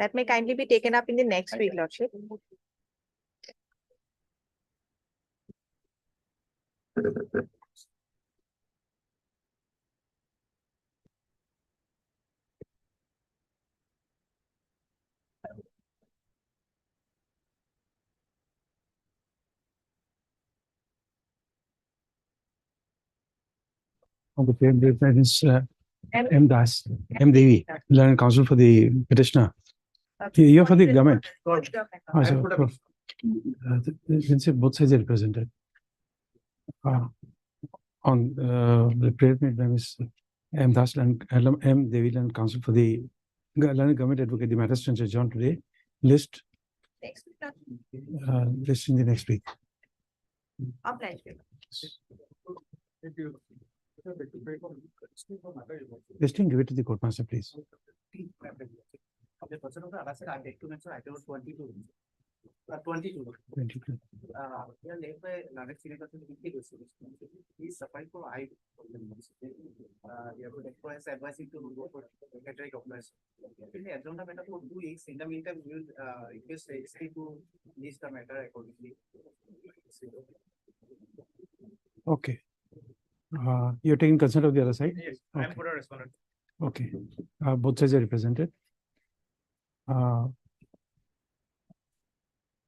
That may kindly be taken up in the next week, Lordship. On the same day, that is M. Das, M. Devi, Learned Counsel for the petitioner. Here for the government. Both sides are represented. On the preliminary name is M. Das and M. Devi, Learned Counsel for the Learned Government Advocate. The matter stands adjourned today. List. Next week. List in the next week. Listing, give it to the court master, please. The person of the other side, I take to mention item 22. 22. Here left by another senior person. He's supplied for I. You have to request advising to go for category documents. In the agenda matter for 2 weeks. In the meantime, we will request ST to list the matter accordingly. Okay. You're taking consent of the other side? Yes, I am for a respondent. Okay. Both sides are represented.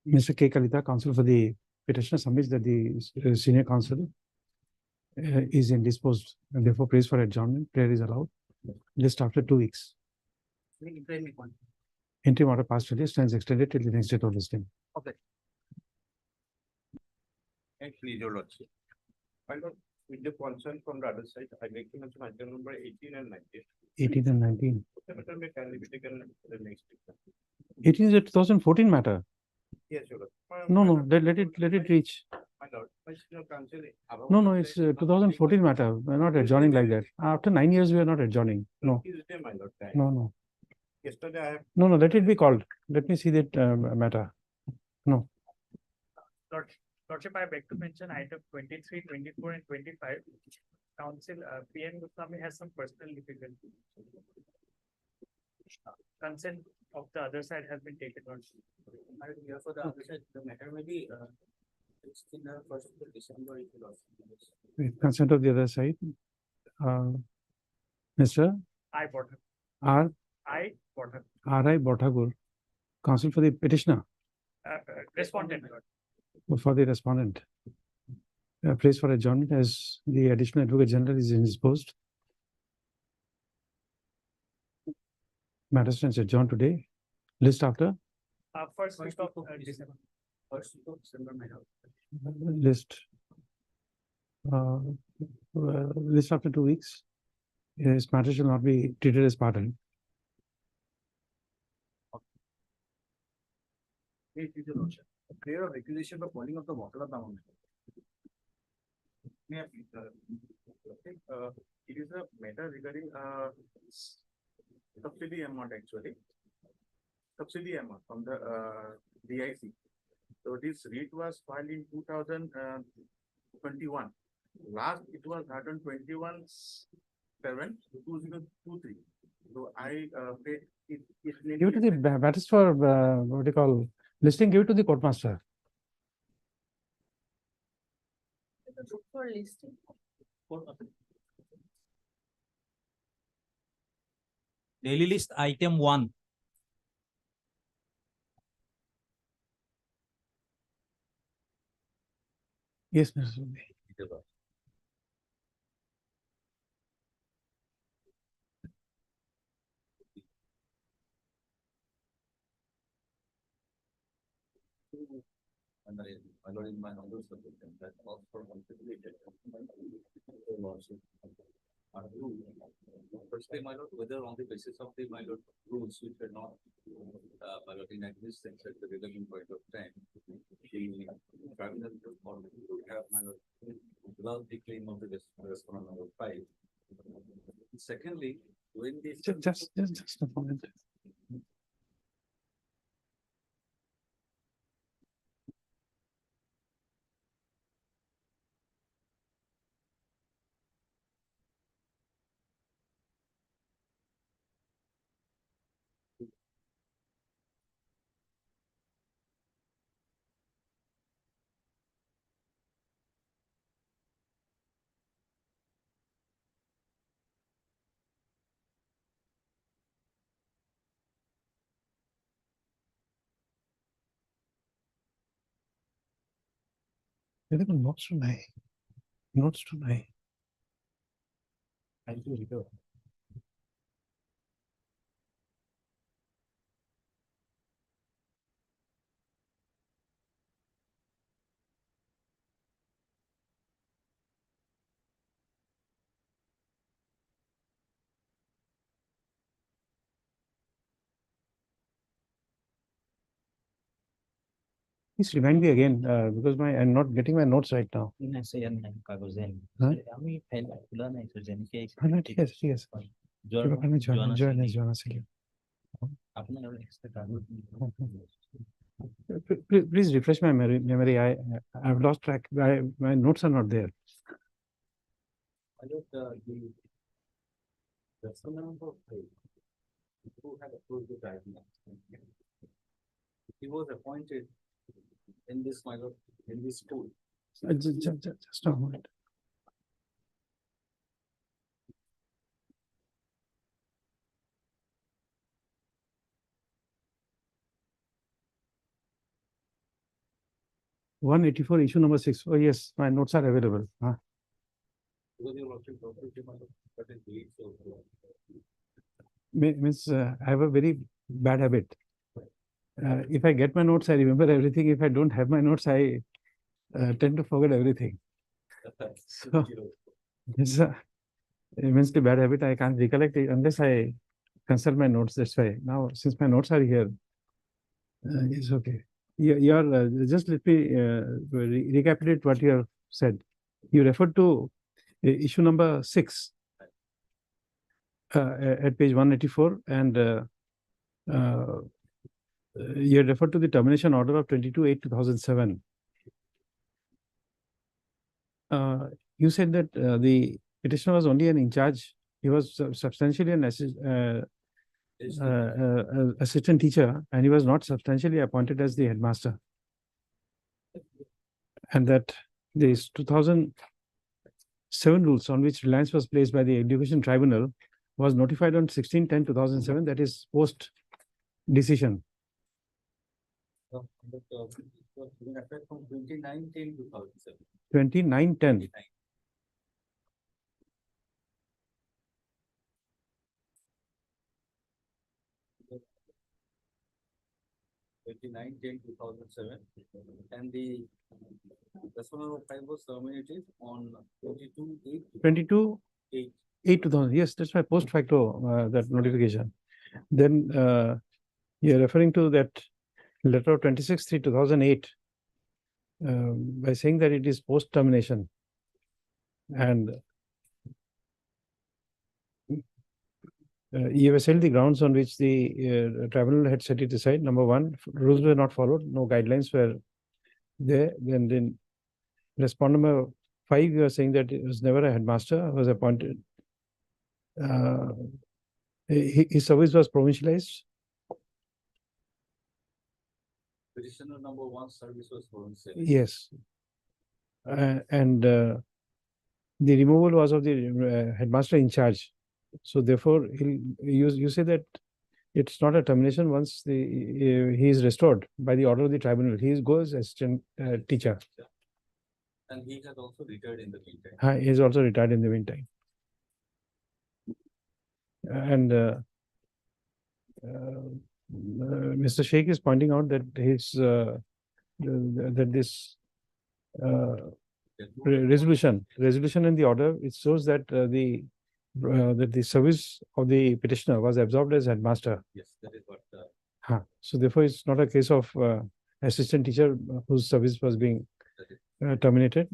Mr. K. Kalita, counsel for the petitioner, submits that the senior counsel is indisposed and therefore prays for adjournment. Prayer is allowed. List after 2 weeks. Interim order passed today, stands extended till the next date of listing. Okay. Actually, your lordship. I got with the concern from the other side. I make to mention item number 18 and 19. 18 and 19. The matter may kindly be taken the next week. 18 is a 2014 matter. Yes, your lord. No, let it reach. My lord, my senior counsel. No, it's 2014 matter. We're not adjourning like that. After 9 years, we are not adjourning. No. My lord. No. Yesterday I have. No, let it be called. Let me see that matter. No. Lordship, I beg to mention item 23, 24, and 25. Council PM Goswami has some personal difficulty. Consent of the other side has been taken. Here for the other side, the matter may be it's in the 1st of December. With consent of the other side, Mr. I Bothagur. R.I. Bothagur, counsel for the petitioner. Respondent. For the respondent. Prays for adjournment as the additional advocate general is indisposed. Matter stands adjourned today. List after? First week of December. First week of December, my lord. List. List after 2 weeks. This matter shall not be treated as pardon. Prayer of accusation for falling of the water of the mountain. It is a matter regarding subsidy amount actually. Subsidy amount from the DIC. So this rate was filed in 2021. Last it was 121/7/2023. So I paid it. Give it to the matters for what do you call listing. Give it to the court master. For listing. Daily list item 1. Yes, Mr. And I know in my other subject that also contributed. Firstly, my lord, whether on the basis of the my lord rules which were not my lord in existence at the relevant point of time, the tribunal would have my lord without the claim of the respondent number 5. Secondly, when this Just a moment. देखो notes to नहीं, notes to नहीं. I'll do it. Please remind me again, because I'm not getting my notes right now. Huh? আমি file খোলা নাই sir জানি কি না, ঠিক আছে, ঠিক আছে। কিবা কাৰণে যোৱা নাছিলো। আপনার এক্সট্রা কাগজ Please refresh my memory. I've lost track. My notes are not there. I look, the some number of who had approved the diagnosis. He was appointed in this, my lord, in this school. Just a moment. (184) issue number 6. Oh yes, my notes are available. Because you working properly, my lord, but it leads to. Means I have a very bad habit. If I get my notes, I remember everything. If I don't have my notes, I tend to forget everything. So it's a immensely bad habit. I can't recollect it unless I consult my notes. That's why now, since my notes are here, it's okay. You're just let me recapitulate what you have said. You referred to issue number 6 at page 184, and you referred to the termination order of 22/8/2007. You said that the petitioner was only an in charge. He was substantially an assistant teacher, and he was not substantially appointed as the headmaster. And that these 2007 rules on which reliance was placed by the Education Tribunal was notified on 16/10/2007, that is post decision. But, was in effect from 2019 to 2007. 29/10. 2007, and the National 5 was terminated on 22/8. 22/8/2000. Yes, that's my post facto that notification. Then you're referring to that letter of 26/3/2008 by saying that it is post termination, and you have said the grounds on which the tribunal had set it aside. Number one, rules were not followed, no guidelines were there. Then respond number 5, you are saying that it was never a headmaster was appointed. His service was provincialized. Petitioner number 1 service was provincial. Yes. And the removal was of the headmaster in charge. So therefore, you say that it's not a termination once he is restored by the order of the tribunal. He goes as assistant teacher. And he has also retired in the meantime. He is also retired in the meantime. And Mr. Sheikh is pointing out that that this resolution in the order, it shows that that the service of the petitioner was absorbed as headmaster. Yes, that is what. So therefore, it's not a case of assistant teacher whose service was being terminated.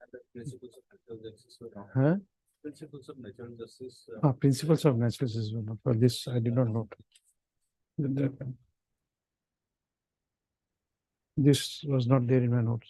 And the principles of natural justice were not. Huh? Principles of natural justice. Principles of natural justice were not. For this, I did not note. This was not there in my notes.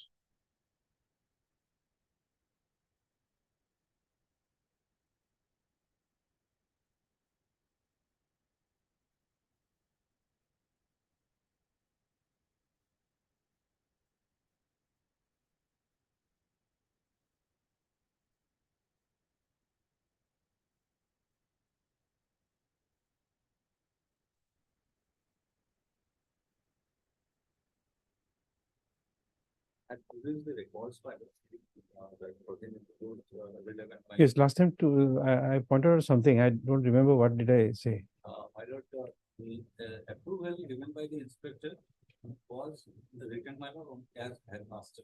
had produced the records by that pertaining to those relevant. Yes, last time too, I pointed out something. I don't remember what did I say. My lord, the approval given by the inspector was written by lord as headmaster.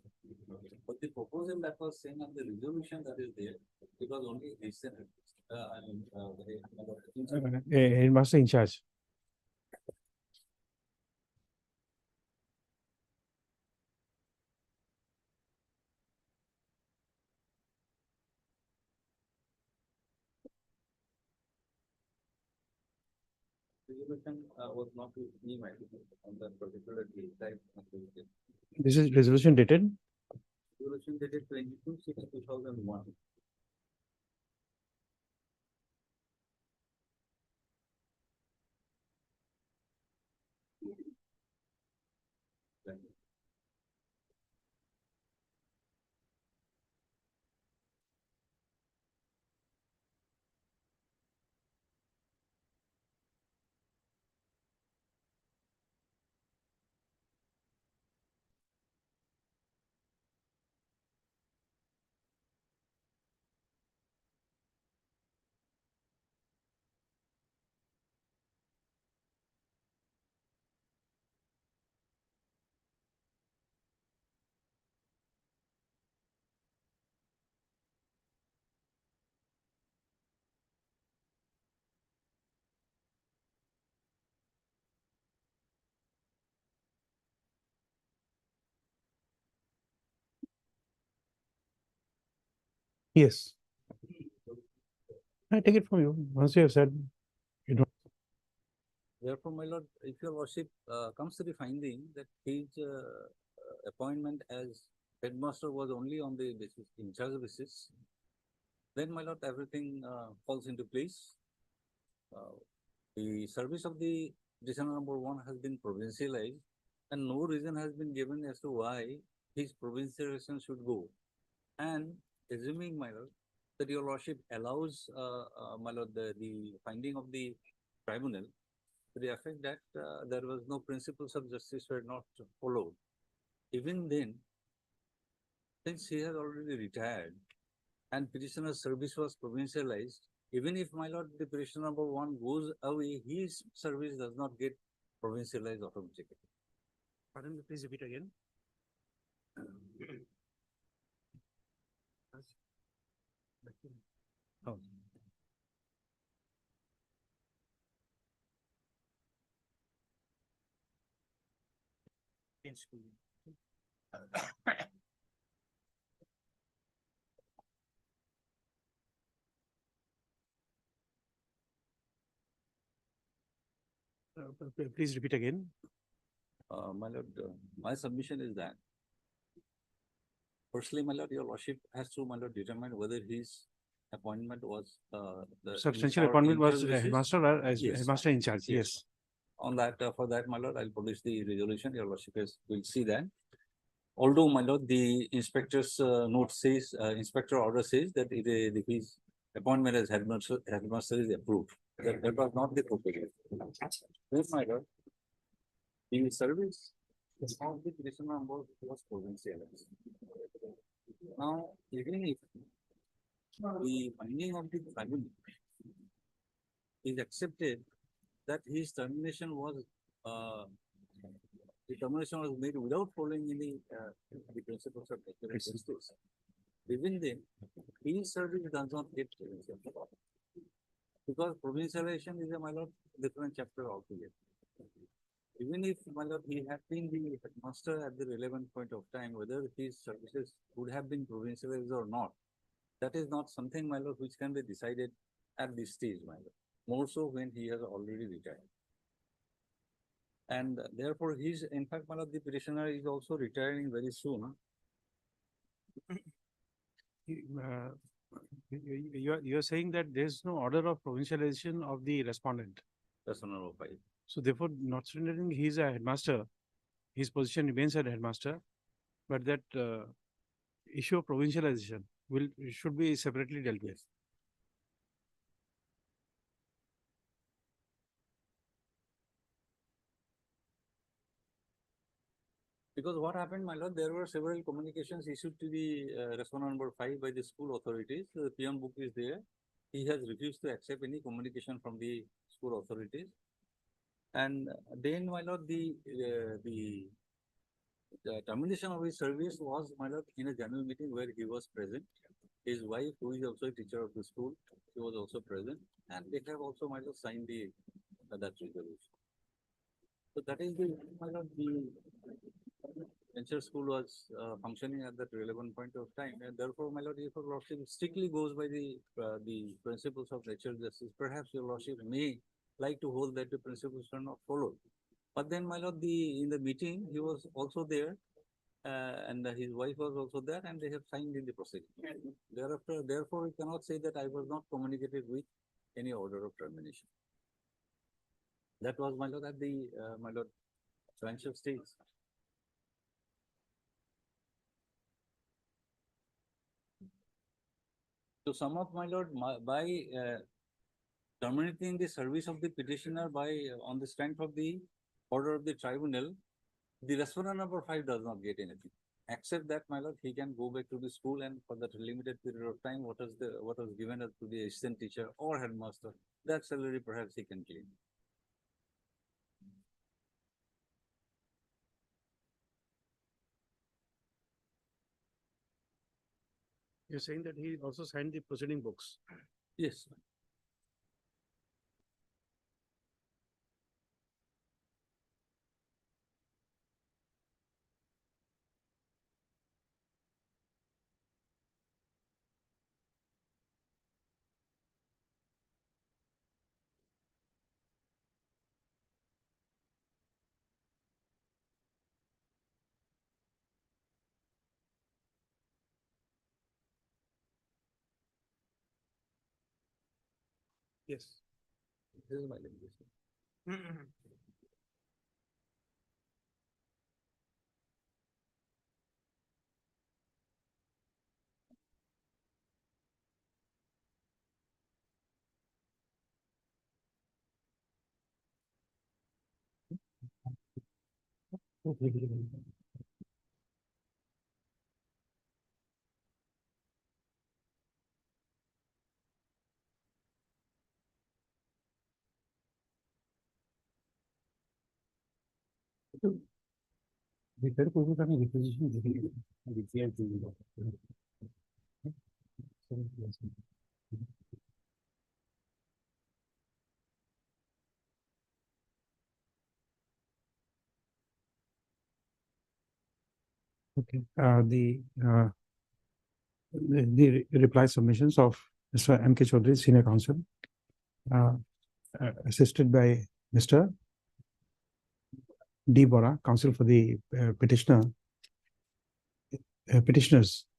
But the proposal that was sent on the resolution that is there, it was only recent. Headmaster in charge. Resolution was not with me, my lord, on that particular day. This is resolution dated. Resolution dated 22/6/2001. Yes. I take it from you. Once you have said you don't. Therefore, my lord, if your worship comes to the finding that his appointment as headmaster was only on the basis, in charge basis, then my lord, everything falls into place. The service of the prisoner number one has been provincialized, and no reason has been given as to why his provincialization should go. And assuming, my lord, that your lordship allows, my lord, the finding of the tribunal to the effect that there was no principles of justice were not followed. Even then, since he has already retired and petitioner's service was provincialized, even if, my lord, the petitioner number one goes away, his service does not get provincialized automatically. Pardon me, please repeat again. Oh. Please repeat again. My lord, my submission is that firstly, my lord, your lordship has to, my lord, determine whether his appointment was Substantial appointment was basis. headmaster or as Yes. headmaster in charge. Yes. Yes. On that, for that, my lord, I'll publish the resolution. Your lordship will see that. Although, my lord, the inspector's note says, inspector order says that his appointment as headmaster is approved. That was not the proposal. Yes, my lord. The service of the prisoner number was provincialized. Now, even if the finding of the tribunal is accepted that his termination was the termination was made without following any the principles of justice. Even then, his service does not get provincial because provincialization is a, my lord, different chapter altogether. Even if, my lord, he had been the headmaster at the relevant point of time, whether his services would have been provincialized or not, that is not something, my lord, which can be decided at this stage, my lord. More so when he has already retired. And therefore, he's, in fact, my lord, the petitioner is also retiring very soon. You are saying that there is no order of provincialization of the respondent. That's number 5. So therefore, notwithstanding he is a headmaster, his position remains as headmaster, but that issue of provincialization should be separately dealt with. Because what happened, my lord, there were several communications issued to the respondent number 5 by the school authorities. The PM book is there. He has refused to accept any communication from the school authorities. And then, my lord, the termination of his service was, my lord, in a general meeting where he was present. His wife, who is also a teacher of the school, she was also present, and they have also, my lord, signed the that resolution. So that is the, my lord, the venture school was functioning at that relevant point of time, and therefore, my lord, if your lordship strictly goes by the principles of natural justice, perhaps your lordship may like to hold that the principles are not followed. But then, my lord, in the meeting, he was also there, and his wife was also there, and they have signed in the proceeding. Thereafter, therefore, we cannot say that I was not communicated with any order of termination. That was, my lord, at the my lord, venture stage. To sum up, my lord, by terminating the service of the petitioner by on the strength of the order of the tribunal, the respondent number 5 does not get anything. Except that, my lord, he can go back to the school, and for that limited period of time, what was given to the assistant teacher or headmaster, that salary perhaps he can claim. You're saying that he also signed the proceeding books. Yes. Yes. This is my limitation. Okay, the reply submissions of Mr. M.K. Chaudhary, Senior Counsel, assisted by Mr. D. Bora, Counsel for the petitioners,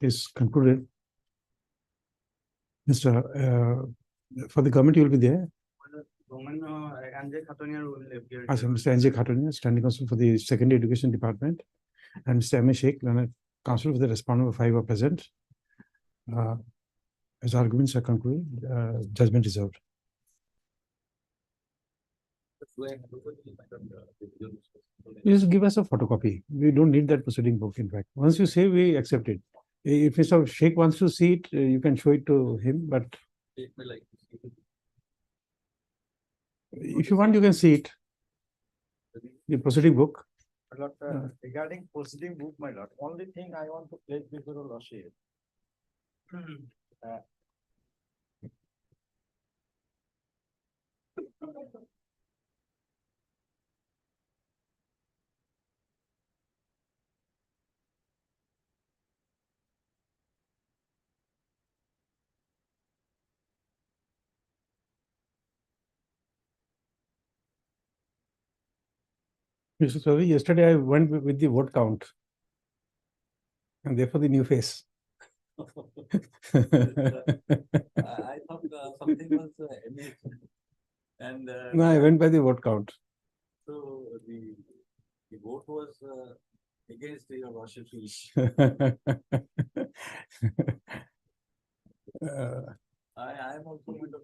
is concluded. Mr. For the government, you will be there. Mr. N.J. Khatonia, Standing Counsel for the Secondary Education Department, and Mr. M.A. Sheikh, Learned Counsel for the respondent number 5 are present. As arguments are concluded, judgment reserved. Just give us a photocopy. We don't need that proceeding book, in fact. Once you say, we accept it. If Mr. Sheikh wants to see it, you can show it to him, but if you want, you can see it. The proceeding book. My lord, regarding proceeding book, my lord, only thing I want to place before your lordship. Mr. Chaudhary, yesterday I went with the vote count, and therefore the new face. I thought something was amiss. And No, I went by the vote count. so the vote was against your lordship's wish. I am also one of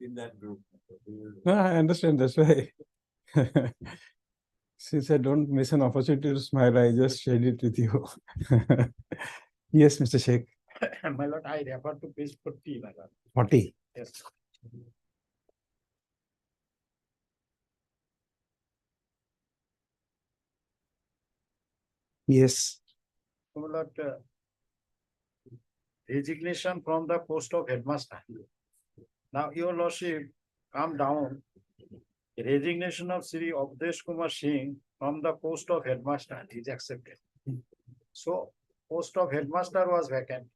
in that group. No, I understand. That's why. Since I don't miss an opportunity to smile, I just shared it with you. Yes, Mr. Sheikh. My lord, I refer to page 40, my lord. 40. Yes. Yes. My lord, resignation from the post of headmaster. Now, your lordship, come down. Resignation of Sri Avdesh Kumar Singh from the post of headmaster is accepted. So, post of headmaster was vacant.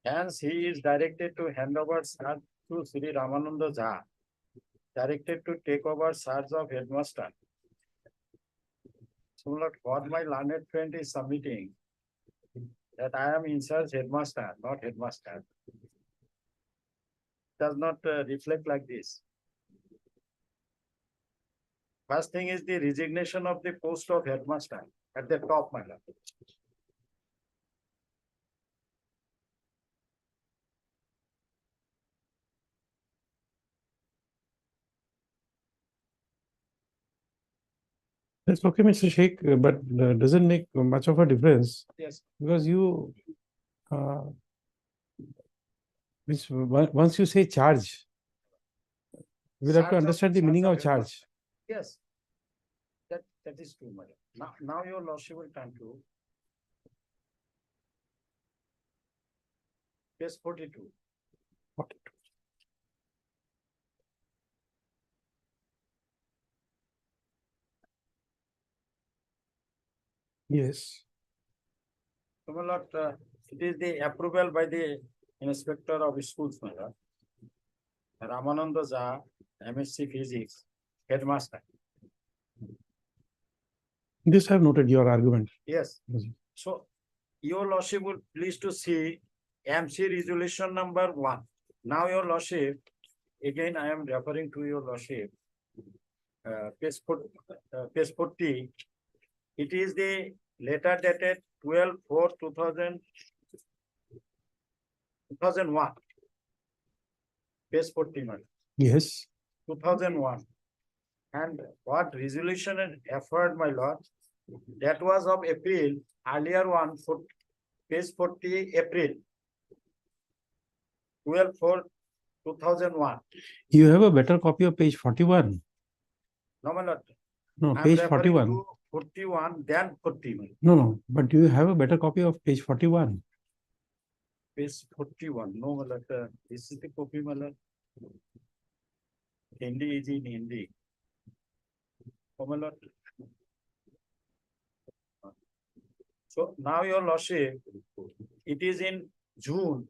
Hence, he is directed to hand over charge to Sri Ramananda Jha, directed to take over charge of headmaster. So, Lord, what my learned friend is submitting, that I am in charge headmaster, not headmaster, does not reflect like this. First thing is the resignation of the post of headmaster at the top, my lord. That's okay, Mr. Sheikh, but doesn't make much of a difference Yes. because once you say charge, we'll have to Charge of- understand the charge meaning of headmaster. charge. Yes. That is true, my lord. Now your lordship will turn to page 42. Yes. So, my lord, it is the approval by the inspector of schools, my lord. Ramananda Jha, MSc Physics, headmaster. This I have noted your argument. Yes. Yes. So, your lordship would please to see MC resolution number 1. Now, your lordship, again, I am referring to your lordship. Page 40. It is the letter dated 12/4/2001. Page 41. Yes. 2001. And what resolution and effort, my lord, that was of April, earlier one, page 40, April 12/4/2001. You have a better copy of page 41. No, my lord. No, I'm page referring 41. to 41 than 40, my lord. No, but you have a better copy of page 41. Page 41. No, my lord. This is the copy, my lord. Hindi is in Hindi. Oh, my lord. So now your lordship, it is in June,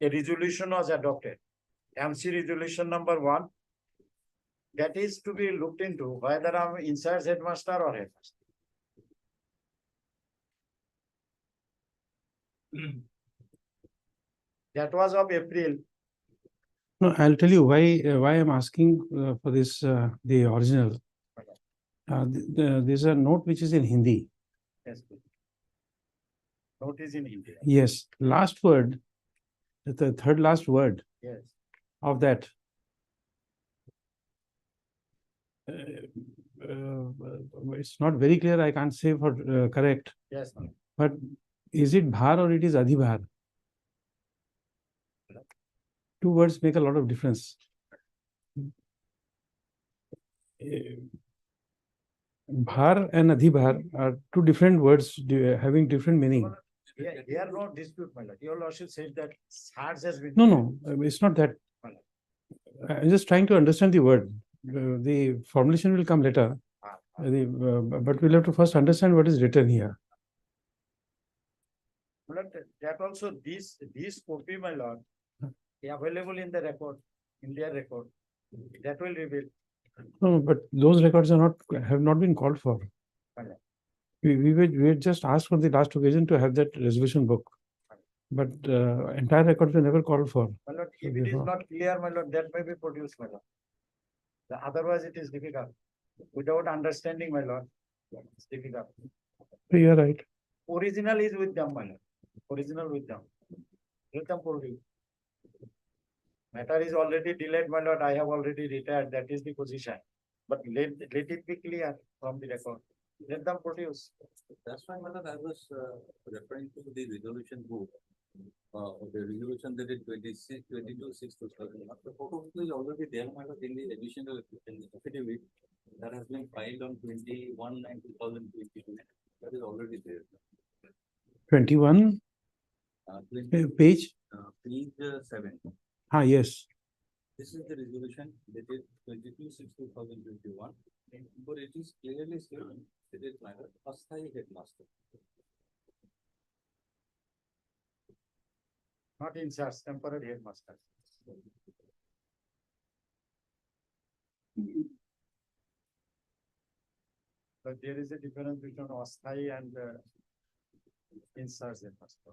a resolution was adopted. MC resolution number 1. That is to be looked into whether I'm in charge headmaster or headmaster. That was of April. No, I'll tell you why I'm asking for this, the original. There's a note which is in Hindi. Yes, please. Note is in India. Yes, last word, the third last word Yes. of that. It's not very clear. I can't say for correct, Yes, ma'am. but is it bhar or it is adhibhar? Two words make a lot of difference. Bhar and adhibhar are two different words having different meaning. Here no dispute, my lord. Your lordship said that SARS has been. No, it's not that. I'm just trying to understand the word. The formulation will come later. But we'll have to first understand what is written here. My lord, that also this copy, my lord, available in the record, in their record. That will reveal. No, but those records have not been called for. Okay. We were just asked for the last occasion to have that resolution book. But entire records were never called for. My lord, if it is not clear, my lord, that may be produced, my lord. Otherwise, it is difficult. Without understanding, my lord, it's difficult. You are right. Original is with them, my lord. Original with them. Let them prove. Matter is already delayed, my lord. I have already retired. That is the position. but let it be clear from the record. Let them produce. That's why, Madam, I was referring to the resolution book. The resolution that is 22/6/2001. The photo is already there, Madam, in the additional affidavit that has been filed on 21/9/2022. That is already there. 21 page. Page 7. Yes. This is the resolution dated 22/6/2021. But it is clearly stated that it is neither Asthai headmaster. Not in charge, temporary headmaster. But there is a difference between Asthai and in charge headmaster.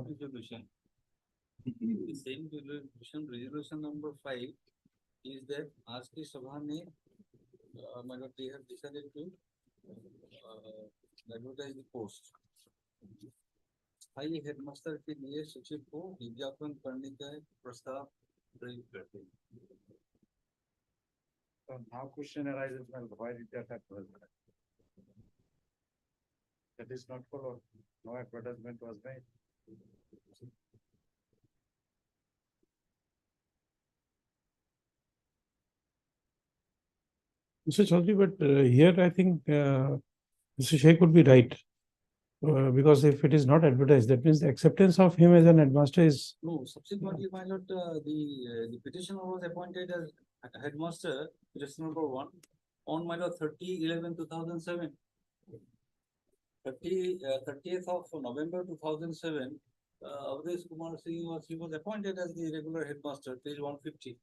Resolution. The same resolution number 5 is that आज की सभा ने मतलब they have decided to advertise the post. स्थायी headmaster के लिए सचिव को विज्ञापन करने का प्रस्ताव प्रयुक्त करते हैं. So now question arises, well, why did that happen? That is not followed. No advertisement was made. Mr. Chaudhary, but here I think Mr. Sheikh would be right. Because if it is not advertised, that means the acceptance of him as an headmaster is. No, subsequently, my lord, the petitioner was appointed as headmaster, petition number 1, on my lord 30/11/2007. 30th of November 2007. Avdesh Kumar Singh was appointed as the regular headmaster, page 150.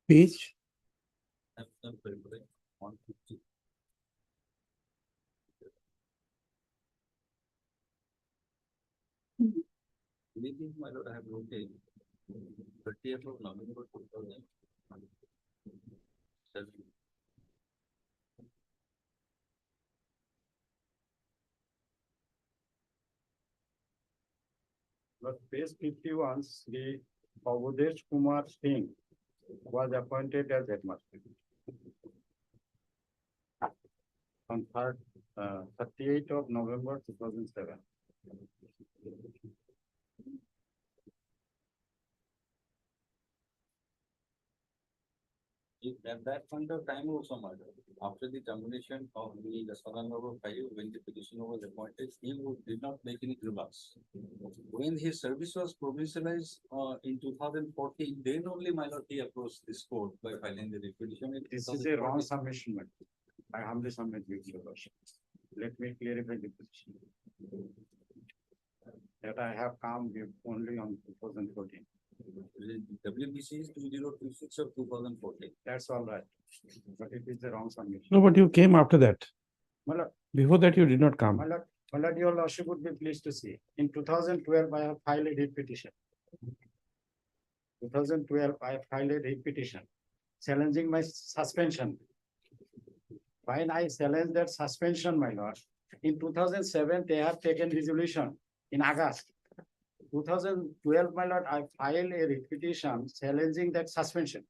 Page. 150. Maybe my lord, I have noted 30th of November 2007. But page 51, Sri Prabhudesh Kumar Singh was appointed as headmaster. On 38th of November 2007. At that point of time also, madam, after the termination of the Saran number 5, when the petitioner was appointed, did not make any remarks. When his service was provincialized in 2014, then only my lord he approached this court by filing the petition. in This is a wrong 2014. submission, madam. I humbly submit you, your worship. Let me clarify the position. That I have come only on 2014. WBC is 2026 of 2014. That's all right. But it is the wrong submission. No, but you came after that. My lord, Before that, you did not come. my lord, your lordship would be pleased to see. In 2012, I have filed a writ petition. 2012, I have filed a writ petition challenging my suspension. When I challenged that suspension, my lord, in 2007, they have taken resolution in August. 2012, my lord, I filed a writ petition challenging that suspension.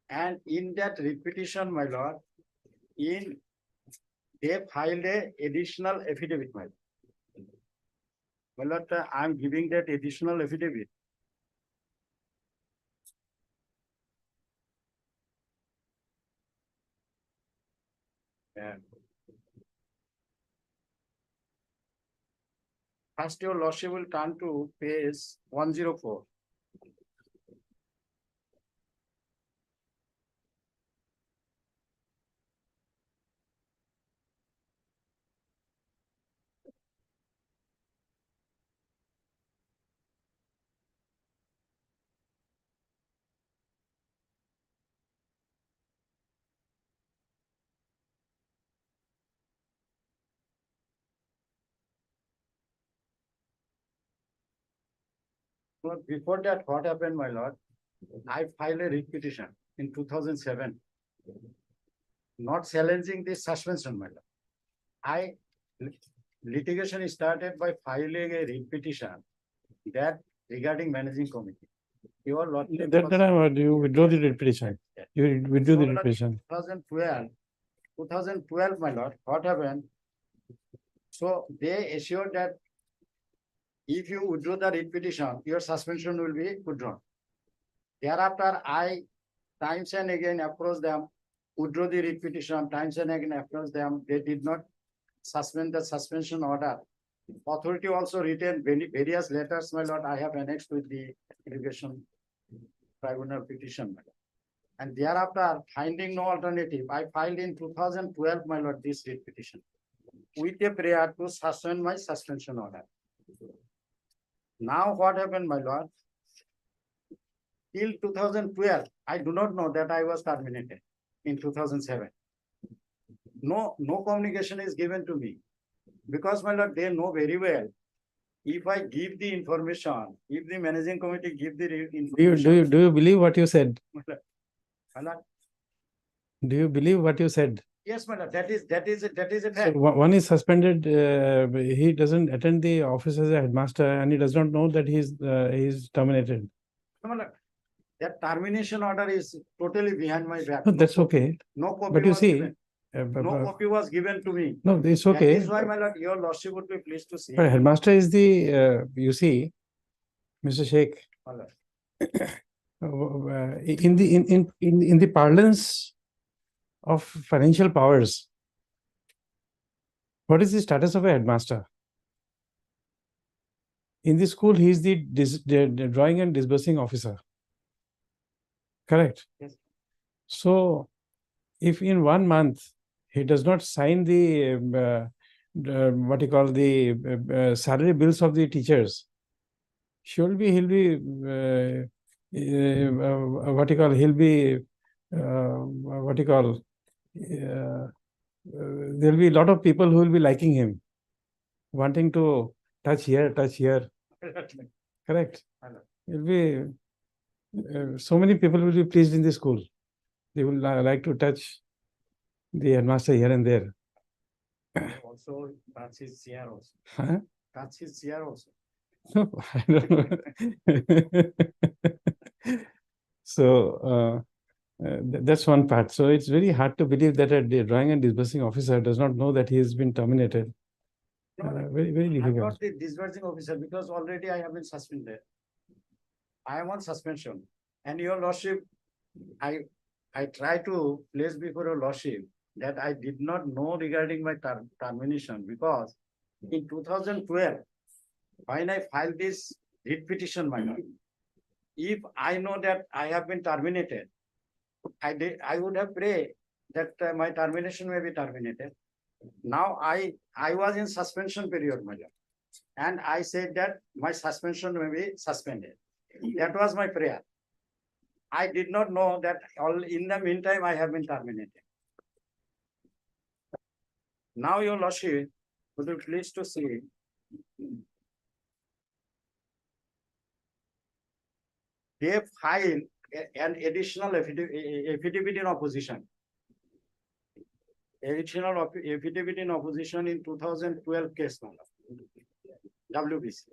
And in that writ petition, my lord, they filed a additional affidavit, my lord. My lord, I am giving that additional affidavit. Yeah. First, your lordship will turn to page 104. But before that, what happened, my lord? I filed a writ petition in 2007. Not challenging the suspension, my lord. Litigation started by filing a writ petition that regarding managing committee. Your lordship. You withdraw the writ petition. Yeah. You withdraw the writ petition. 2012, my lord, what happened? So they assured that if you withdraw the writ petition, your suspension will be withdrawn. Thereafter, I times and again approached them, withdraw the writ petition, times and again approached them. They did not suspend the suspension order. Authority also written various letters, my lord, I have annexed with the irrigation tribunal petition, my lord. And thereafter, finding no alternative, I filed in 2012, my lord, this writ petition with a prayer to suspend my suspension order. Now what happened, my lord? Till 2012, I do not know that I was terminated in 2007. No communication is given to me because, my lord, they know very well. If I give the information, if the managing committee give the information. Do you believe what you said? My lord, Do you believe what you said? yes, my lord, that is a So fact. one is suspended, he doesn't attend the office as a headmaster and he does not know that he's terminated. My lord, that termination order is totally behind my back. No, that's okay. No copy But you was see, given. No copy was given to me. no, it's That okay. is why, my lord, your lordship would be pleased to see. But headmaster is the, you see, Mr. Sheikh, My lord. in the parlance of financial powers, what is the status of a headmaster? In the school, he is the drawing and disbursing officer. Correct? Yes. So, if in 1 month he does not sign the what you call the salary bills of the teachers, surely he'll be what you call there'll be a lot of people who will be liking him, wanting to touch here, correct? It'll be so many people will be pleased in the school. They will like to touch the headmaster here and there. Also, that's his chair also. Huh? That's his chair also. No, I don't know. So that's one part. So it's very hard to believe that a drawing and disbursing officer does not know that he has been terminated. No, no, Very, very I'm difficult. not the disbursing officer because already I have been suspended. I am on suspension. And your lordship, I try to place before your lordship that I did not know regarding my termination because in 2012, when I filed this writ petition, my lord, if I know that I have been terminated, I would have prayed that my termination may be terminated. Now I was in suspension period, my lord, and I said that my suspension may be suspended. That was my prayer. I did not know that all in the meantime I have been terminated. Now your lordship would be pleased to see they filed an additional affidavit in opposition. Additional affidavit in opposition in 2012 case number WBC.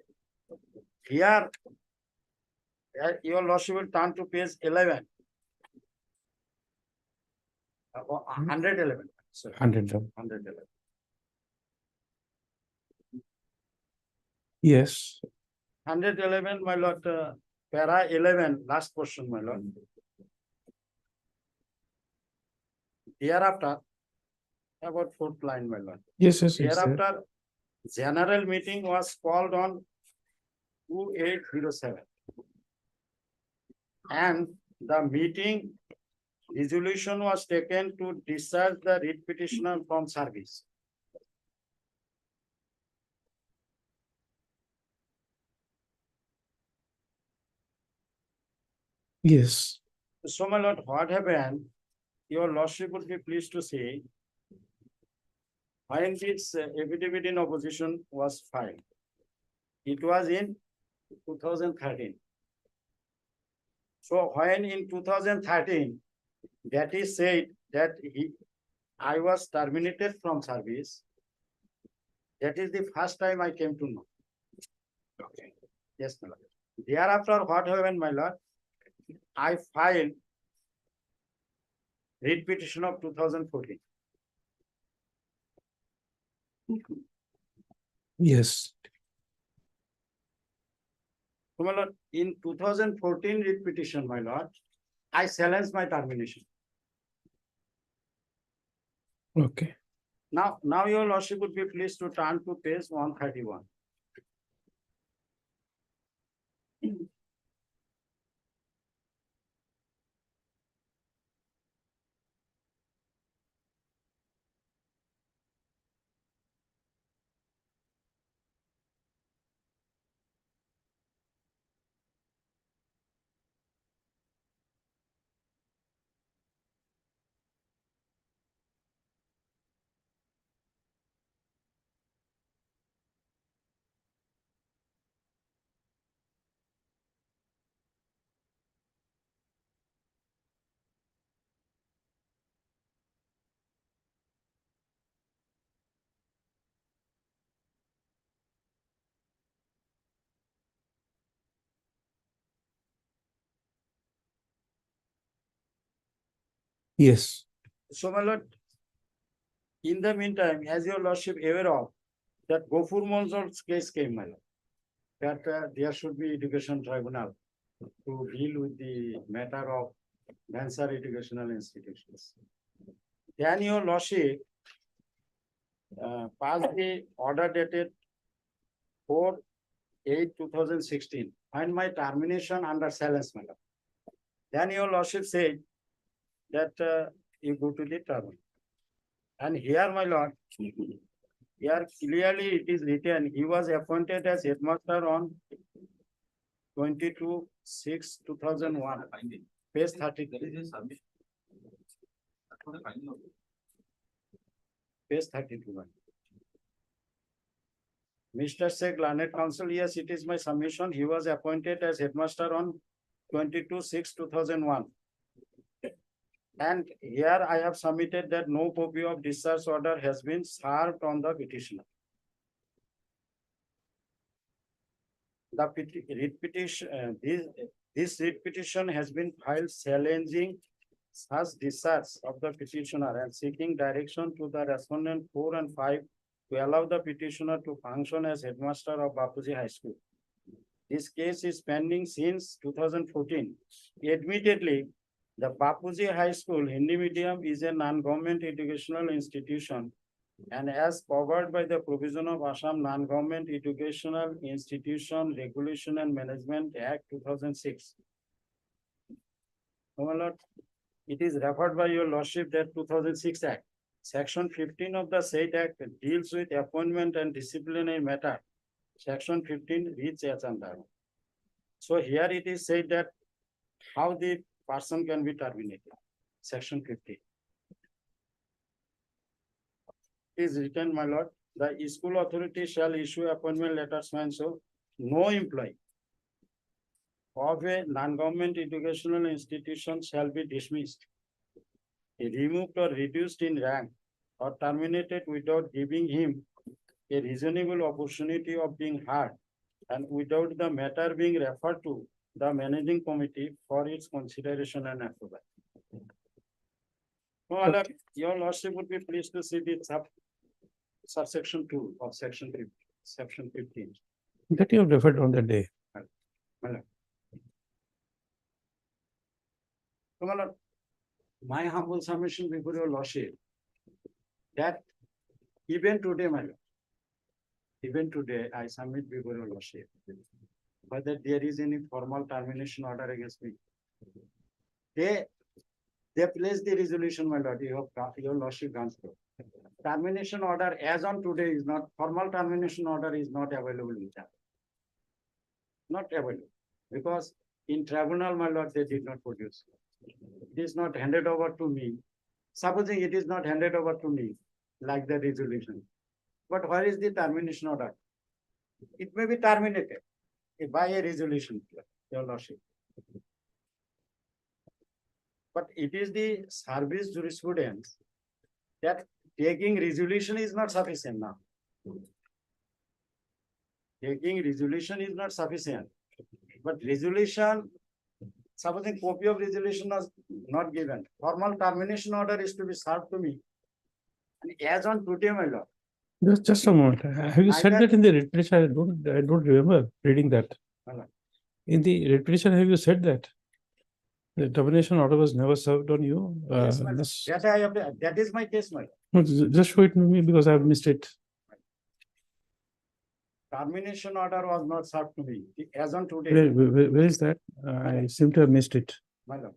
Here, your lordship will turn to page 11. 111. Sorry, 100. 111. Yes. 111, my lord, para 11, last portion, my lord. Hereafter, about fourth line, my lord. Yes, yes, it's there. Hereafter, general meeting was called on 2807. And the meeting resolution was taken to discharge the writ petitioner from service. Yes. So, my lord, what happened? Your lordship would be pleased to see when this affidavit in opposition was filed. It was in 2013. So when in 2013, that is said that I was terminated from service, that is the first time I came to know. Okay. Yes, my lord. Thereafter, what happened, my lord? I filed writ petition of 2014. Yes. So, my lord, in 2014 writ petition, my lord, I challenged my termination. Okay. Now your lordship would be pleased to turn to page 131. Yes. So, my lord, in the meantime, as your lordship aware of, that Gofur Monzor's case came, my lord, that there should be education tribunal to deal with the matter of Mansar educational institutions. Then your lordship passed the order dated 4/8/2016 and my termination under silence, my lord. Then your lordship said that you go to the tribunal. And here, my lord, here clearly it is written, he was appointed as headmaster on 22/6/2001, Finding. page There 33, is a submission. That's what the finding of it. page 32. Mr. Sheikh, learned counsel, yes, it is my submission. He was appointed as headmaster on 22/6/2001. And here I have submitted that no copy of discharge order has been served on the petitioner. The writ petition, this writ petition has been filed challenging such discharge of the petitioner and seeking direction to the respondent 4 and 5 to allow the petitioner to function as headmaster of Bapuji High School. This case is pending since 2014. Admittedly, the Bapuji High School Hindi medium is a non-government educational institution and as covered by the provision of Assam Non-Government Educational Institution Regulation and Management Act 2006. My lord, it is referred by your lordship that 2006 Act. Section 15 of the said act deals with appointment and disciplinary matter. Section 15 reads as under. So here it is said that how the person can be terminated. Section 15. Is written, my lord, the school authority shall issue appointment letters and so no employee of a non-government educational institution shall be dismissed, removed or reduced in rank or terminated without giving him a reasonable opportunity of being heard and without the matter being referred to the managing committee for its consideration and approval. No, my lord, your lordship would be pleased to see the subsection 2 of section 15. That you have referred on that day. My lord. So, my lord, my humble submission before your lordship that even today, my lord, even today, I submit before your lordship whether there is any formal termination order against me. They place the resolution, my lord, your lordship gone through. Termination order as on today is not, formal termination order is not available in that. Not available, because in tribunal, my lord, they did not produce. It is not handed over to me. Supposing it is not handed over to me, like the resolution. But where is the termination order? It may be terminated by a resolution, your lordship. But it is the service jurisprudence that taking resolution is not sufficient now. Taking resolution is not sufficient. But resolution, supposing copy of resolution was not given, formal termination order is to be served to me. And as on today, my lord. Just a moment. Have you said Either- that in the writ petition? I don't remember reading that. Hello. In the writ petition, have you said that? The termination order was never served on you? Yes, my lord. That is my case, my lord. No, just show it to me because I have missed it. Termination order was not served to me. As on today, Where is that? I seem to have missed it. my lord.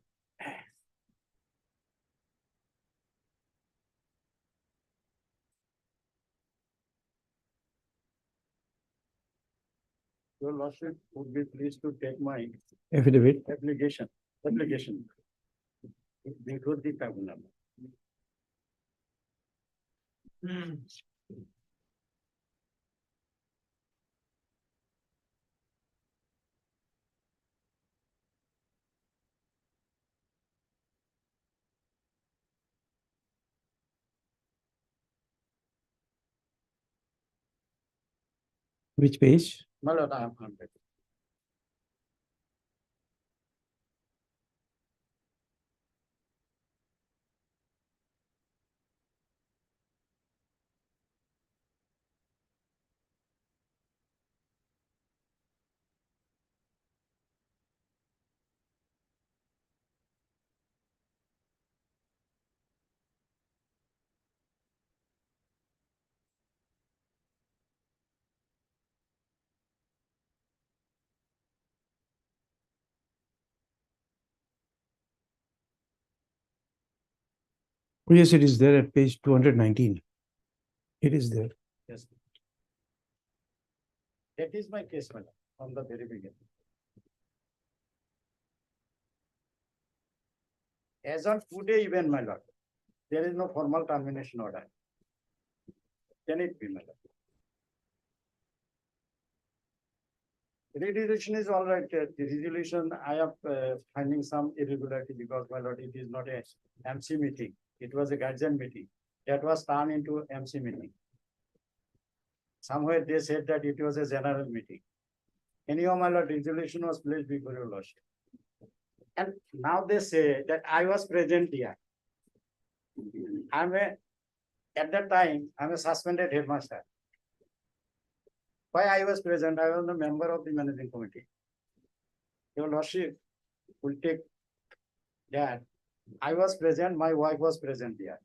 Your lordship would be pleased to take my Affidavit. application. Before the tribunal. Which page? My lord, I have contact. Oh, yes, it is there at page 219. It is there. Yes. That is my case, my lord, from the very beginning. As on today, even, my lord, there is no formal termination order. Can it be, my lord? Resolution is all right. The resolution, I am finding some irregularity because, my lord, it is not a MC meeting. It was a guardian meeting. That was turned into MC meeting. Somewhere they said that it was a general meeting. anyhow, my lord, resolution was placed before your lordship. And now they say that I was present here. At that time, I'm a suspended headmaster. Why I was present? I was a member of the managing committee. Your lordship will take that. I was present, my wife was present here.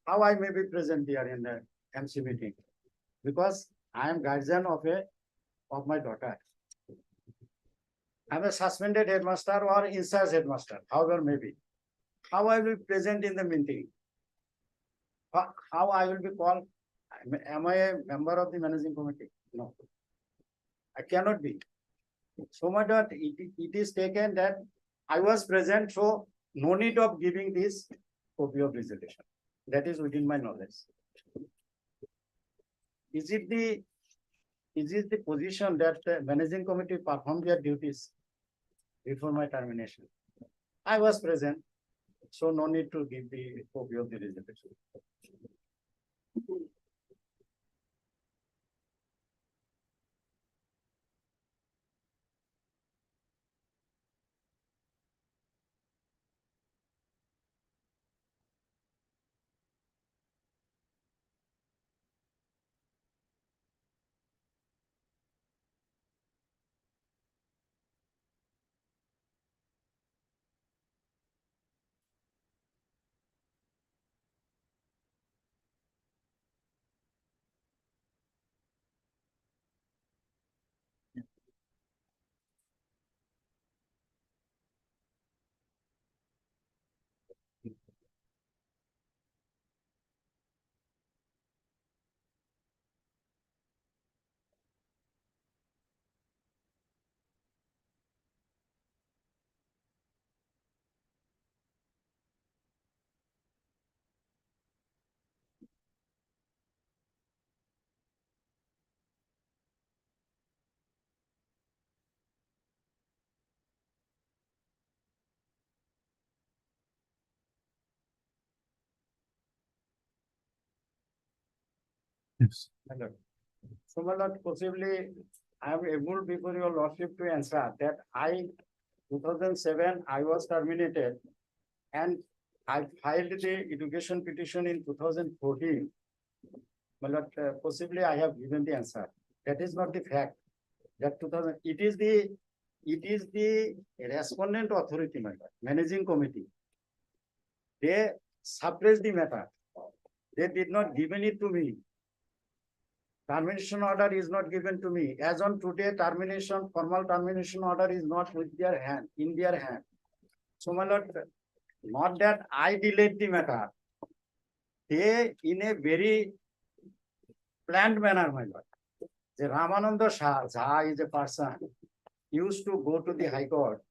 How I may be present here in the MC meeting? Because I am guardian of my daughter. I'm a suspended headmaster or in charge headmaster, however may be. How I will be present in the meeting? How I will be called? Am I a member of the managing committee? No. I cannot be. So much that it is taken that I was present, so no need of giving this copy of resolution. That is within my knowledge. Is it the position that the managing committee perform their duties before my termination? I was present, so no need to give the copy of the resolution. Yes. So, my lord, possibly I am able before your lordship to answer that 2007, I was terminated and I filed the education petition in 2014. My lord, possibly I have given the answer. That is not the fact. That 2000, it is the respondent authority, my lord, managing committee. They suppressed the matter. They did not given it to me. Termination order is not given to me. As on today, formal termination order is not with their hand, in their hand. So, my lord, not that I delayed the matter. They, in a very planned manner, my lord. The Ramananda Jha is a person used to go to the High Court.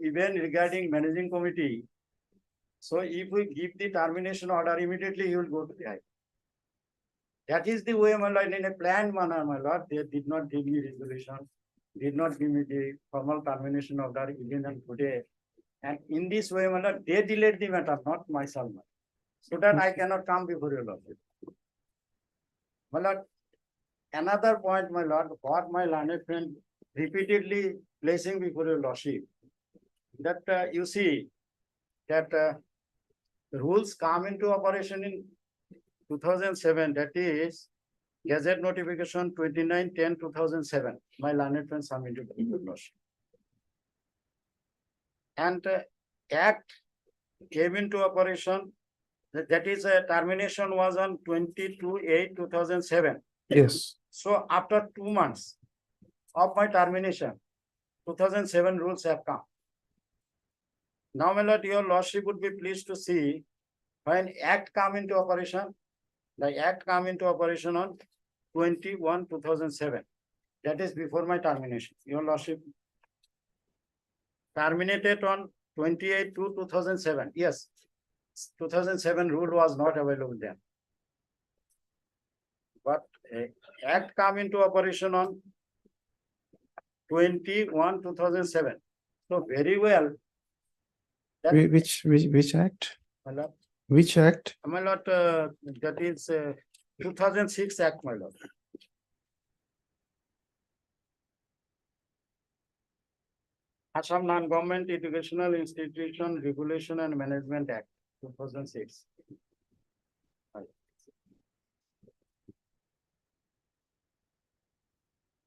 Even regarding managing committee. So if we give the termination order, immediately he will go to the High Court. That is the way, my lord, in a planned manner, my lord. They did not give me resolution, did not give me the formal termination order even on today. And in this way, my lord, they delayed the matter, not myself. So that I cannot come before your lordship. My lord, another point, my lord, what my learned friend repeatedly placing before your lordship, that you see that rules come into operation in 2007, that is Gazette notification 29/10/2007. My learned friend submitted to your lordship. And Act came into operation, that is termination was on 22/8/2007. Yes. So after 2 months of my termination, 2007 rules have come. Now, my lord, your lordship would be pleased to see when Act come into operation. The Act come into operation on 21/2007. That is before my termination. Your lordship terminated on 28/2/2007. Yes, 2007 rule was not available then. But Act come into operation on 21/2007. So very well. That, Which act? my lord, Which act? that is 2006 Act, my lord. Assam Non-Government Educational Institution Regulation and Management Act, 2006.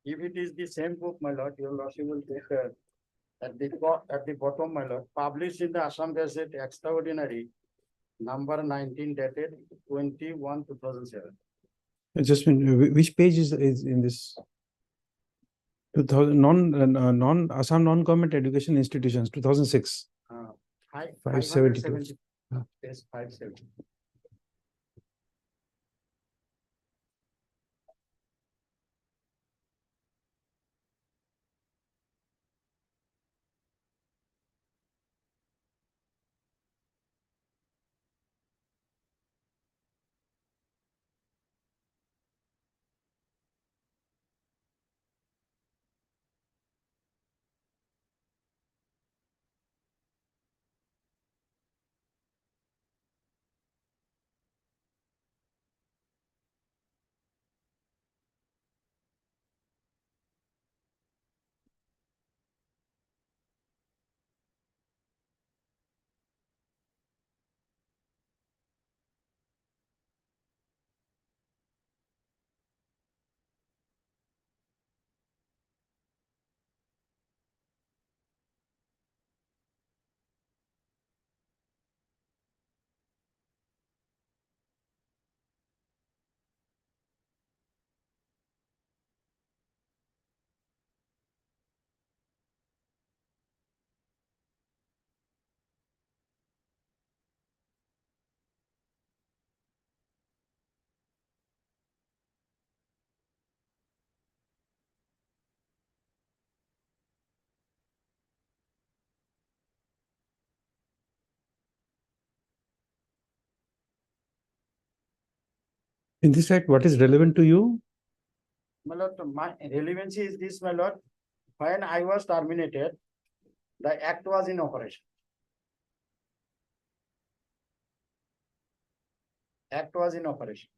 If it is the same book, my lord, your lordship will take at the bottom, my lord, published in the Assam Gazette Extraordinary, number 19, dated 21/2007. Just which page is in this? 2000 non Assam non-government education institutions 2006. 572. Ah. Yes, 570. In this act, what is relevant to you? My lord, my relevancy is this, my lord. When I was terminated, the act was in operation. Act was in operation.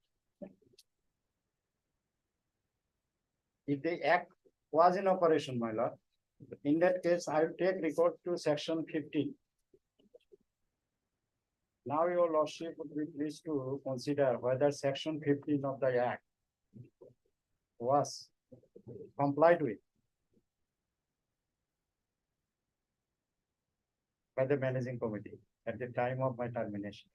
If the act was in operation, my lord, in that case, I will take record to section 15. Now your lordship would be pleased to consider whether section 15 of the act was complied with by the managing committee at the time of my termination.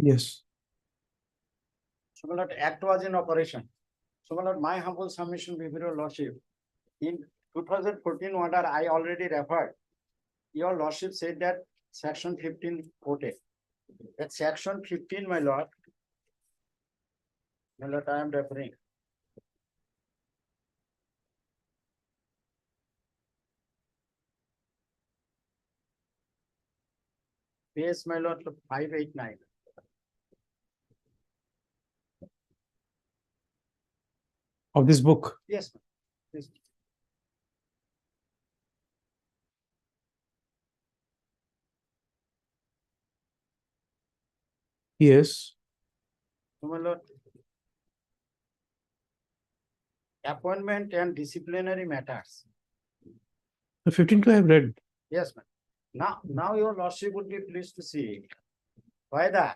Yes. So my lord, act was in operation. So my lord, my humble submission before your lordship, in 2014 order, I already referred. Your lordship said that section 15 quoted. That section 15, my lord, I am referring. Page, my lord, 589. Of this book. Yes, ma'am. Yes. Yes. So my lord, appointment and disciplinary matters. The 15 I have read. Yes, ma'am. Now your lordship would be pleased to see whether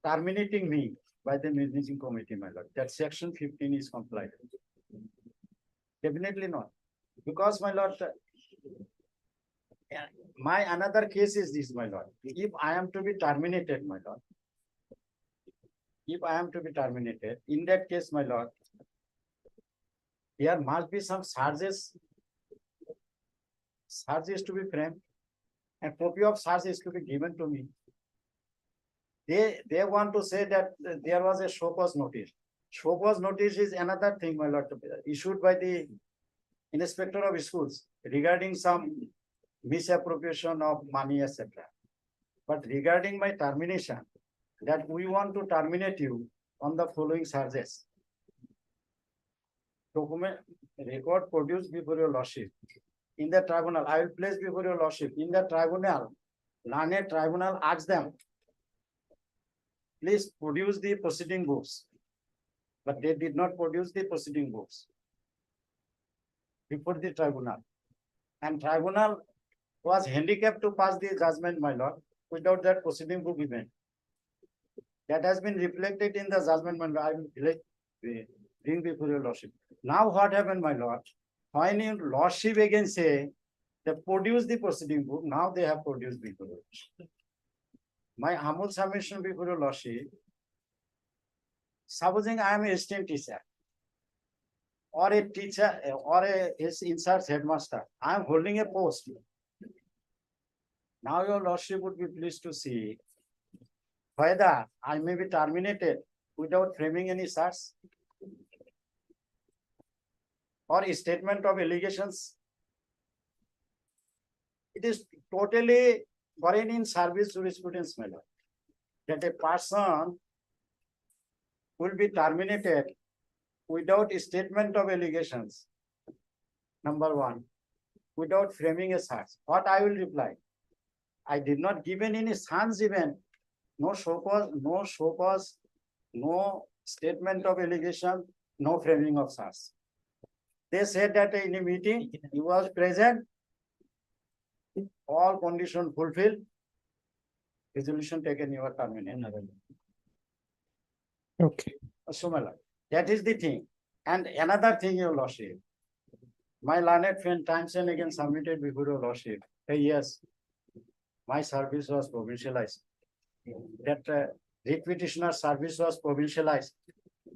terminating me by the managing committee, my lord, that section 15 is complied. Definitely not. Because, my lord, my another case is this, my lord. If I am to be terminated, my lord, if I am to be terminated, in that case, my lord, there must be some search is to be framed and copy of search is to be given to me. They want to say that there was a show cause notice. Show cause notice is another thing, my lord, issued by the inspector of schools regarding some misappropriation of money, etc. But regarding my termination, that we want to terminate you on the following charges. Document record produced before your lordship. In the tribunal, I will place before your lordship. In the tribunal, learned tribunal asks them, please produce the proceeding books. But they did not produce the proceeding books before the tribunal. And tribunal was handicapped to pass the judgment, my lord, without that proceeding book event. That has been reflected in the judgment, my lord. I will bring before your lordship. Now what happened, my lord? When your lordship again say that produce the proceeding book, now they have produced before your lordship. My humble submission before your lordship, supposing I am a assistant teacher or a teacher or a in-charge headmaster, I am holding a post. Now your lordship would be pleased to see whether I may be terminated without framing any search or a statement of allegations. It is totally foreign in service jurisprudence, my lord, that a person will be terminated without a statement of allegations. Number one, without framing a search. What I will reply? I did not give any chance even, no show cause, no statement of allegation, no framing of search. They said that in a meeting, he was present, all conditions fulfilled, resolution taken, you are terminated. Okay. So, my lord, that is the thing. And another thing, your lordship, my learned friend times and again submitted before your lordship. Hey, yes, my service was provincialized. That writ petitioner service was provincialized.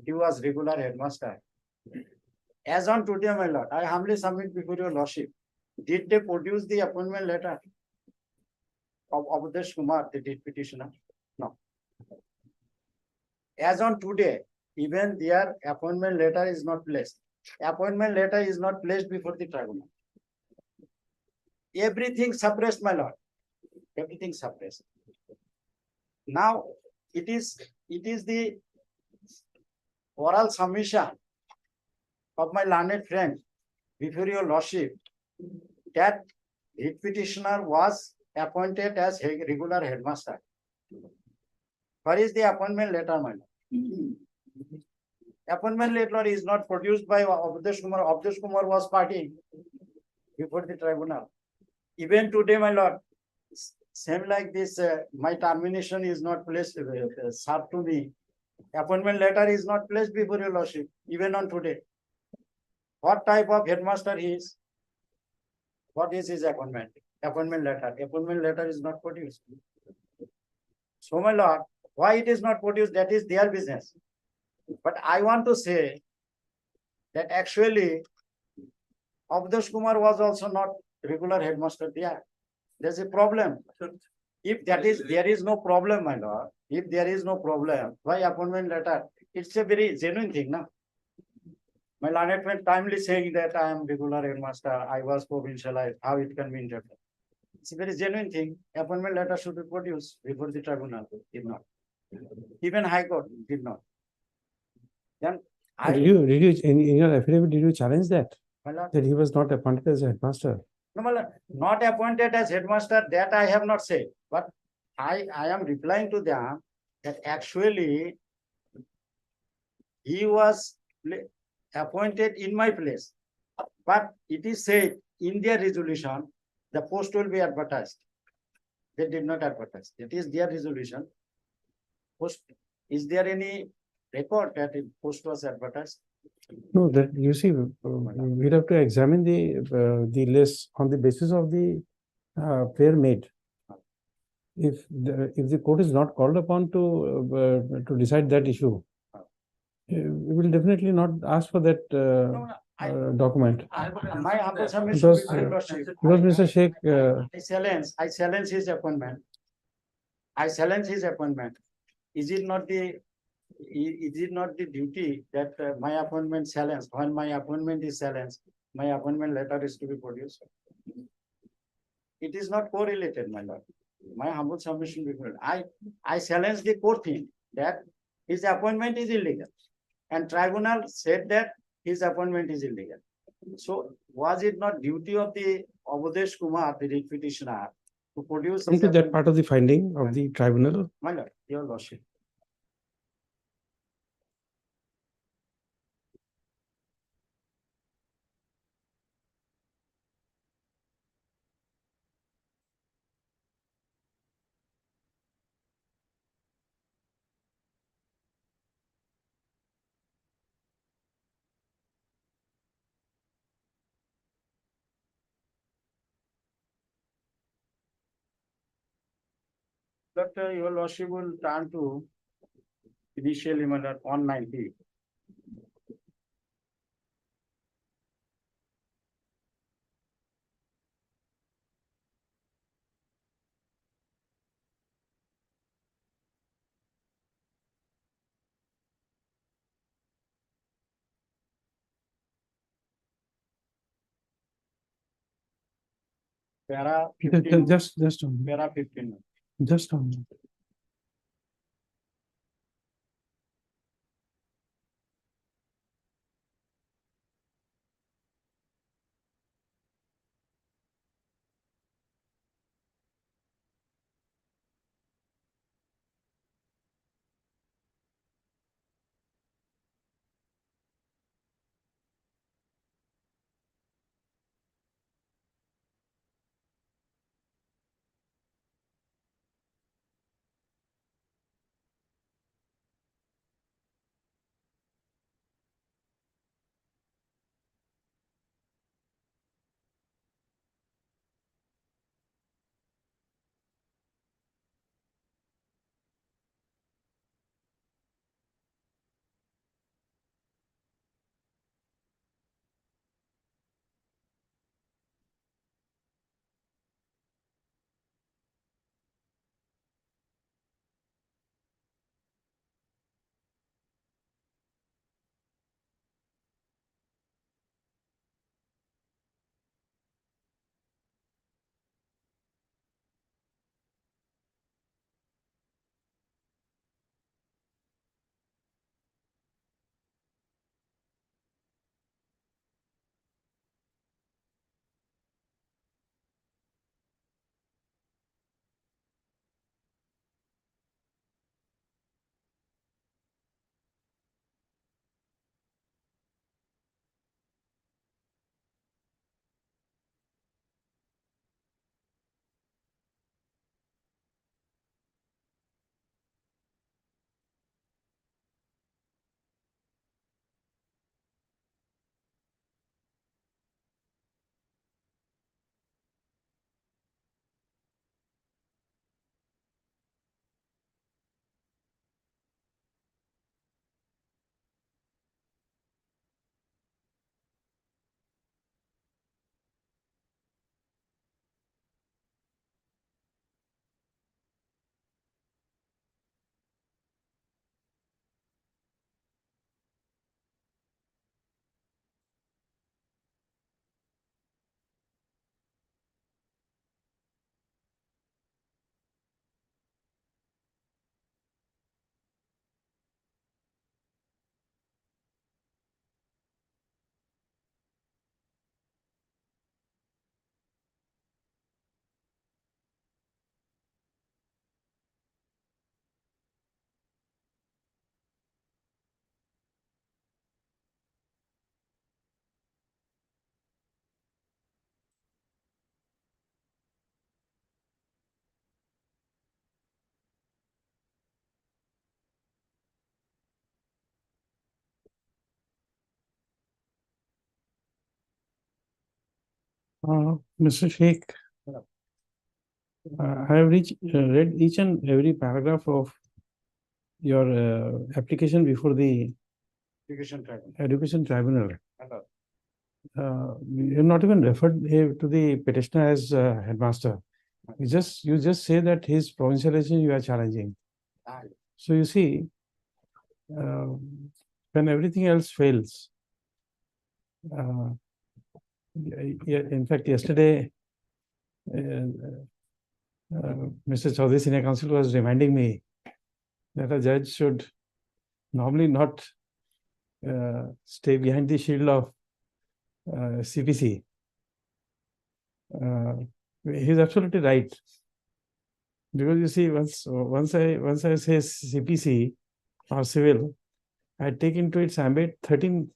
He was regular headmaster. As on today, my lord, I humbly submit before your lordship. Did they produce the appointment letter of Abhidesh Kumar, the writ petitioner? No. As on today, even their appointment letter is not placed. Appointment letter is not placed before the tribunal. Everything suppressed, my lord. Everything suppressed. Now it is the oral submission of my learned friend before your lordship that writ petitioner was appointed as regular headmaster. Where is the appointment letter, my lord? Appointment letter is not produced by Abhidesh Kumar. Abhidesh Kumar was partying before the tribunal. Even today, my lord, same like this, my termination is not placed, served to me. Appointment letter is not placed before your lordship, even on today. What type of headmaster he is? What is his appointment? Appointment letter. Appointment letter is not produced. So, my lord, why it is not produced, that is their business. But I want to say that actually Abhidesh Kumar was also not regular headmaster there. There's a problem. If that is, there is no problem, my lord. If there is no problem, why appointment letter? It's a very genuine thing, no? My learned friend timely saying that I am regular headmaster, I was provincialized, how it can be interpreted? It's a very genuine thing. Appointment letter should be produced before the tribunal. Did not. Even High Court did not. Then Did you in your affidavit, did you challenge that? my lord, That he was not appointed as a headmaster? no, my lord, not appointed as headmaster, that I have not said. But I am replying to them that actually he was appointed in my place. But it is said in their resolution, the post will be advertised. They did not advertise. It is their resolution. Post, is there any record that the post was advertised? No, that you see, we'd have to examine the list on the basis of the prayer made. If the court is not called upon to decide that issue, we will definitely not ask for that. No, document. My humble submission, Because, Your Lordship. because Mr. Sheikh, I challenge his appointment. I challenge his appointment. Is it not the duty that my appointment challenged? When my appointment is challenged, my appointment letter is to be produced. It is not correlated, my lord. My humble submission before I challenge the court thing that his appointment is illegal, and tribunal said that his appointment is illegal. So was it not duty of the Avadesh Kumar, the writ petitioner, to produce? come his to that appointment? part of the finding of the tribunal. My lord, your lordship. But your lordship will turn to initially, my lord, 190. Para 15. Just a minute. Para 15. Just a minute. Mr. Sheikh, I have read each and every paragraph of your application before the Education tribunal. Education Tribunal. My lord. you're not even referred to the petitioner as headmaster. You just say that his provincialization you are challenging. Ah, So you see, when everything else fails, in fact, yesterday, Mr. Chaudhary Senior Counsel was reminding me that a judge should normally not stay behind the shield of CPC. He's absolutely right. Because you see, once I say CPC or civil, I take into its ambit 13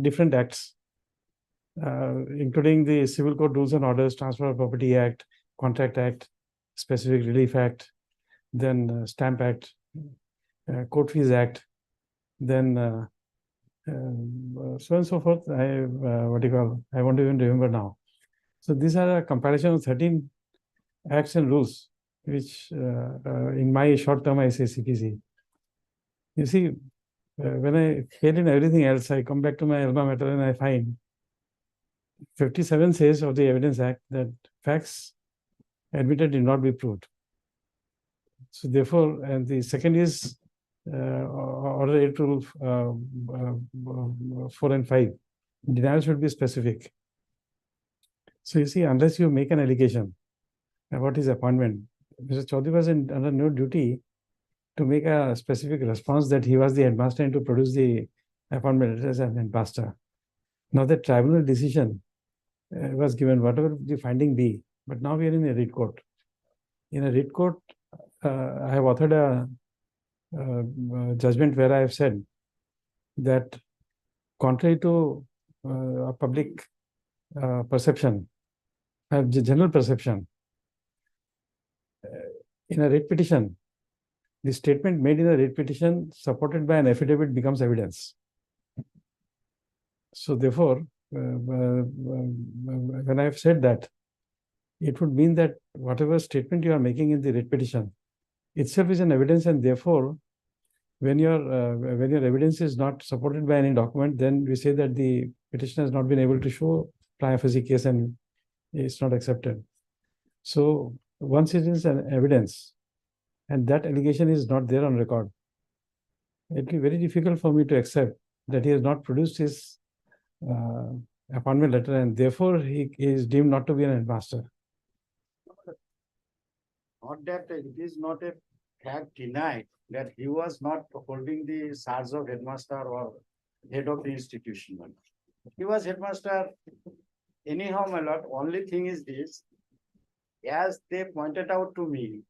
different acts, including the Civil Code Rules and Orders, Transfer of Property Act, Contract Act, Specific Relief Act, then Stamp Act, Court Fees Act, then so on and so forth. I won't even remember now. So these are a comparison of 13 acts and rules, which in my short term I say CPC. You see, when I fail in everything else, I come back to my alma mater and I find 57 says of the Evidence Act that facts admitted did not be proved. So therefore, and the second is Order 8 Rule 4 and 5. Denial should be specific. So you see, unless you make an allegation about his appointment, Mr. Chaudhary was under no duty to make a specific response that he was the headmaster and to produce the appointment letter as an headmaster. Now the tribunal decision was given, whatever the finding be, but now we are in a writ court. In a writ court, I have authored a judgment where I have said that contrary to a public perception, general perception, in a writ petition, the statement made in a writ petition supported by an affidavit becomes evidence. So therefore, when I have said that, it would mean that whatever statement you are making in the writ petition itself is an evidence, and therefore, when your evidence is not supported by any document, then we say that the petitioner has not been able to show prima facie case and it's not accepted. So once it is an evidence, and that allegation is not there on record, it will be very difficult for me to accept that he has not produced his appointment letter, and therefore he is deemed not to be an headmaster. Not that it is not a fact denied that he was not holding the charge of headmaster or head of the institution. He was headmaster anyhow, my lord. Only thing is this, as they pointed out to me,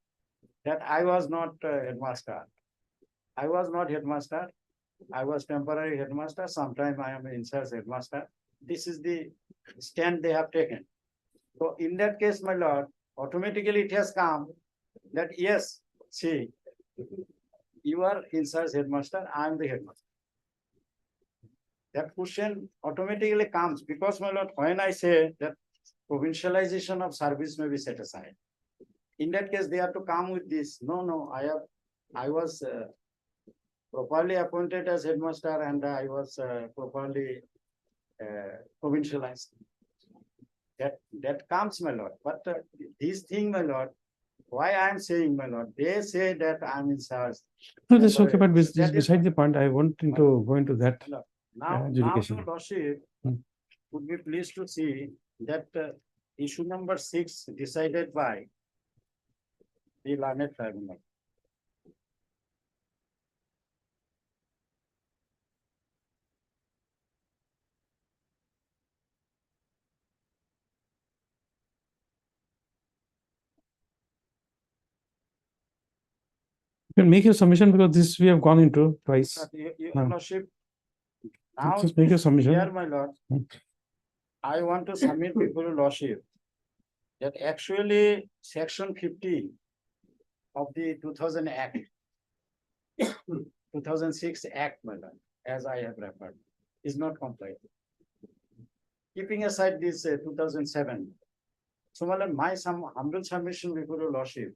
that I was not headmaster. I was not headmaster. I was temporary headmaster. Sometimes I am in charge headmaster. This is the stand they have taken. So in that case, my lord, automatically it has come that yes, see, you are in charge headmaster, I am the headmaster. That question automatically comes because, my lord, when I say that provincialization of service may be set aside, in that case, they have to come with this. No, I was properly appointed as headmaster and I was properly provincialized. That comes, my lord. But this thing, my lord, why I am saying, my lord, they say that I am in charge. No, that's okay, but That is beside the point, I want to go into that. Now, adjudication. your lordship Hmm. would be pleased to see that issue number 6 decided by the learned tribunal. You can make your submission because this we have gone into twice. Your Hmm. lordship, now Just make your submission. here, my lord, Hmm. I want to submit before your lordship that actually section 50 of the 2000 Act, 2006 Act, my lord, as I have referred, is not complied. Keeping aside this 2007, so my lord, my humble submission before your lordship,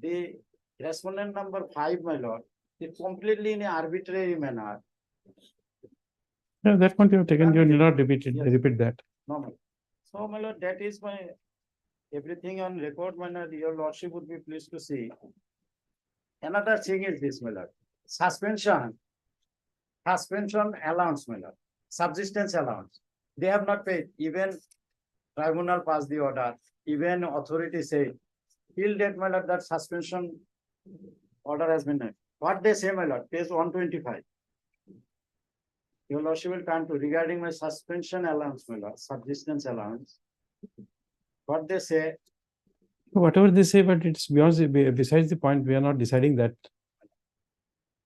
the respondent number 5, my lord, is completely in an arbitrary manner Yeah, that point you have taken, you need not repeat it, Yes. repeat that. normal. So, my lord, that is my, everything on record, my lord, your lordship would be pleased to see. Another thing is this, my lord, suspension allowance, my lord, subsistence allowance. They have not paid, even tribunal passed the order, even authority say, till date, my lord, that suspension order has been made. What they say, my lord, page 125. Your lordship will come to regarding my suspension allowance, my lord, subsistence allowance. What they say, Whatever they say, but it's besides the point, we are not deciding that.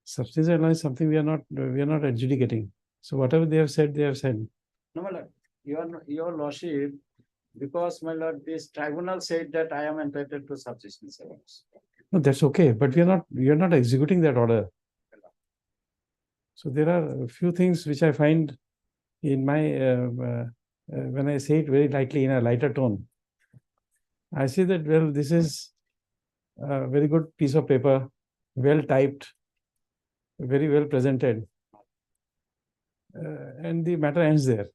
Substance allowance is something we are not adjudicating. So whatever they have said, they have said. no, my lord, your lordship, because my lord, this tribunal said that I am entitled to subsistence allowance. No, that's okay, but we are not executing that order. So there are a few things which I find in my when I say it very lightly in a lighter tone. I say that, well, this is a very good piece of paper, well typed, very well presented, and the matter ends there.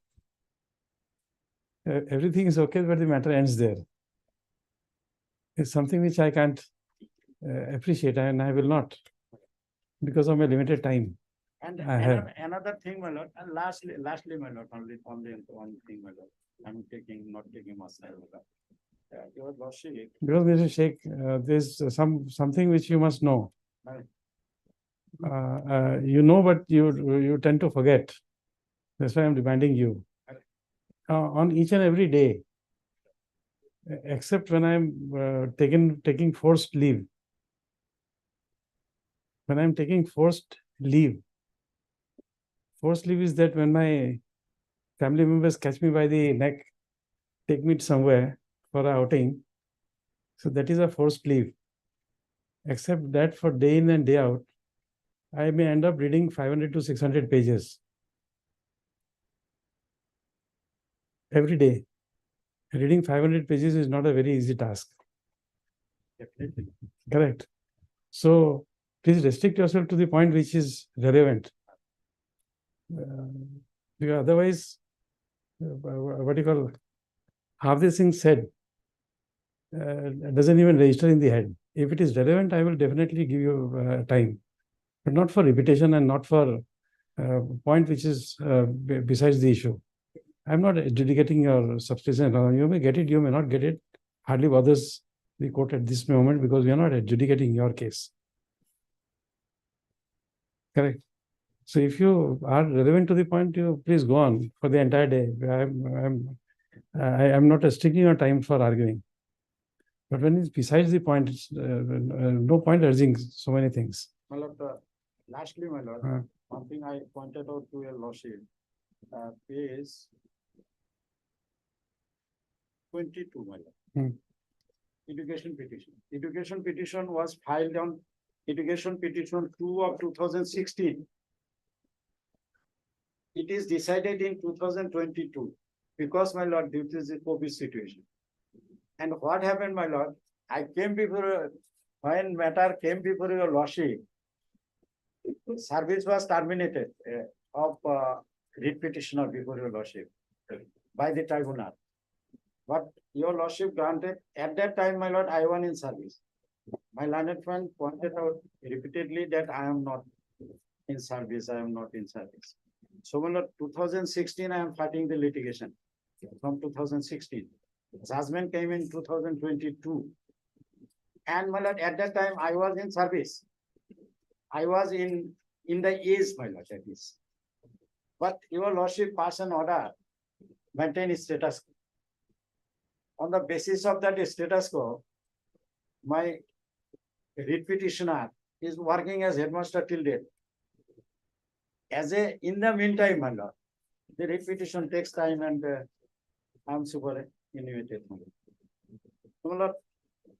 Everything is okay, but the matter ends there. It's something which I can't appreciate, and I will not, because of my limited time. And I have. another thing, my lord, and lastly, my lord, only one thing, my lord, I'm not taking much time, my lord. Your lordship, Because Mr. Sheikh, there's something which you must know. Right. You know, but you tend to forget. That's why I'm reminding you. On each and every day, except when I'm taking forced leave. When I'm taking forced leave is that when my family members catch me by the neck, take me somewhere for a outing. So that is a forced leave. Except that, for day in and day out, I may end up reading 500 to 600 pages every day. Reading 500 pages is not a very easy task. definitely. Correct. So please restrict yourself to the point which is relevant. Because otherwise, what you call, half the things said doesn't even register in the head. If it is relevant, I will definitely give you time, but not for repetition and not for point which is besides the issue. I'm not adjudicating your substitution. You may get it, you may not get it. Hardly bothers the court at this moment, because we are not adjudicating your case. Correct. So if you are relevant to the point, you please go on for the entire day. I'm not restricting your time for arguing. But when it's besides the point, it's no point urging so many things. My lord, lastly, my lord, Uh. one thing I pointed out to your lordship, page 22, my lord. Hmm. Education petition. Education petition was filed on Education petition 2 of 2016. It is decided in 2022 because, my lord, due to the COVID situation. And what happened, my lord? I came before, when matter came before your lordship, service was terminated of writ petitioner before your lordship by the tribunal. But your lordship granted, at that time, my lord, I was in service. My learned friend pointed out repeatedly that I am not in service, I am not in service. So, my lord, 2016, I am fighting the litigation from 2016. Judgment came in 2022. And, my lord, at that time, I was in service. I was in the east, my lord, that is. But your lordship passed an order, maintain status quo. On the basis of that status quo, my writ petitioner is working as headmaster till date. In the meantime, my lord, the writ petition takes time and I'm superannuated. My lord,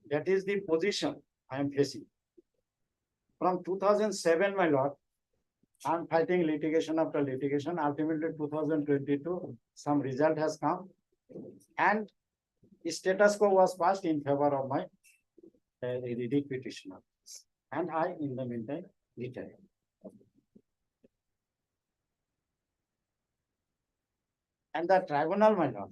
that is the position I am facing. From 2007, my lord, I'm fighting litigation after litigation. Ultimately, 2022, some result has come, and status quo was passed in favor of my writ petitioner. And I, in the meantime, retired. And the tribunal, my lord.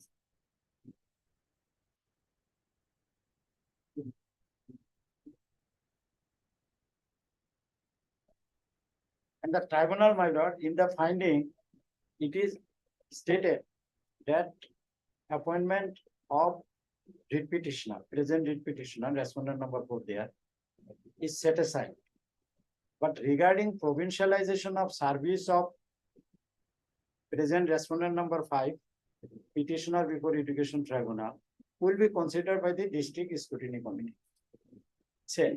And the tribunal, my lord, in the finding, it is stated that appointment of writ petitioner, present writ petitioner, respondent number 4 there, is set aside. But regarding provincialization of service of present respondent number 5, petitioner before education tribunal, will be considered by the district scrutiny committee. Say,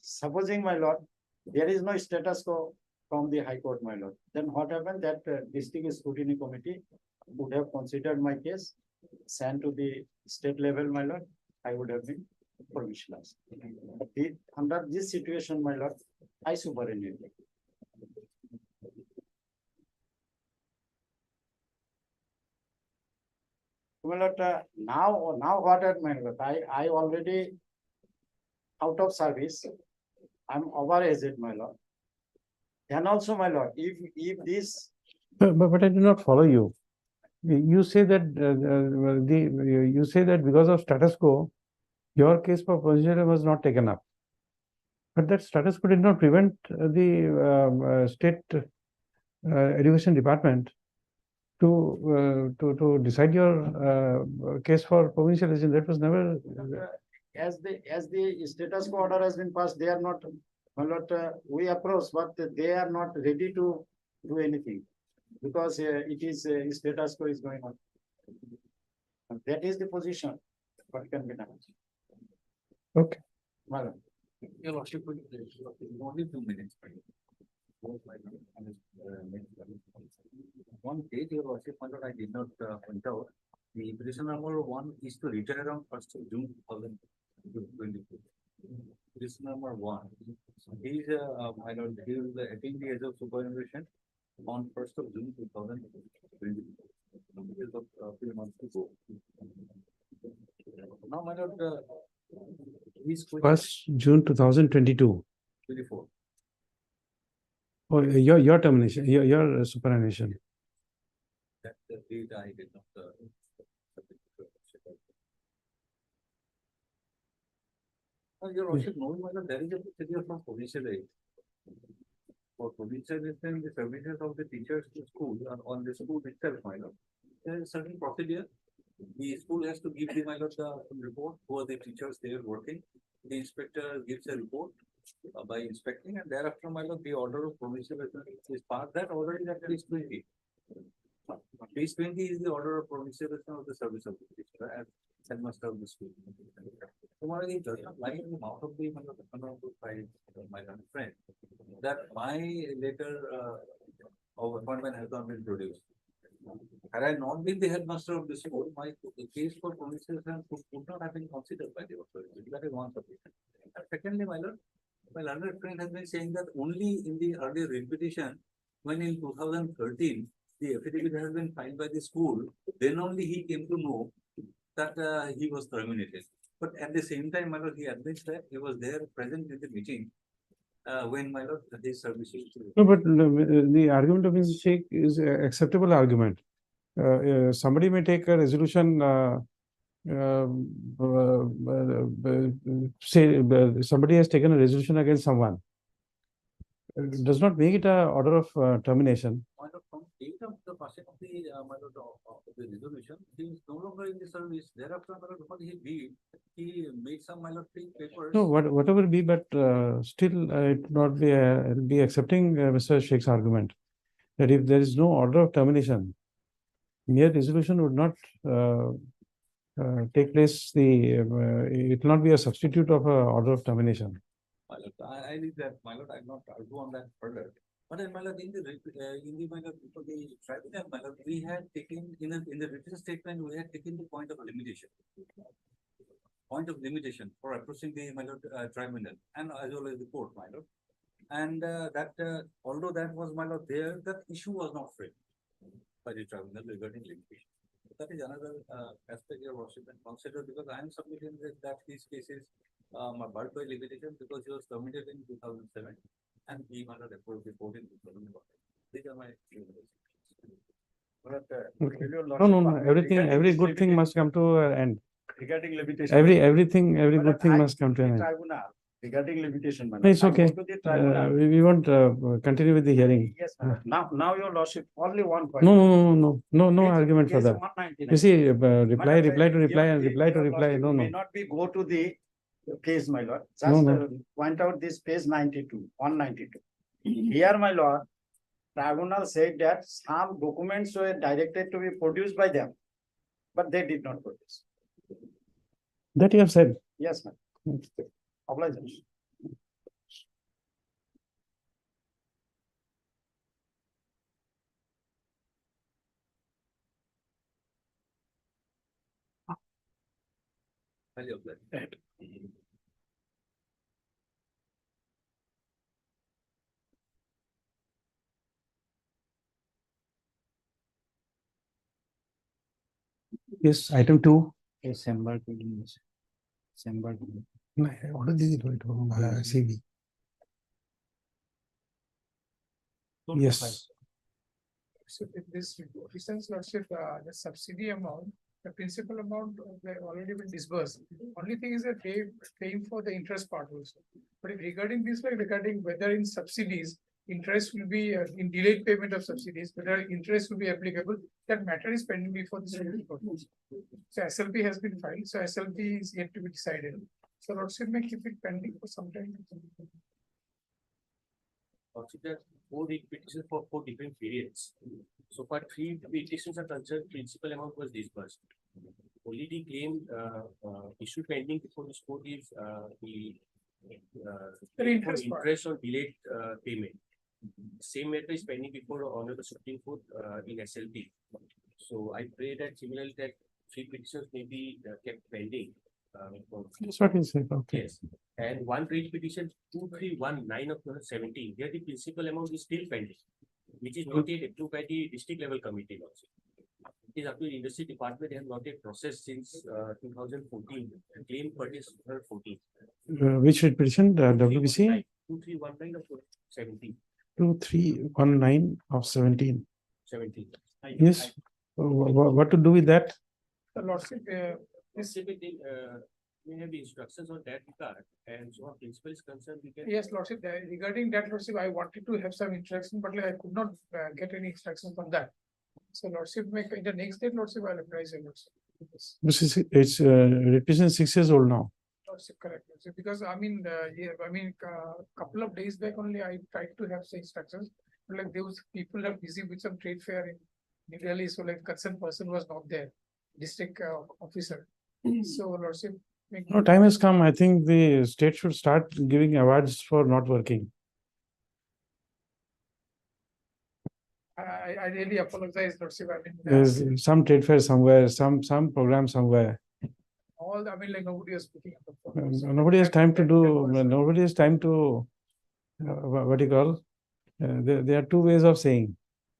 supposing, my lord, there is no status quo from the High Court, my lord, then what happened that district scrutiny committee would have considered my case, sent to the state level, my lord, I would have been provincialized. But under this situation, my lord, I superannuate. My lord, now what at my lord, I already out of service, I'm over aged, my lord. Then also, my lord, if this, But I do not follow you. You say that you say that because of status quo, your case for provisional was not taken up. But that status quo did not prevent the state education department to decide your case for provincialization. That was never. as the status quo order has been passed, they are not, my lord, we approach, but they are not ready to do anything. Because it is status quo is going on. And that is the position, what can be done. Okay. My lord. Your lordship, only 2 minutes. One date, your lordship, my lord, I did not point out. The petition number 1 is to retire on 1st of June 2022. Petition number 1. He is, my lord, he will attain the age of superannuation on 1st of June 2022. Because of a few months ago. Now, my lord, he's 1st June 2022. 24. Oh, your termination, your superannuation. That the date I did not. Your lordship knows whether there is a procedure from provincial aid. For provincial aid, the services of the teachers to school or on the school itself, my lord. There is a certain procedure. The school has to give the my lord the report who are the teachers there working. The inspector gives a report by inspecting, and thereafter, my lord, the order of provincial is passed. That order is at least 20. Page 20 is the order of provincialization of the service of the teacher as headmaster of the school. Tomorrow he does not lie in the mouth of the my friend that my letter of appointment has not been produced. Had I not been the headmaster of the school, my case for provincialization would not have been considered by the authorities. That is one submission. And secondly, my lord, my learned friend has been saying that only in the earlier repetition, when in 2013, the affidavit has been filed by the school, then only he came to know that he was terminated. But at the same time, my lord, he admits that he was there present in the meeting when my lord his services. No, but the argument of Mr. Sheikh is an acceptable argument. Somebody may take a resolution. Say somebody has taken a resolution against someone. It does not make it a order of termination. My lord, from date of the passing of the my lord of the resolution, he is no longer in the service. Thereafter, my lord, what he did, he made some my lord fake papers. No, whatever be, but still, it not be be accepting Mr. Sheikh's argument that if there is no order of termination, mere resolution would not take place. It will not be a substitute of a order of termination. My lord, I leave that, my lord, I will not argue on that further. But then, my lord, in the my lord, for the tribunal, my lord, we had taken in the written statement, we had taken the point of limitation. Point of limitation for approaching the my lord tribunal and as well as the court, my lord. And that although that was my lord there, that issue was not framed by the tribunal regarding limitation. That is another aspect your worship and consider because I am submitting that his case is barred by limitation because he was terminated in 2007 and he might not approve the court in 2001. These are my But, Okay. will your No, lordship, no, everything, regarding every this good thing limitation- must come to an end. Regarding limitation. Everything, every But good thing I must come to go an the end. Tribunal regarding limitation. my No, lord. it's I go okay. to the tribunal. We won't continue with the hearing. Yes, my lord. Now your lordship, only one point. No argument There is further. 199. You see, My reply, lord, reply to your- reply and reply to your reply. lordship No, May no. not be go to the case, my lord. No, Just no. point out this page 92, 192. Here, my lord, tribunal said that some documents were directed to be produced by them, but they did not produce. That you have said. Yes, ma'am. Obligation. Highly obliged. Yes, item 2. December. What is it? CV. Yes. So in this recent lordship, the subsidy amount, the principal amount, they already been disbursed. Only thing is that they paying for the interest part also. But regarding this, like regarding whether in subsidies, interest will be in delayed payment of subsidies, whether interest will be applicable, that matter is pending before the Supreme Court. So SLP has been filed, so SLP is yet to be decided. So lordship may keep it pending for some time. Consider 4 petitions for 4 different periods. So for 3 petitions are concerned, principal amount was disbursed. Only the claim issue pending before this court is the interest part. interest on delayed payment. Same matter is pending before Honorable Supreme Court in SLP. So I pray that similarly that 3 petitions may be kept pending. That's what he said. Okay. Yes, and one rate petition 2319 of 2017, here the principal amount is still pending, which is not yet approved by the district level committee also. It is up to the industry department, they have not yet processed since 2014, claim purchase 2014. Which petition? WBC? 2319 of 17. 2319 of 17. 17. Yes. What to do with that? The lordship, This we have the instructions on that regard, and so our principal is concerned, we can. yes, lordship, regarding that lordship, I wanted to have some instruction, but like I could not get any instructions on that. So lordship, make in the next date, lordship, I'll apprise you, lordship. Yes. It's petition 6 years old now. Lordship, correct, lordship, because I mean, couple of days back only, I tried to have some instructions. But like those people are busy with some trade fair in New Delhi, so like concerned person was not there, district officer. So lordship. No, time has come. I think the state should start giving awards for not working. I really apologize, lordship. I mean, There's some trade fair somewhere, some program somewhere. all, I mean, like nobody was picking up the phone. So Nobody has that- time to that- do. that was- Nobody has time to. What do you call? There are 2 ways of saying.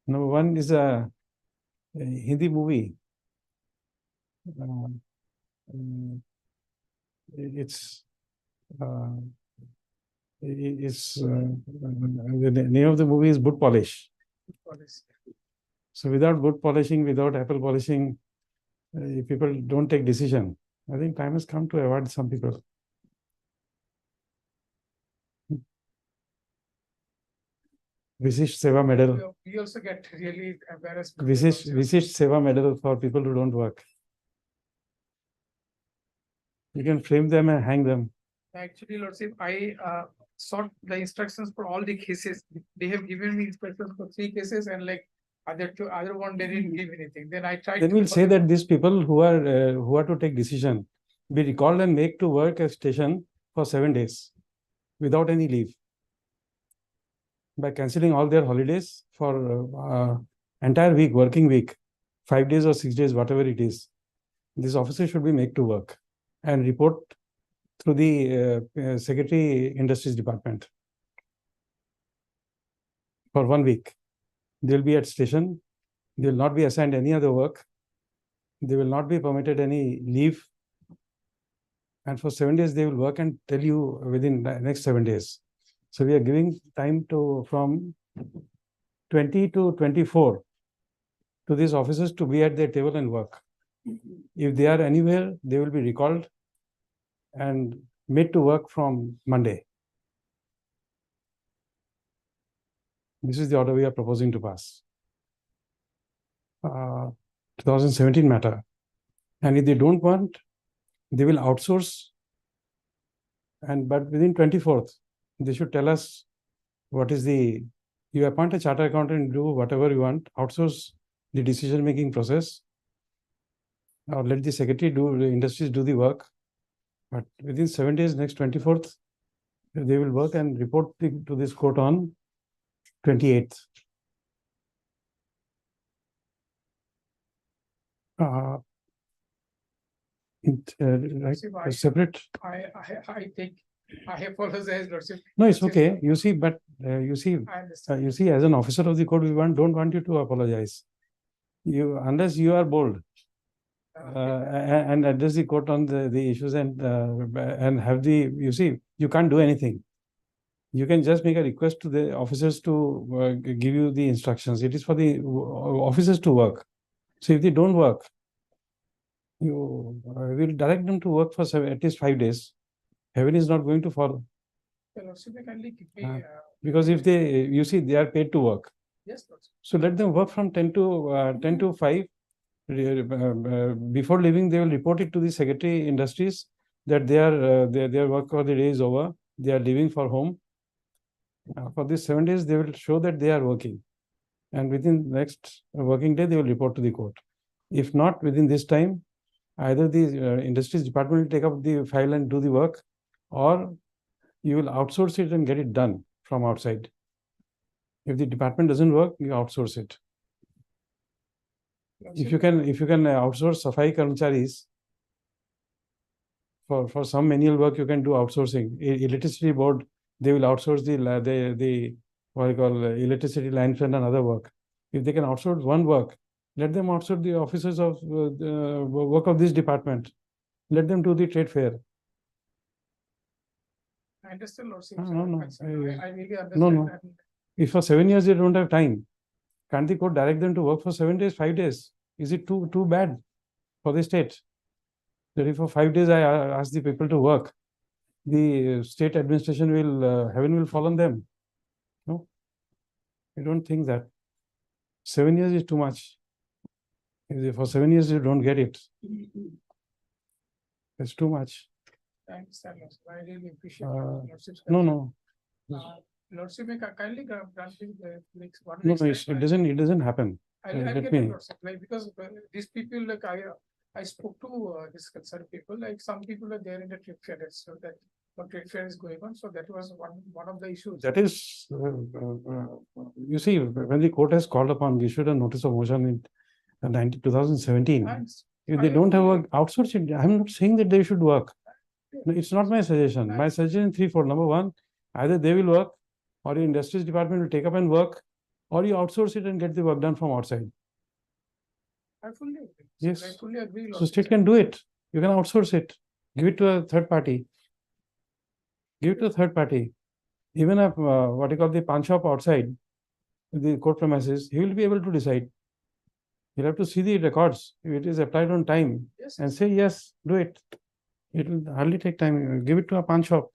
Number one is a Hindi movie. It's the name of the movie is Boot Polish. So without boot polishing, without apple polishing, if people don't take decision, I think time has come to award some people. Vishish Seva Medal. We also get really embarrassed. Vishish Seva Medal for people who don't work. You can frame them and hang them. Actually, lordship, I sought the instructions for all the cases. They have given me instructions for 3 cases and like other one, they didn't give anything. Then I tried. Then to we'll say that these people who are to take decision be recalled and make to work at station for 7 days without any leave. By cancelling all their holidays for entire week, working week, 5 days or 6 days, whatever it is. This officer should be made to work and report through the Secretary Industries Department for 1 week. They'll be at station. They will not be assigned any other work. They will not be permitted any leave. And for 7 days, they will work and tell you within the next 7 days. So we are giving time to from 20 to 24 to these officers to be at their table and work. If they are anywhere, they will be recalled and made to work from Monday. This is the order we are proposing to pass. 2017 matter. And if they don't want, they will outsource. But within 24th, they should tell us what is you appoint a charter accountant, do whatever you want, outsource the decision-making process, or let the secretary the industries do the work. But within 7 days, next 24th, they will work and report to this court on 28th. Right, See, a separate. I think, I apologize, Lordship. No, it's okay. You see, but you see, I understand. as an officer of the court, we don't want you to apologize. Unless you are bold and address the court on the issues and have you can't do anything. You can just make a request to the officers to give you the instructions. It is for the officers to work. So if they don't work, you will direct them to work for at least 5 days. Heaven is not going to follow. Lordship, kindly keep me, Because if they are paid to work. yes, Lordship. So let them work from 10 to 5. Before leaving, they will report it to the Secretary Industries that their work for the day is over. They are leaving for home. For these 7 days, they will show that they are working. And within next working day, they will report to the court. If not within this time, either the Industries Department will take up the file and do the work, or you will outsource it and get it done from outside. If the department doesn't work, you outsource it. If you can outsource Safai Karmacharis for some manual work, you can do outsourcing. Electricity board, they will outsource the what you call electricity line and other work. If they can outsource one work, let them outsource the officers of the work of this department. Let them do the trade fair. I understand, Lordship. No. I really understand. No. If for 7 years they don't have time, can't the court direct them to work for 7 days, 5 days? Is it too bad for the state? That if for 5 days I ask the people to work, the state administration heaven will fall on them. No, I don't think that. 7 years is too much. If for 7 years you don't get it, it's too much. I understand, Lordship. I really appreciate Lordship's No. Lordship, kindly grant me the next one. No, it doesn't happen. I'll let get me- it, Lordship, because these people, I spoke to this concerned people, some people are there in the trade fair, so that what trade fair is going on, so that was one of the issues. That is, you see, when the court has called upon, we issued a notice of motion in 2017. If they don't have work, outsource it. I'm not saying that they should work. No, it's not my suggestion. My suggestion is 3-4. Number one, either they will work, or your industries department will take up and work, or you outsource it and get the work done from outside. I fully agree. Yes. I fully agree. So Lordship. state can do it. You can outsource it. Give it to a third party. Even a what you call the pawn shop outside the court premises, he will be able to decide. He'll have to see the records. If it is applied on time Yes, and say yes, do it. It will hardly take time. Give it to a pawn shop.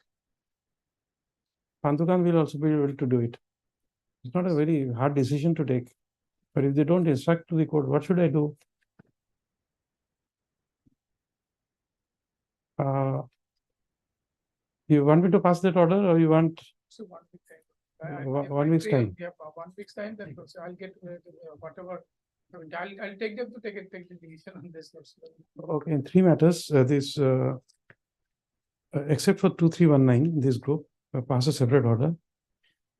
Pan dukan will also be able to do it. It's not a very hard decision to take. But if they don't instruct to the court, what should I do? You want me to pass that order, or you want so 1 week time. One week's time? Yeah, 1 week's time, then so I'll get whatever. I'll take them to take the decision on this. Lordship. Okay, in 3 matters, except for 2319, this group pass a separate order.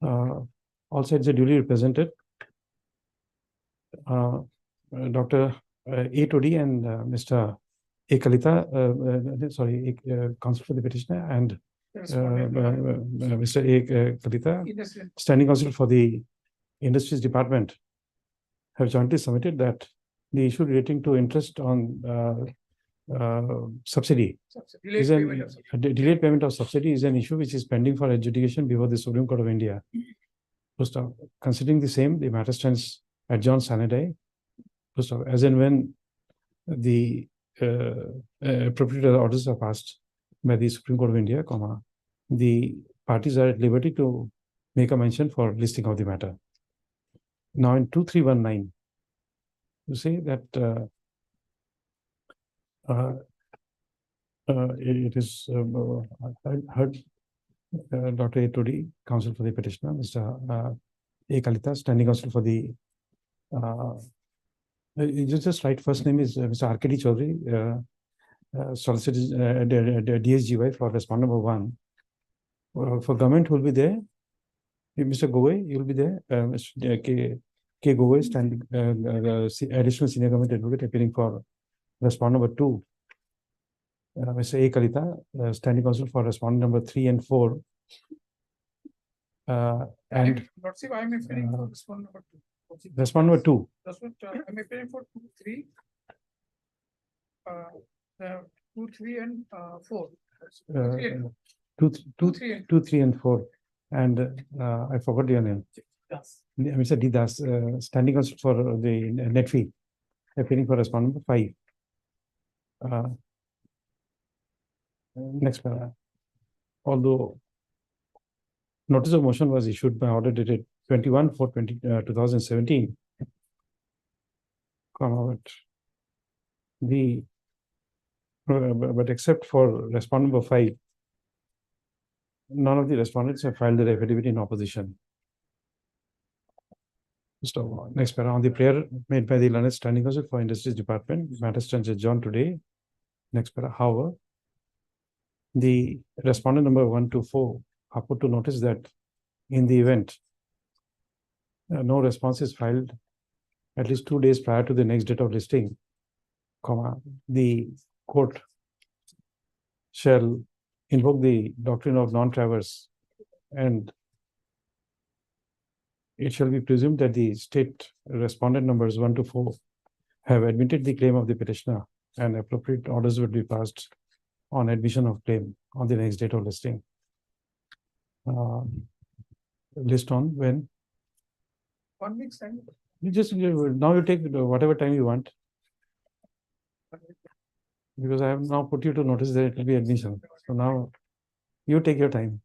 All sides are duly represented. Dr. A. Todi and Mr. A. Kalita, counsel for the petitioner, and Mr. A. Kalita, Innocent. standing counsel for the Industries Department, have jointly submitted that the issue relating to interest on subsidy Delayed is payment of subsidy. delayed payment of subsidy is an issue which is pending for adjudication before the Supreme Court of India. Considering the same, the matter stands adjourned Saturday. First of all, as and when the appropriate orders are passed by the Supreme Court of India, the parties are at liberty to make a mention for listing of the matter. Now in 2319, you say that it is I heard Dr. A. Todi, counsel for the petitioner, Mr. A. Kalita, standing counsel for the you just write first name is Mr. R.K.D. Chaudhary, solicitor DSGY for respondent number 1. For government will be there. Mr. Gogoi, you will be there. Mr. K. Gogoi, standing additional senior government advocate appearing for respondent number 2. Mr. A. Kalita, standing counsel for respondent number 3 and 4. And Lordship, I am appearing for respondent number 2. respondent number 2. That's what I'm appearing for 2, 3. 2, 3 and 4. 2, 3 and 4. And I forgot your name. Mr. D. Das, standing counsel for the net fee, appearing for respondent number 5. Next paragraph. Although notice of motion was issued by order dated 21/4/2017, but except for respondent number 5, none of the respondents have filed their affidavit in opposition. So next paragraph, on the prayer made by the learned standing counsel for Industries Department, matter stands adjourned today. Next paragraph, however, the respondent number 1 to 4 are put to notice that in the event no response is filed at least 2 days prior to the next date of listing, the court shall invoke the doctrine of non-traverse, and it shall be presumed that the state respondent numbers 1 to 4 have admitted the claim of the petitioner, and appropriate orders will be passed on admission of claim on the next date of listing. List on when? 1 week's time. Now you take whatever time you want, because I have now put you to notice that it will be admission. So now you take your time.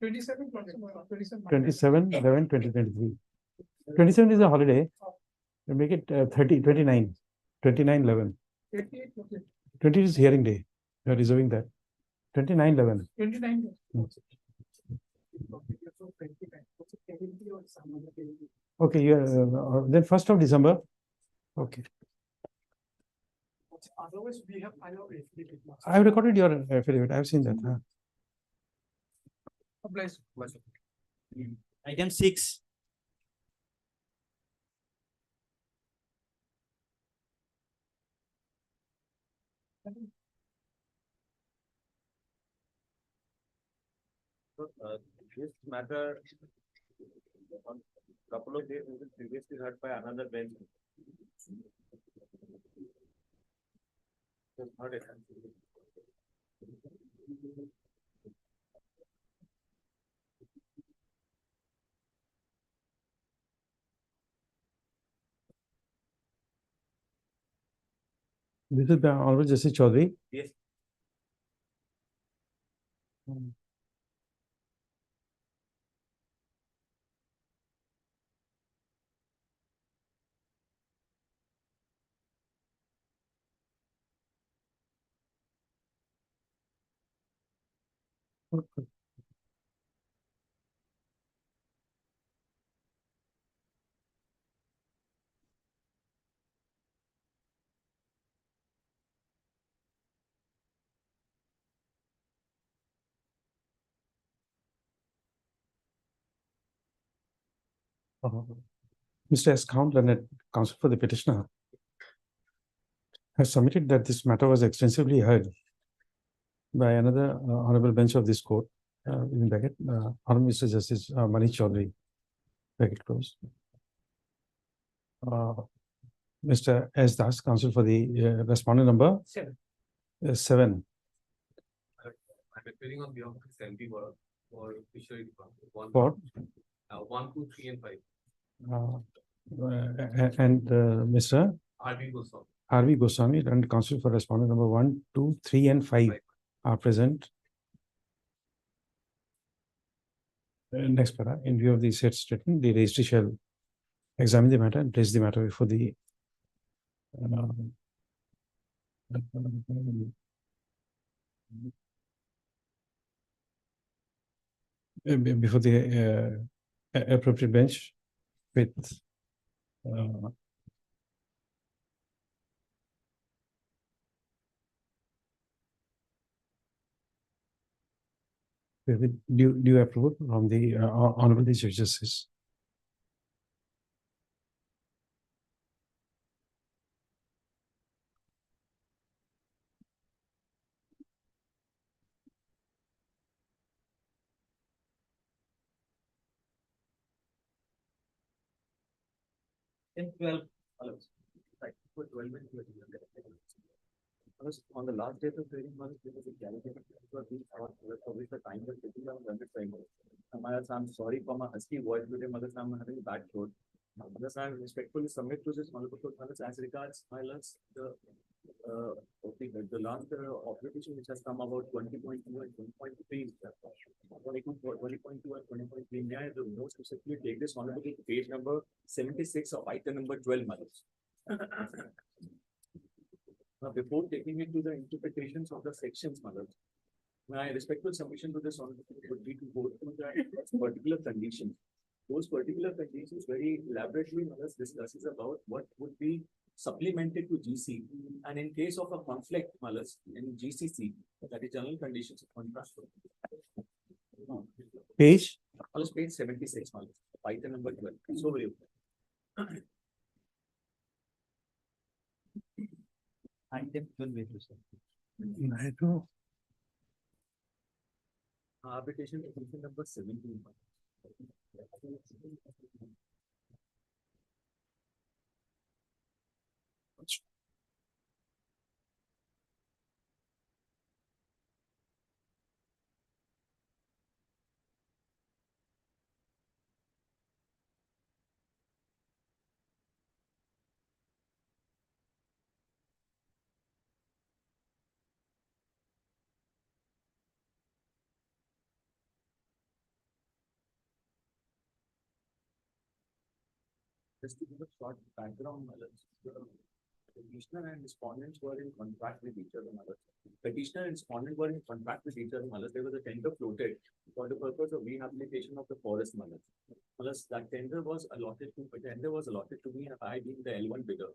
27, 27/11/2023. 27 is a holiday. You make it 30, 29, 29/11. 88, okay. 20 is hearing day. You are reserving that. 29/11. 29. Okay, then 1st of December. Okay. Otherwise, we have filed our affidavit. I have recorded your affidavit. I have seen that. Applies. Item 6. So, this matter, on couple of days, was previously heard by another bench. Just heard it. This is the Honorable Justice Chaudhary. Yes. Mr. S. Count Leonard, counsel for the petitioner, has submitted that this matter was extensively heard by another honorable bench of this court, in bracket, Honorable Mr. Justice Manish Chaudhary, bracket closed. Mr. S. Das, counsel for the respondent number 7. I'm appearing on behalf of Sandy Borough. for fishery department. One, For 1, 2, 3, and 5. and Mr. RB goes on. R.V. Goswami and constitute for respondent number 1, 2, 3, and 5 Five. are present. Next para, in view of the said statement, the registry shall examine the matter and place the matter before the before the appropriate bench with with the due approval from the honorable Chief Justice. In 12, right, for 12 minutes, on the last day of trading month, there was a calculated published the time was taking around 100 time. I'm sorry for my husky voice today, mother. I'm having a bad throat. Mother, I respectfully submit to this honorable court as regards my last the last application which has come about 20.2 and 20.3. 20.2 and 20.3. May I most specifically take this honorable to page number 76 of item number 12, mothers. Now, before taking it to the interpretations of the sections, mother, my respectful submission to this honorable would be to go through the particular conditions. Those particular conditions very elaborately mothers discusses about what would be supplemented to GC, and in case of a conflict, mothers, in GCC, that is general conditions of contract. Page Page 76, mothers, item number 12. So very Item 12, I do. arbitration petition number 17. Just to give a short background, petitioner and respondents were in contract with each other. Petitioner and respondent were in contract with each other. There was a tender floated for the purpose of rehabilitation of the forest. That tender was allotted to me, and I being the L1 bidder.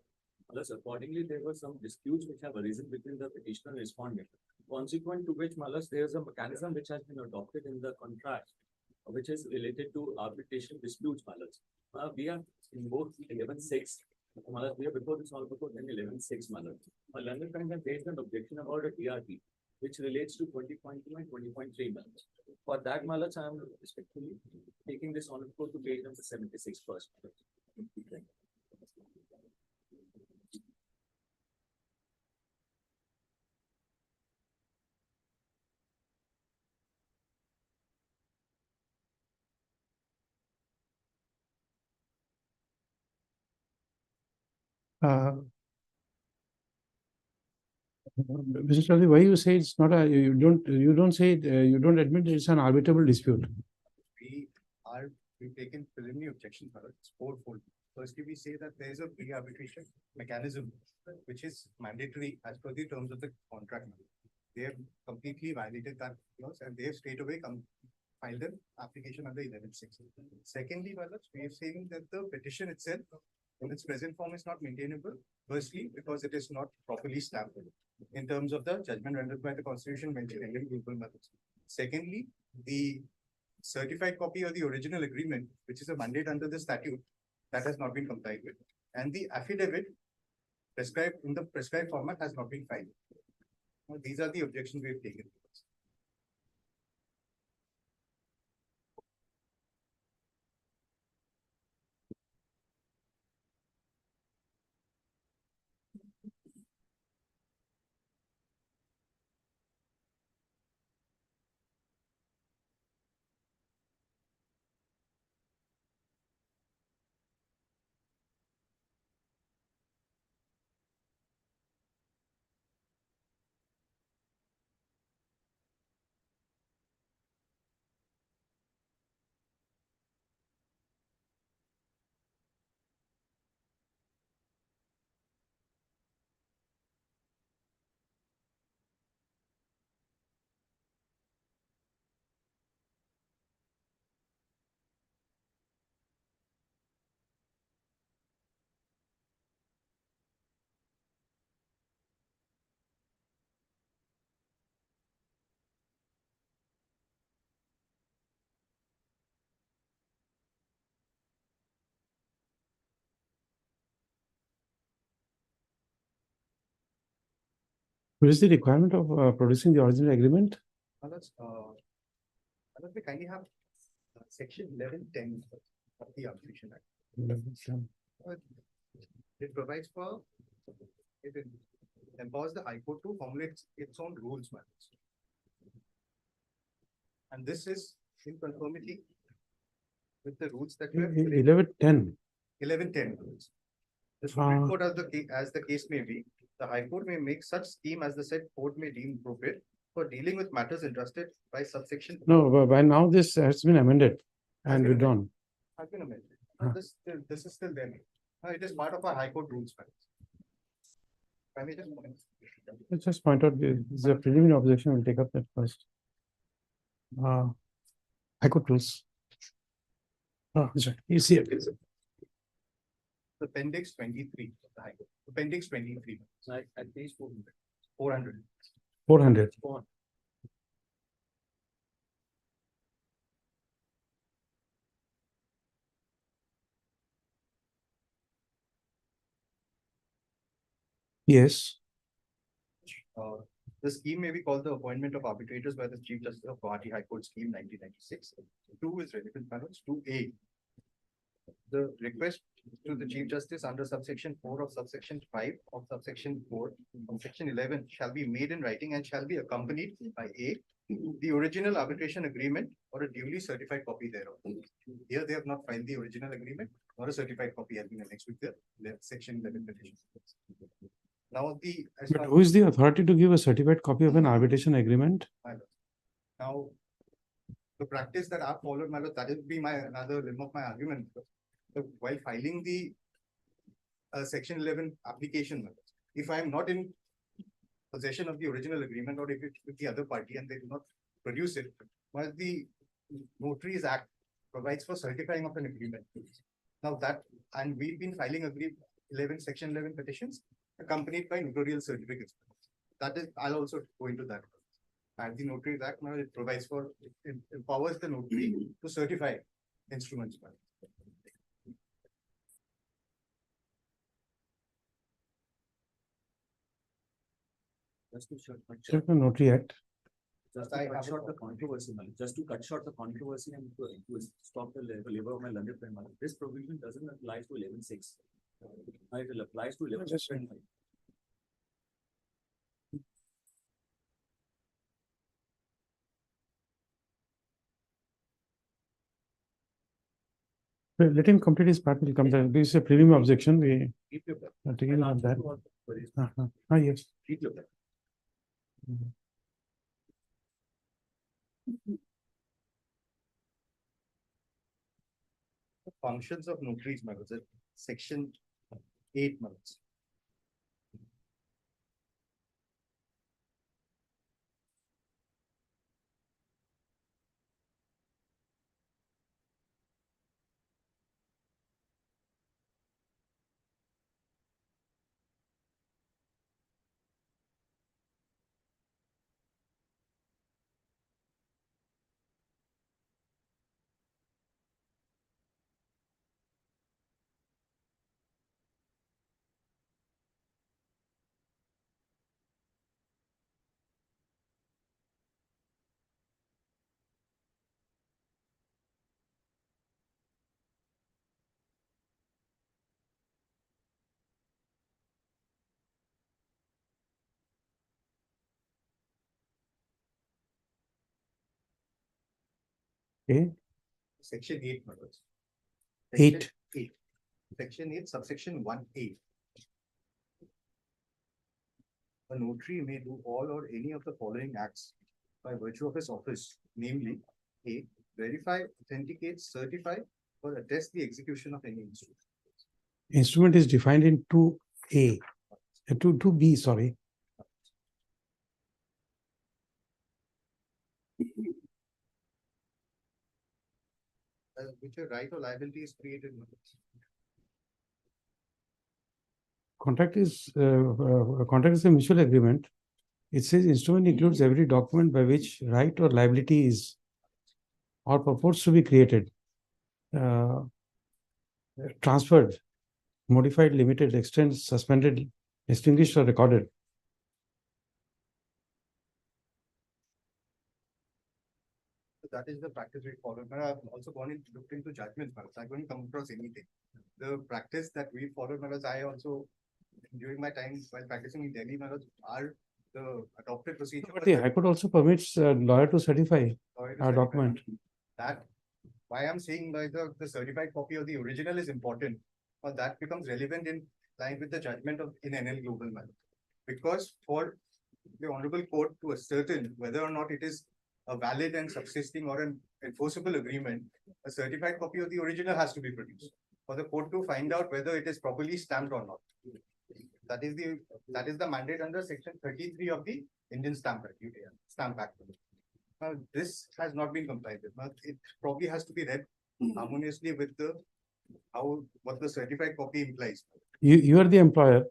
Accordingly, there were some disputes which have arisen between the petitioner and respondent. Consequent to which, there is a mechanism which has been adopted in the contract, which is related to arbitration disputes. We are in both 11.6. We are before this all before then 11.6. London Bank has raised an objection about a TRP, which relates to 20.2 and 20.3. For that, I am respectfully taking this on to page number 76 first. Mr. Chaudhary, why you say it's not a, you don't say, you don't admit it's an arbitrable dispute? We've taken preliminary objections, it's fourfold. Firstly, we say that there is a pre-arbitration mechanism which is mandatory as per the terms of the contract. They have completely violated that clause and they have straight away filed an application under 11.6. Secondly, we are saying that the petition itself in its present form is not maintainable. Firstly, because it is not properly stamped in terms of the judgment rendered by the Constitution mentioned in global methods. Secondly, the certified copy of the original agreement, which is a mandate under the statute, that has not been complied with. And the affidavit prescribed in the prescribed format has not been filed. Now, these are the objections we have taken. What is the requirement of producing the original agreement? We kindly have section 1110 of the Arbitration Act. It provides for, it empowers the High Court to formulate its own rules, man. And this is in conformity with the rules that we have. 1110. 1110 rules. The Supreme Court, as the case may be, the High Court may make such scheme as the said court may deem appropriate for dealing with matters entrusted by subsection. No, but by now this has been amended and been withdrawn. Has been amended. Huh. This is still there. It is part of our High Court rules. Man. Can we just point? Let's just point out the preliminary objection. We'll take up that first. High Court rules. Oh, sorry. You see it. Appendix 23 of the High Court. Appendix 23. At page 400. 400. 400. Yes. The scheme may be called the appointment of arbitrators by the Chief Justice of Guwahati High Court Scheme 1996. 2 is relevant panels. 2A. The request to the Chief Justice under subsection 4 of subsection 5 of subsection 4 of section 11 shall be made in writing and shall be accompanied by A, the original arbitration agreement or a duly certified copy thereof. Here they have not filed the original agreement or a certified copy has been annexed with the section 11 petition. Now But who is the authority to give a certified copy of an arbitration agreement? Now, the practice that I've followed, my lord, that will be another limb of my argument. So while filing the section 11 application, my lord, if I am not in possession of the original agreement or if it's with the other party and they do not produce it, while the Notaries Act provides for certifying of an agreement. Now that, and we've been filing section 11 petitions accompanied by notarial certificates. That is, I'll also go into that. And the Notaries Act now it provides for, it empowers the notary to certify instruments. Just to short, Check the Notary Act. just to cut short the controversy, man. Just to cut short the controversy and to stop the labor of my learned friend, man. This provision doesn't apply to 11.6. It applies to 11.5. Let him complete his part. We'll come there. This is a preliminary objection. We Keep your back. are taking on that. Yes. Keep your back. The functions of notaries, my lord, section 8, my lord. Okay. Section 8, my lord. 8. 8. Section 8, subsection 1A. A notary may do all or any of the following acts by virtue of his office, namely, A, verify, authenticate, certify, or attest the execution of any instrument. Instrument is defined in 2A. 2B, sorry. Which a right or liability is created. Contract is a mutual agreement. It says instrument includes every document by which right or liability is or purports to be created, transferred, modified, limited, extended, suspended, extinguished, or recorded. that is the practice we follow. But I've also looked into judgments, but I couldn't come across anything. The practice that we follow, I also, during my time while practicing in Delhi, are the adopted procedure. But the High Court also permits a lawyer to certify a document. That, why I'm saying like the certified copy of the original is important, but that becomes relevant in line with the judgment of in NL Global manner. Because for the Honorable Court to ascertain whether or not it is a valid and subsisting or an enforceable agreement, a certified copy of the original has to be produced for the court to find out whether it is properly stamped or not. That is the mandate under Section 33 of the Indian Stamp Act. Now, this has not been complied with. Now, it probably has to be read harmoniously with what the certified copy implies. You are the employer.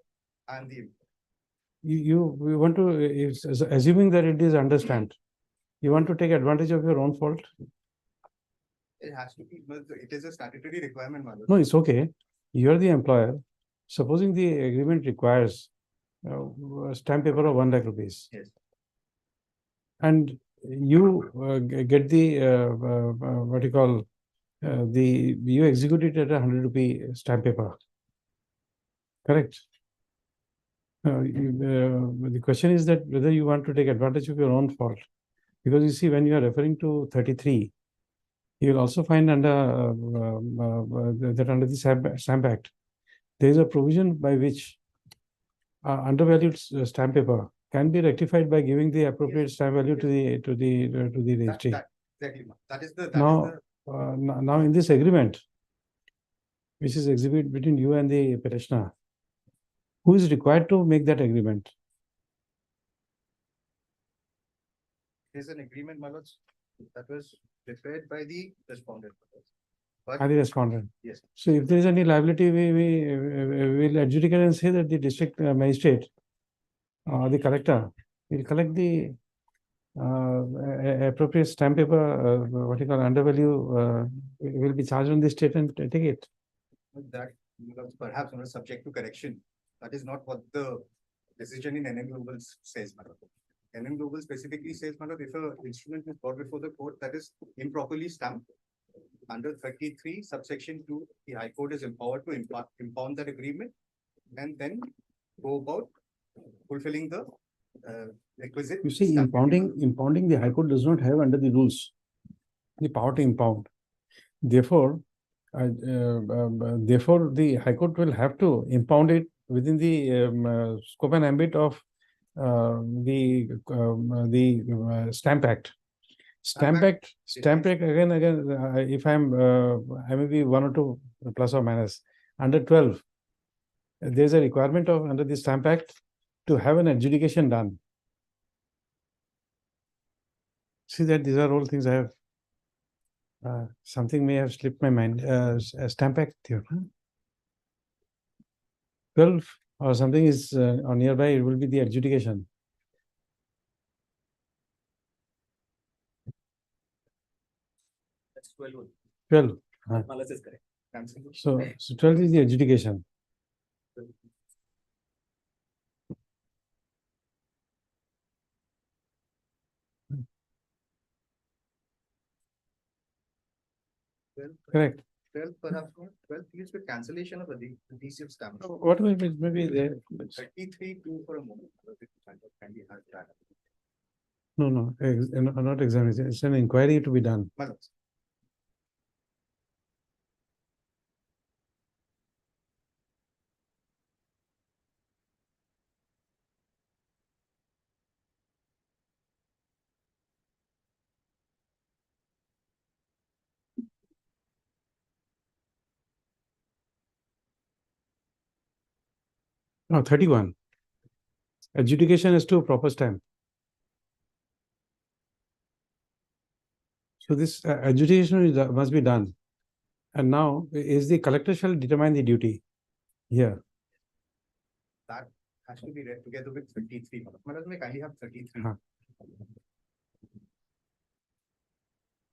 And the You want to, assuming that it is understand, you want to take advantage of your own fault? it has to be, it is a statutory requirement, Madam. No, it's okay. You are the employer. Supposing the agreement requires a stamp paper of 1 lakh rupees. Yes. And you get the what you call you execute it at 100 rupee stamp paper. Correct. The question is that whether you want to take advantage of your own fault, because you see, when you are referring to 33, you will also find under that under the Stamp Act, there is a provision by which undervalued stamp paper can be rectified by giving the appropriate stamp value to the registry. Exactly. That is the Now in this agreement, which is exhibit between you and the petitioner, who is required to make that agreement? There's an agreement, my lords, that was prepared by the respondent. By the respondent. Yes. So if there is any liability, we will adjudicate and say that the district magistrate or the collector will collect the appropriate stamp paper, what you call undervalue, will be charged on the state and take it. That perhaps not subject to correction. That is not what the decision in NM Global says, madam. NM Global specifically says, madam, if an instrument is brought before the court that is improperly stamped, under 33 subsection 2, the High Court is empowered to impound that agreement and then go about fulfilling the requisite. You see, impounding the High Court does not have under the rules the power to impound. Therefore, the High Court will have to impound it within the scope and ambit of the Stamp Act. Stamp Act again, if I may be 1 or 2 plus or minus, under 12, there is a requirement of under the Stamp Act to have an adjudication done. See that these are all things I have. Something may have slipped my mind. Stamp Act, 12 or something is or nearby, it will be the adjudication. That's 12. 12. Malas is correct. So 12 is the adjudication. Correct. 12 perhaps not. 12 deals with cancellation of adhesive stamp. What will be maybe there? 33 2 for a moment. Can be had that. No, not examination. It's an inquiry to be done. Madam. No, 31. Adjudication is to a proper stamp. So this adjudication must be done. And now is the collector shall determine the duty here. That has to be read together with 33. Madam, may kindly have 33.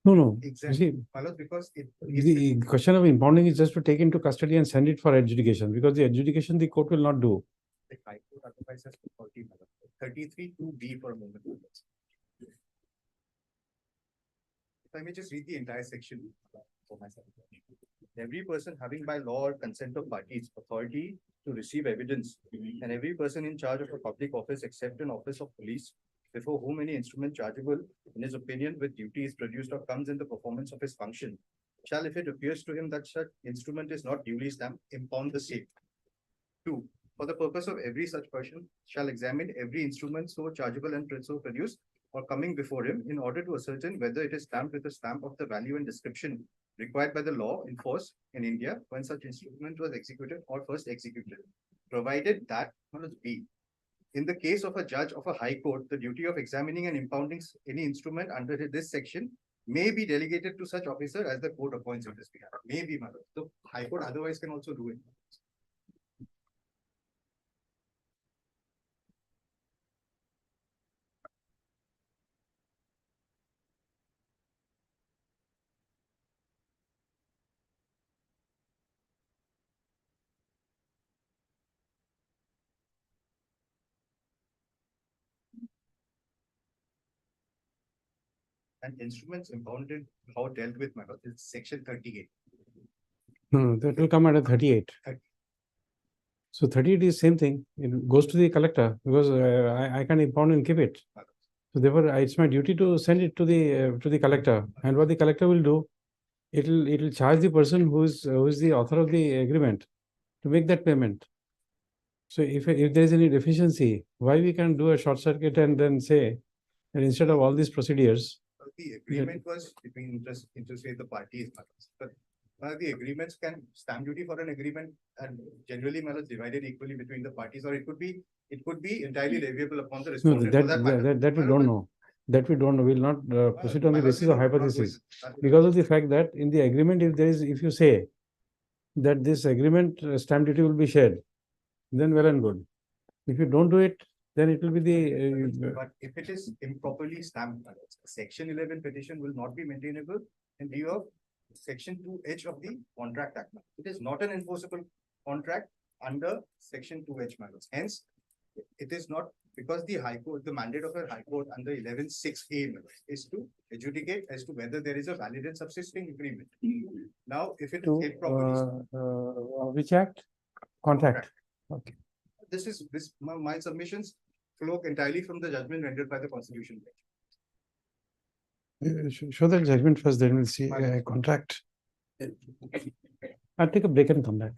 No. Exactly. You see, Madam, because the question of impounding is just to take into custody and send it for adjudication, because the adjudication the court will not do. the High Court otherwise has 40, madam. 33 2B for a moment. If I may just read the entire section for myself. Every person having by law or consent of parties authority to receive evidence, and every person in charge of a public office except an office of police, before whom any instrument chargeable in his opinion with duty is produced or comes in the performance of his function, shall, if it appears to him that such instrument is not duly stamped, impound the same. 2. For the purpose of every such person shall examine every instrument so chargeable and so produced or coming before him in order to ascertain whether it is stamped with a stamp of the value and description required by the law in force in India when such instrument was executed or first executed, provided that B. In the case of a judge of a high court, the duty of examining and impounding any instrument under this section may be delegated to such officer as the court appoints in this behalf. May be, Madam. The high court otherwise can also do it. And instruments impounded, how dealt with, Madam, is section 38. No, that will come under 38. So 38 is same thing. It goes to the collector because I can impound and keep it. So therefore, it's my duty to send it to the collector. And what the collector will do, it'll charge the person who's the author of the agreement to make that payment. So if there is any deficiency, why we can do a short circuit and then say that instead of all these procedures, The agreement was between the parties, but the agreements can stamp duty for an agreement and generally divided equally between the parties, or it could be entirely leviable upon the no, respondent. for that matter. that we don't know. That we don't know. We'll not proceed on the my lord, basis we of don't go hypothesis. with that. Because of the fact that in the agreement, if you say that this agreement stamp duty will be shared, then well and good. If you don't do it, then it will be the But if it is improperly stamped, section 11 petition will not be maintainable in view of section 2H of the Contract Act. It is not an enforceable contract under section 2H matters. Hence, it is not, because the High Court, the mandate of a High Court under 11(6)(a) is to adjudicate as to whether there is a valid and subsisting agreement. Now, if it is improperly which act? Contract. Okay. my submissions flow entirely from the judgment rendered by the Constitution Bench. Show the judgment first, then we'll see contract. I'll take a break and come back.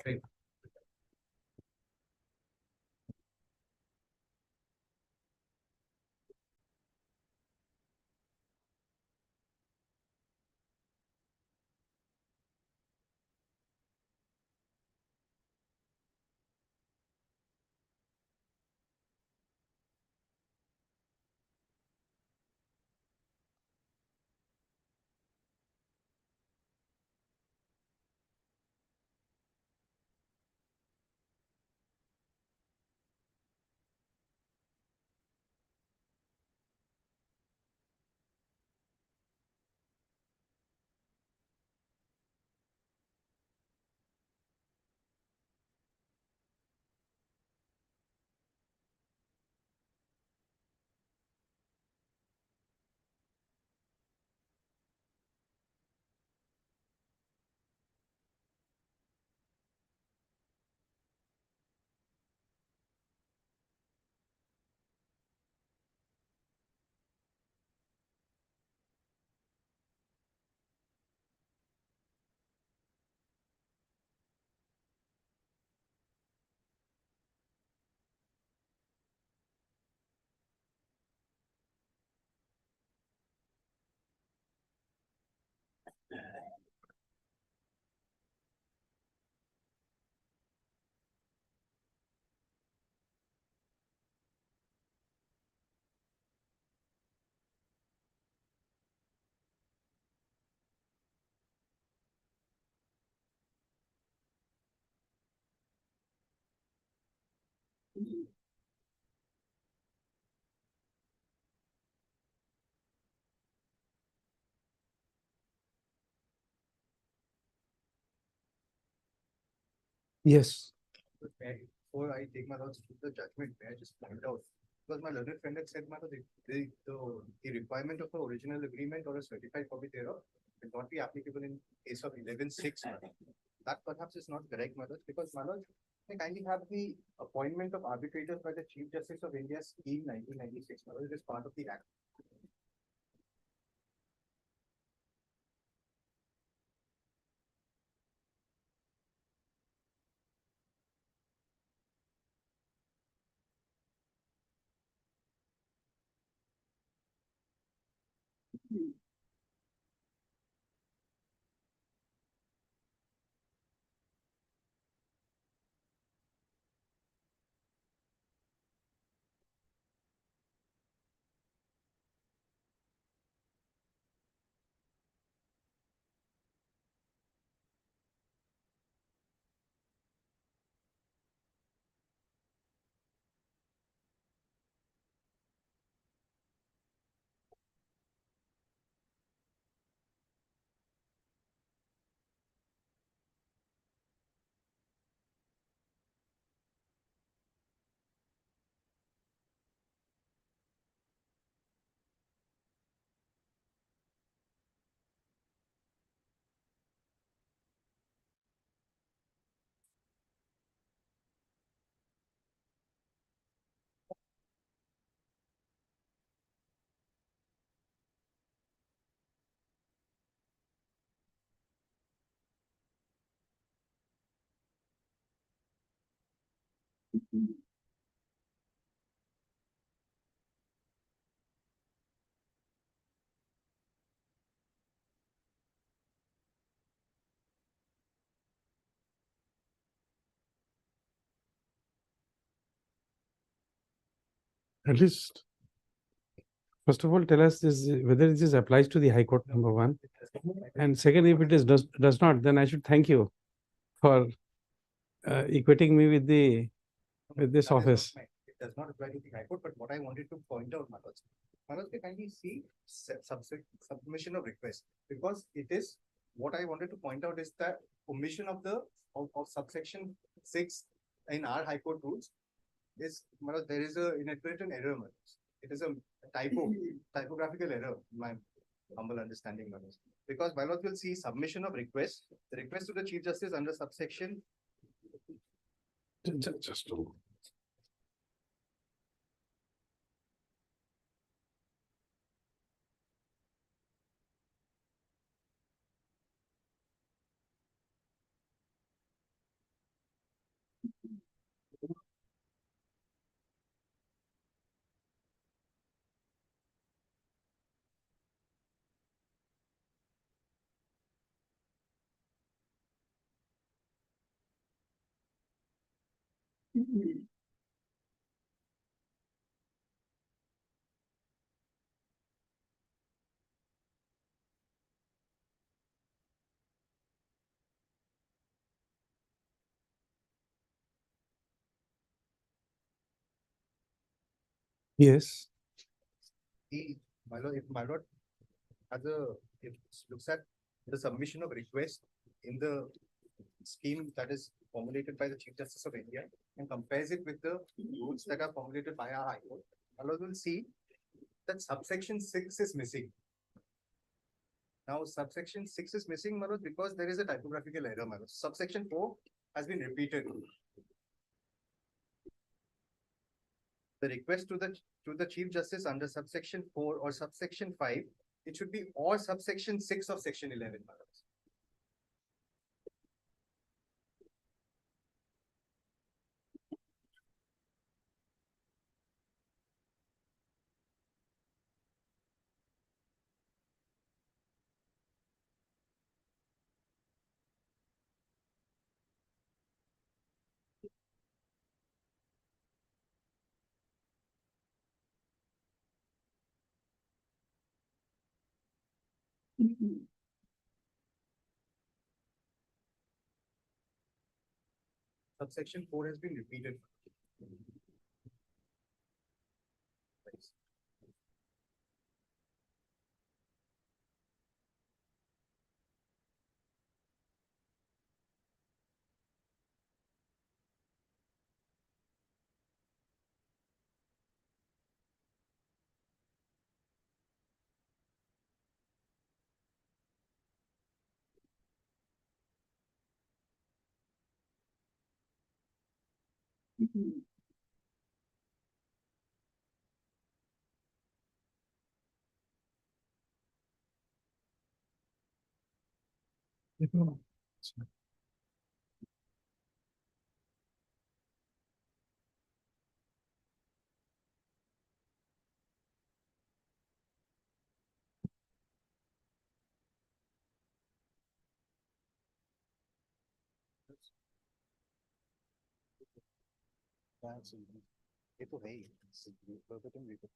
Yes. Before I take my thoughts to the judgment, may I just point out Because my learned friend had said, Madam, the requirement of the original agreement or a certified copy thereof will not be applicable in case of 11.6. That perhaps is not correct, Madam, because Madam, I kindly have the appointment of arbitrators by the Chief Justice of India scheme 1996. Madam, it is part of the act. At least, first of all, tell us this, whether this applies to the High Court, number one. And second, if it is does not, then I should thank you for equating me with this That is office. not it does not apply to the High Court, but what I wanted to point out, Manoj, can kindly see submission of request, because it is, what I wanted to point out is that omission of of subsection 6 in our High Court rules is, Manoj, there is a inadvertent error, Manoj. It is a typographical error, in my humble understanding, Manoj. Because bylaws will see submission of request, the request to the Chief Justice under subsection. Just a moment. Yes. My lord, if my lord has if looks at the submission of request in the scheme that is formulated by the Chief Justice of India and compares it with the rules that are formulated by our High Court, my lord will see that subsection 6 is missing. Now, subsection 6 is missing, my lord, because there is a typographical error, my lord. Subsection 4 has been repeated. The request to the Chief Justice under subsection 4 or subsection 5, it should be or subsection 6 of section 11, my lord. Subsection 4 has been repeated. ये तो है ही verbatim repeat.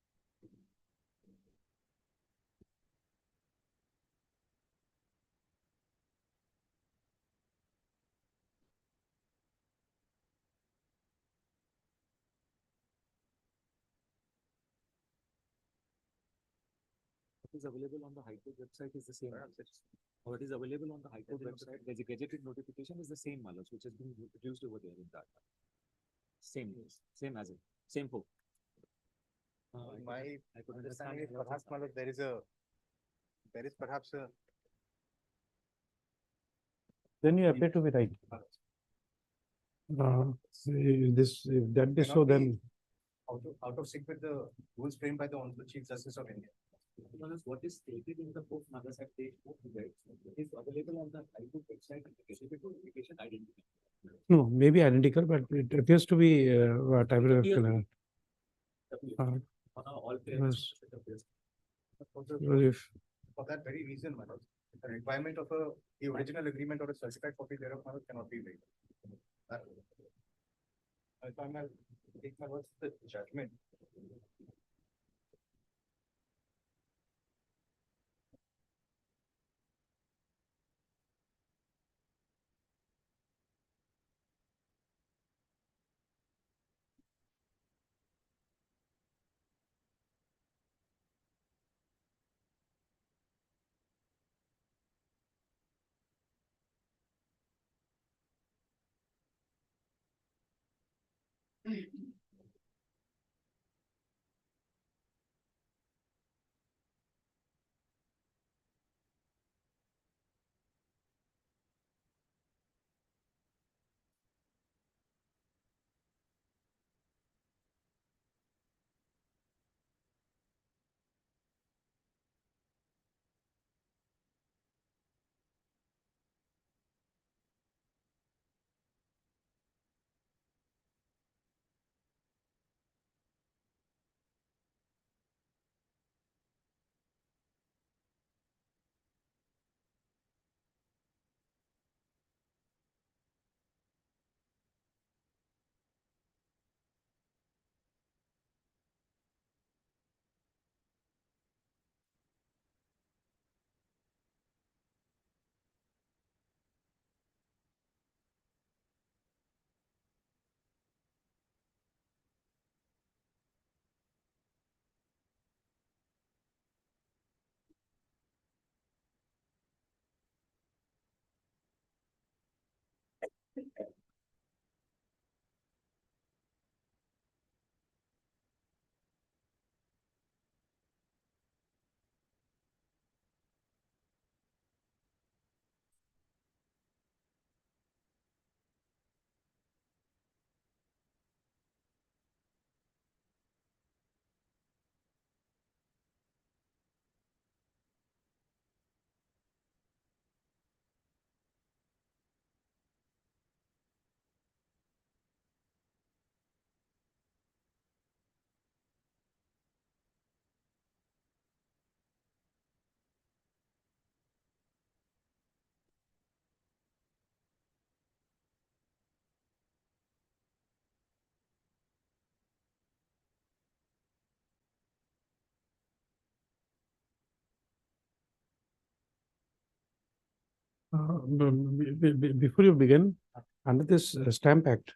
What is available on the High Court website is the same. What is available on the High Court website, the gazetted notification is the same, Malas, which has been produced over there in that. Same as it, same book. My I could understanding is understand. perhaps Malad, there is perhaps a Then you appear to be right. If that is so, Cannot be- then out of sync with the rules framed by the Honorable Chief Justice of India. Malas, what is stated in the book, Malas, at page 4 is available on the High Court website, and the gazetted notification identical. no, maybe identical, but it appears to be what I would have. All Yes. For If that very reason, Manoj, the requirement of the original agreement or a certified copy thereof, Manoj, cannot be made. That- If I may take my words to the judgment. before you begin, under this Stamp Act,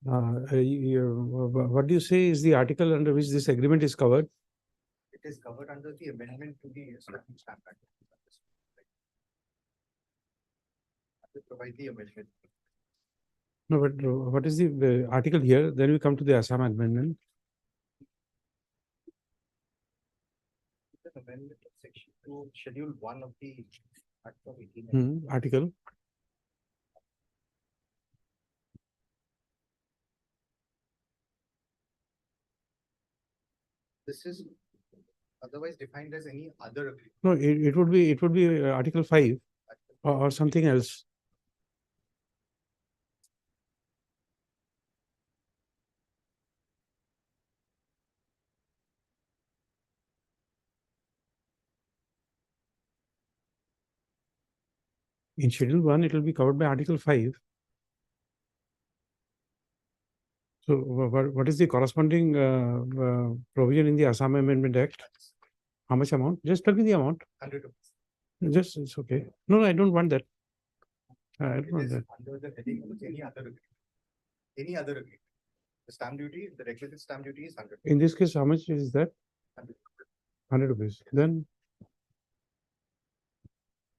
what do you say is the article under which this agreement is covered? It is covered under the amendment to the Stamp Act. I will provide the amendment. No, but what is the article here? Then we come to the Assam amendment. The amendment of section to schedule 1 of the Act of 18. Article. This is otherwise defined as any other agreement. No, it would be Article 5 or something else. In Schedule 1, it will be covered by Article 5. So what is the corresponding provision in the Assam Amendment Act? How much amount? Just tell me the amount. 100 rupees. Just, it's okay. No, I don't want that. I don't It want is that. under the heading of any other agreement. Any other agreement. The stamp duty, the requisite stamp duty is 100. In this case, how much is that? 100 rupees. Then,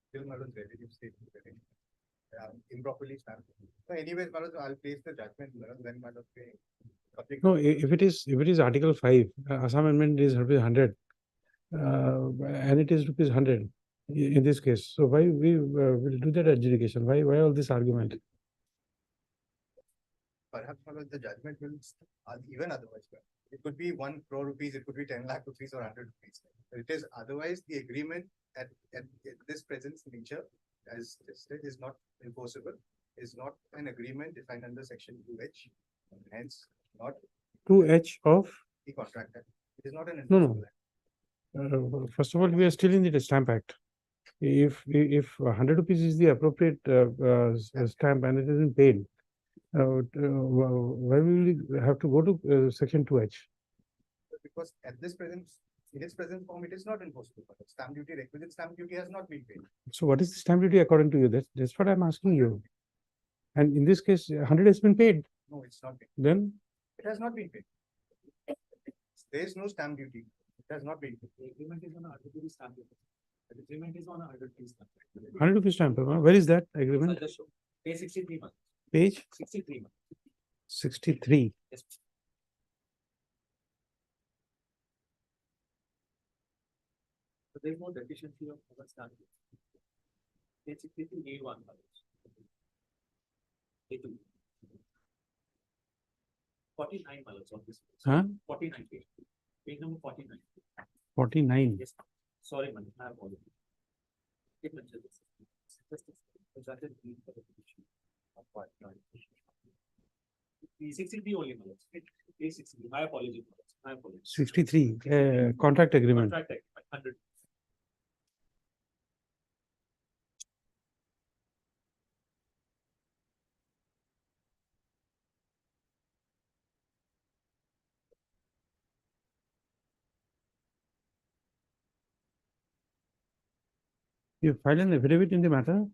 Still, Madam, revenue statement. Improperly stamped. So anyways, Madam, I'll place the judgment, Madam, then Madam. Public no, if it is Article 5, Assam Amendment is rupees 100. And it is rupees 100 in this case. So why we will do that adjudication? Why all this argument? Perhaps Madam, the judgment will even otherwise. It could be 1 crore rupees, it could be 10 lakh rupees or 100 rupees. It is otherwise the agreement at this present nature, as listed, is not enforceable, is not an agreement defined under section 2H, hence not 2H of, the contract. It is not an No, no. enforceable act. first of all, we are still in the Stamp Act. If 100 rupees is the appropriate stamp and it isn't paid, why will we have to go to section 2H? Because at this present, in its present form, it is not enforceable. Stamp duty, requisite stamp duty has not been paid. So what is the stamp duty according to you? That's what I'm asking you. And in this case, 100 has been paid. No, it's not paid. Then It has not been paid. There is no stamp duty. It has not been paid. The agreement is on a 100 stamp duty. The agreement is on a 100 stamp duty. 100 rupees stamp. Where is that agreement? I'll just show. Page 63 months. Page 63 months. 63. Yes. So there is no deficiency of our stamp duty. Page 63 A1 balance. A2. 49 balance on this. Huh? 49 page. Page number 49. 49. Yes. Sorry, man. I have already. It mentions this. Just this. That is the petition. 63 only, Manoj. Page 63. My apology. My apology. 63. Contract agreement. Contract agreement, 100. You filed an affidavit in the matter?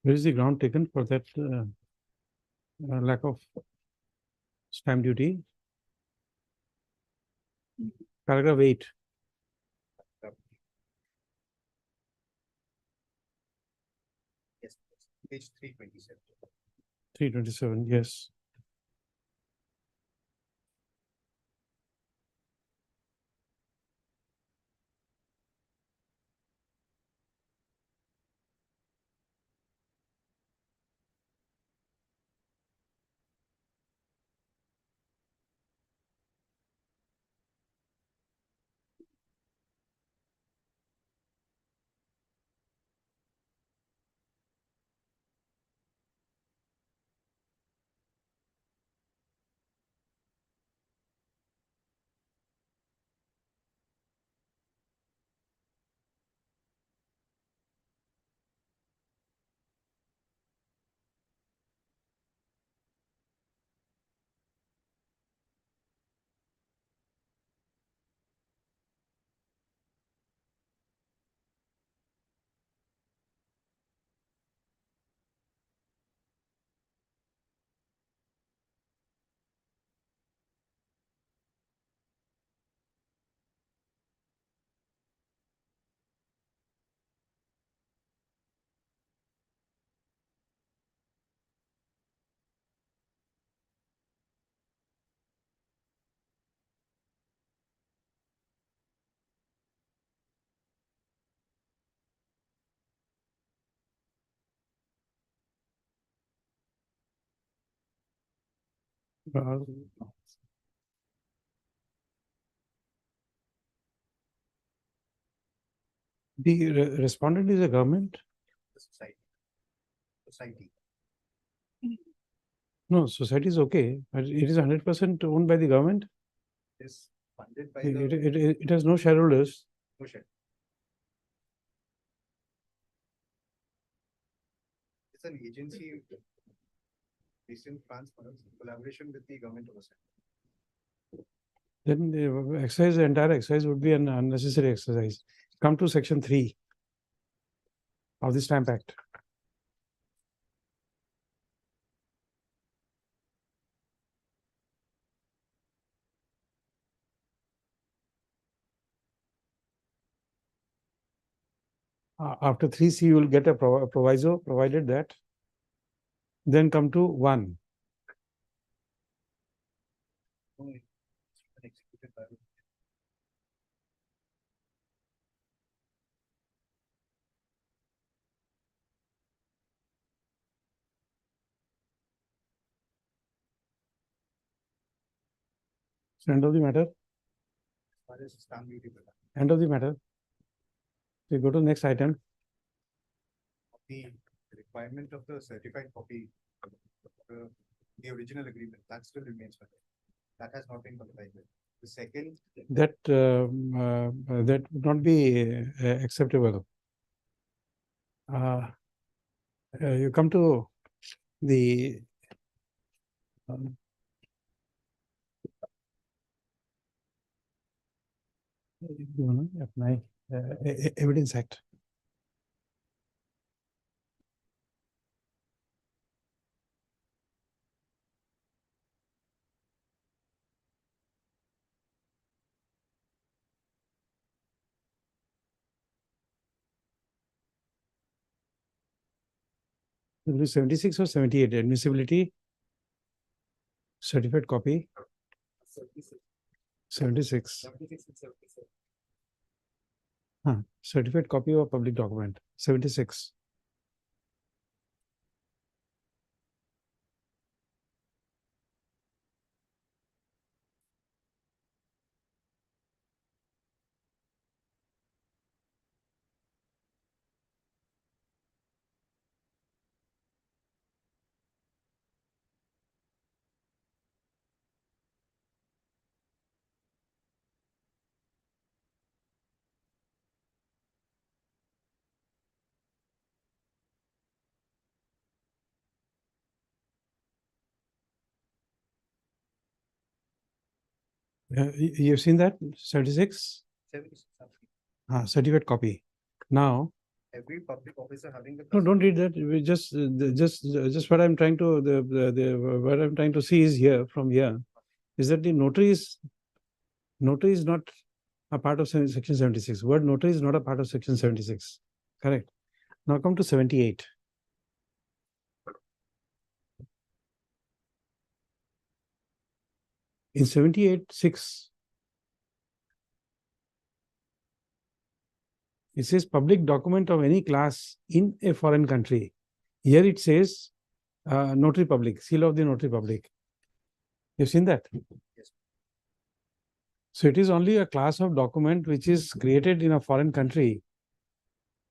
Where is the ground taken for that lack of stamp duty? Paragraph 8. Yes, page 327. 327. Yes. Uh, The respondent is a government? The society. No, society is okay, but it is 100% owned by the government. Is funded by It has no shareholders. ocean. It's an agency based in France for collaboration with the government of Australia. Then the entire exercise would be an unnecessary exercise. Come to section 3 of the Stamp Act. After 3C, you will get a proviso, provided that. Then come to 1. Only executed by So end of the matter. as far as stamp duty bill. End of the matter. We go to next item. The requirement of the certified copy of the original agreement, that still remains valid. That has not been complied with. The second, That would not be acceptable. You come to the Evidence Act. It will be 76 or 78 admissibility certified copy. 76. Certified copy of public document 76. You've seen that 76 certified copy. Now, every public officer having the. no, don't read that. We just what I'm trying to what I'm trying to see is here from here is that the notary is not a part of section 76. Word notary is not a part of section 76. Correct. Now come to 78. In 78(6), it says public document of any class in a foreign country. Here it says notary public, seal of the notary public. You've seen that? Yes. So it is only a class of document which is created in a foreign country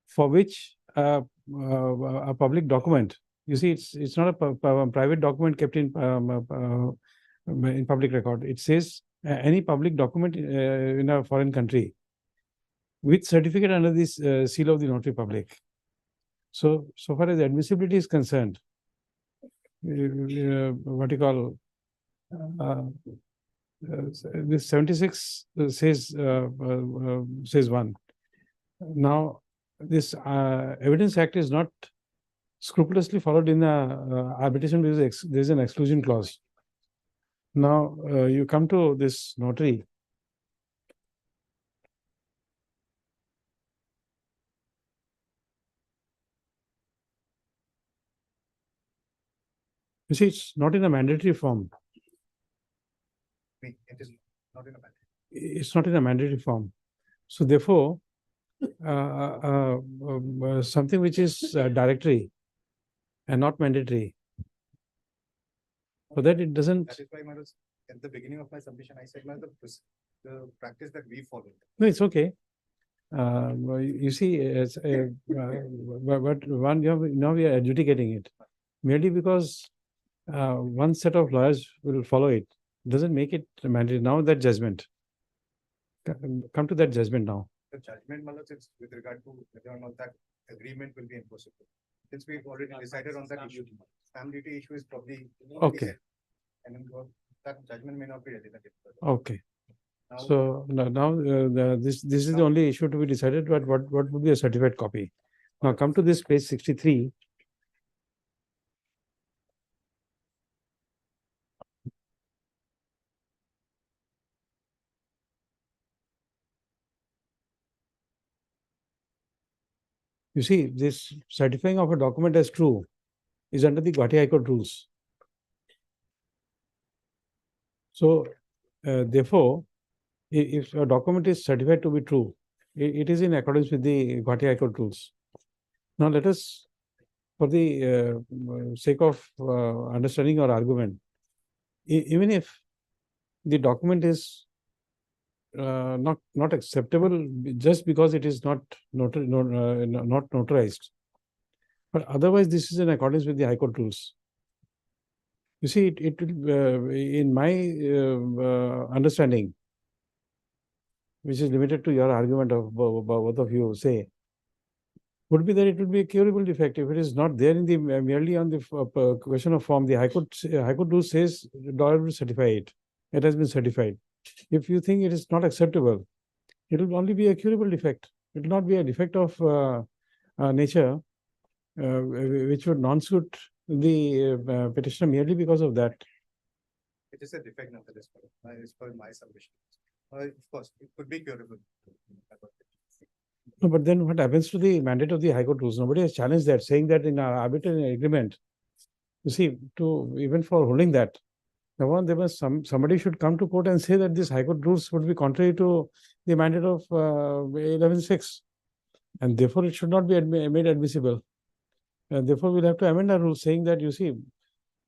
for which a public document. You see, it's not a private document kept in public record. It says any public document in a foreign country with certificate under this seal of the notary public. So far as admissibility is concerned, what you call this 76 says 1. Now, this Evidence Act is not scrupulously followed in the arbitration because there is an exclusion clause. Now, you come to this notary. You see, it's not in a mandatory form. It is not in a mandate. It's not in a mandatory form. So therefore, something which is directory and not mandatory For that, it doesn't, That is why, Manoj, at the beginning of my submission, I said, Manoj, the practice that we follow. no, it's okay. Well, you see, but one, now we are adjudicating it merely because one set of lawyers will follow it. Doesn't make it mandatory. Now that judgment. Come to that judgment now. The judgment, Manoj, is with regard to whether or not that agreement will be enforceable. Since we've already decided on that issue, stamp duty issue is probably. Okay. And then that judgment may not be ready. Okay. Now, So now this is the only issue to be decided. But what would be a certified copy? Now come to this page 63. You see, this certifying of a document as true is under the Guwahati High Court rules. So, therefore, if a document is certified to be true, it is in accordance with the Guwahati High Court rules. Now, let us, for the sake of understanding our argument, even if the document is not acceptable just because it is not notarized, but otherwise this is in accordance with the High Court rules. You see, it will, in my understanding, which is limited to your argument of both of you say, would be that it would be a curable defect if it is not there in the merely on the question of form. The High Court rule says the lawyer will certify it. It has been certified. If you think it is not acceptable, it will only be a curable defect. It will not be a defect of nature which would non-suit the petitioner merely because of that. it is a defect nonetheless, as per my submission. Of course, it could be curable. No, but then what happens to the mandate of the High Court rules? Nobody has challenged that, saying that in our arbitral agreement, you see, to even for holding that, now there was somebody should come to court and say that this High Court rules would be contrary to the mandate of 11.6, and therefore it should not be made admissible. And therefore, we'll have to amend our rules, saying that, you see,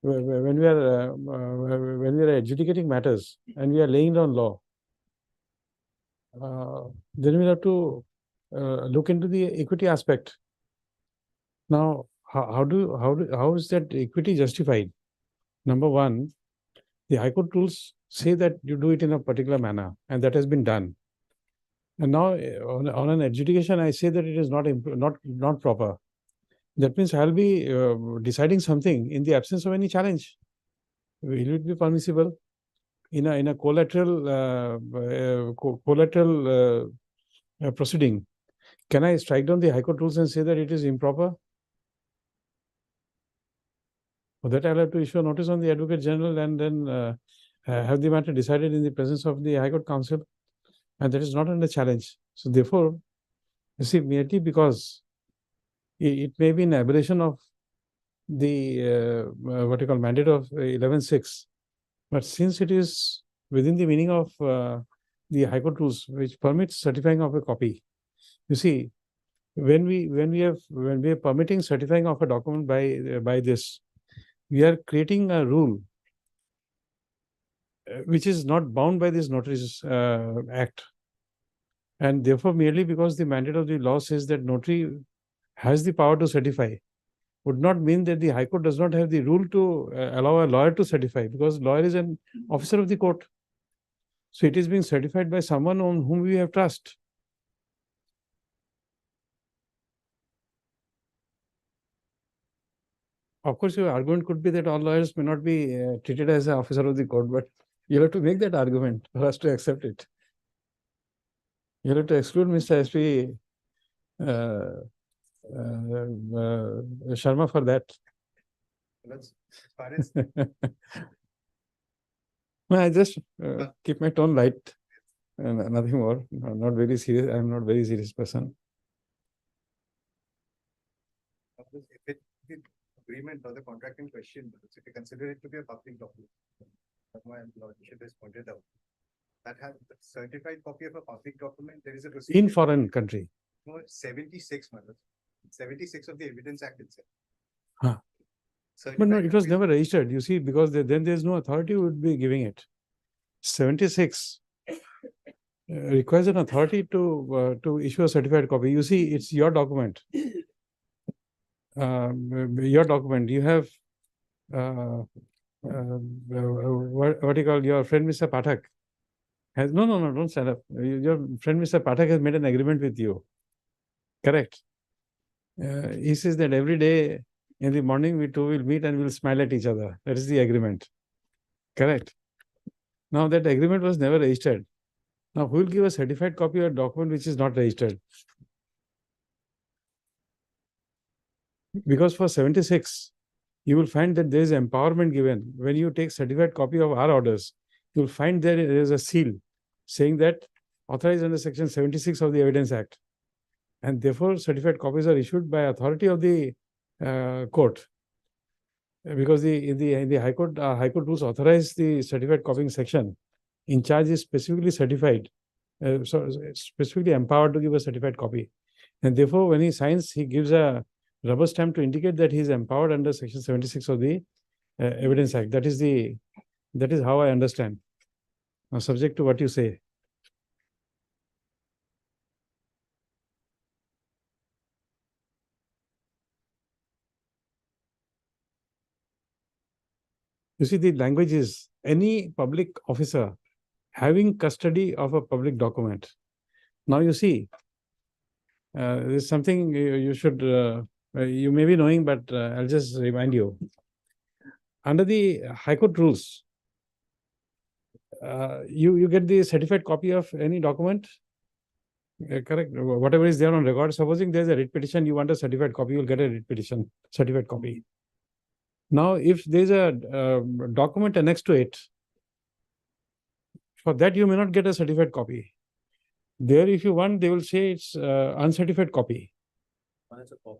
when we are adjudicating matters and we are laying down law, then we'll have to look into the equity aspect. Now, how is that equity justified? Number one, the High Court rules say that you do it in a particular manner, and that has been done. And now, on an adjudication, I say that it is not proper. That means I'll be deciding something in the absence of any challenge. Will it be permissible in a collateral proceeding? Can I strike down the High Court rules and say that it is improper? For that, I'll have to issue a notice on the Advocate General and then have the matter decided in the presence of the High Court Counsel, and that is not under challenge. So therefore, you see, merely because it may be an aberration of the what you call mandate of 11.6, but since it is within the meaning of the High Court rules, which permits certifying of a copy, you see, when we are permitting certifying of a document by this, we are creating a rule which is not bound by this Notaries Act, and therefore merely because the mandate of the law says that notary has the power to certify, would not mean that the High Court does not have the rule to allow a lawyer to certify, because lawyer is an officer of the court. So it is being certified by someone on whom we have trust. Of course, your argument could be that all lawyers may not be treated as an officer of the court, but you have to make that argument for us to accept it. You have to exclude Mr. S.P. Sharma for that. As far as No, I just keep my tone light and nothing more. Not very serious. I'm not very serious person. if it, the agreement or the contract in question, if you consider it to be a public document, as my lordship has pointed out, that has the certified copy of a public document, there is a procedure. In foreign country. No, 76, Madam. 76 of the Evidence Act itself. Huh. But no, it was never registered, you see, because then there's no authority who would be giving it. 76 requires an authority to issue a certified copy. You see, it's your document. Your document. You have what do you call your friend Mr. Pathak has no, don't stand up. Your friend Mr. Pathak has made an agreement with you. Correct. He says that every day in the morning we two will meet and we'll smile at each other. That is the agreement. Correct. Now that agreement was never registered. Now who will give a certified copy of a document which is not registered? Because for 76, you will find that there is empowerment given. When you take certified copy of our orders, you will find there is a seal saying that authorized under section 76 of the Evidence Act. And therefore, certified copies are issued by authority of the court. Because in the High Court rules authorize the certified copying section. In charge is specifically certified, so specifically empowered to give a certified copy. And therefore, when he signs, he gives a rubber stamp to indicate that he is empowered under section 76 of the Evidence Act. That is how I understand. Now, subject to what you say. You see, the language is any public officer having custody of a public document. Now you see, there's something you should, you may be knowing, but I'll just remind you. Under the High Court rules, you get the certified copy of any document. Correct. Whatever is there on record. Supposing there's a writ petition, you want a certified copy, you'll get a writ petition, certified copy. Now, if there's a document annexed to it, for that you may not get a certified copy. There, if you want, they will say it's uncertified copy.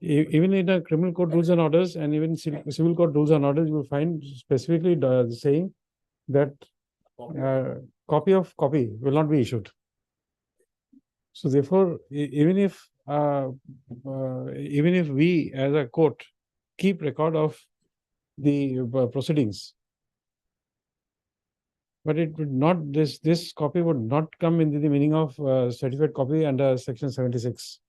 Even in the criminal code rules and orders, and even civil code rules and orders, you will find specifically saying that copy of copy will not be issued. So therefore, even if we as a court keep record of the proceedings, but it would not, this copy would not come into the meaning of certified copy under section 76.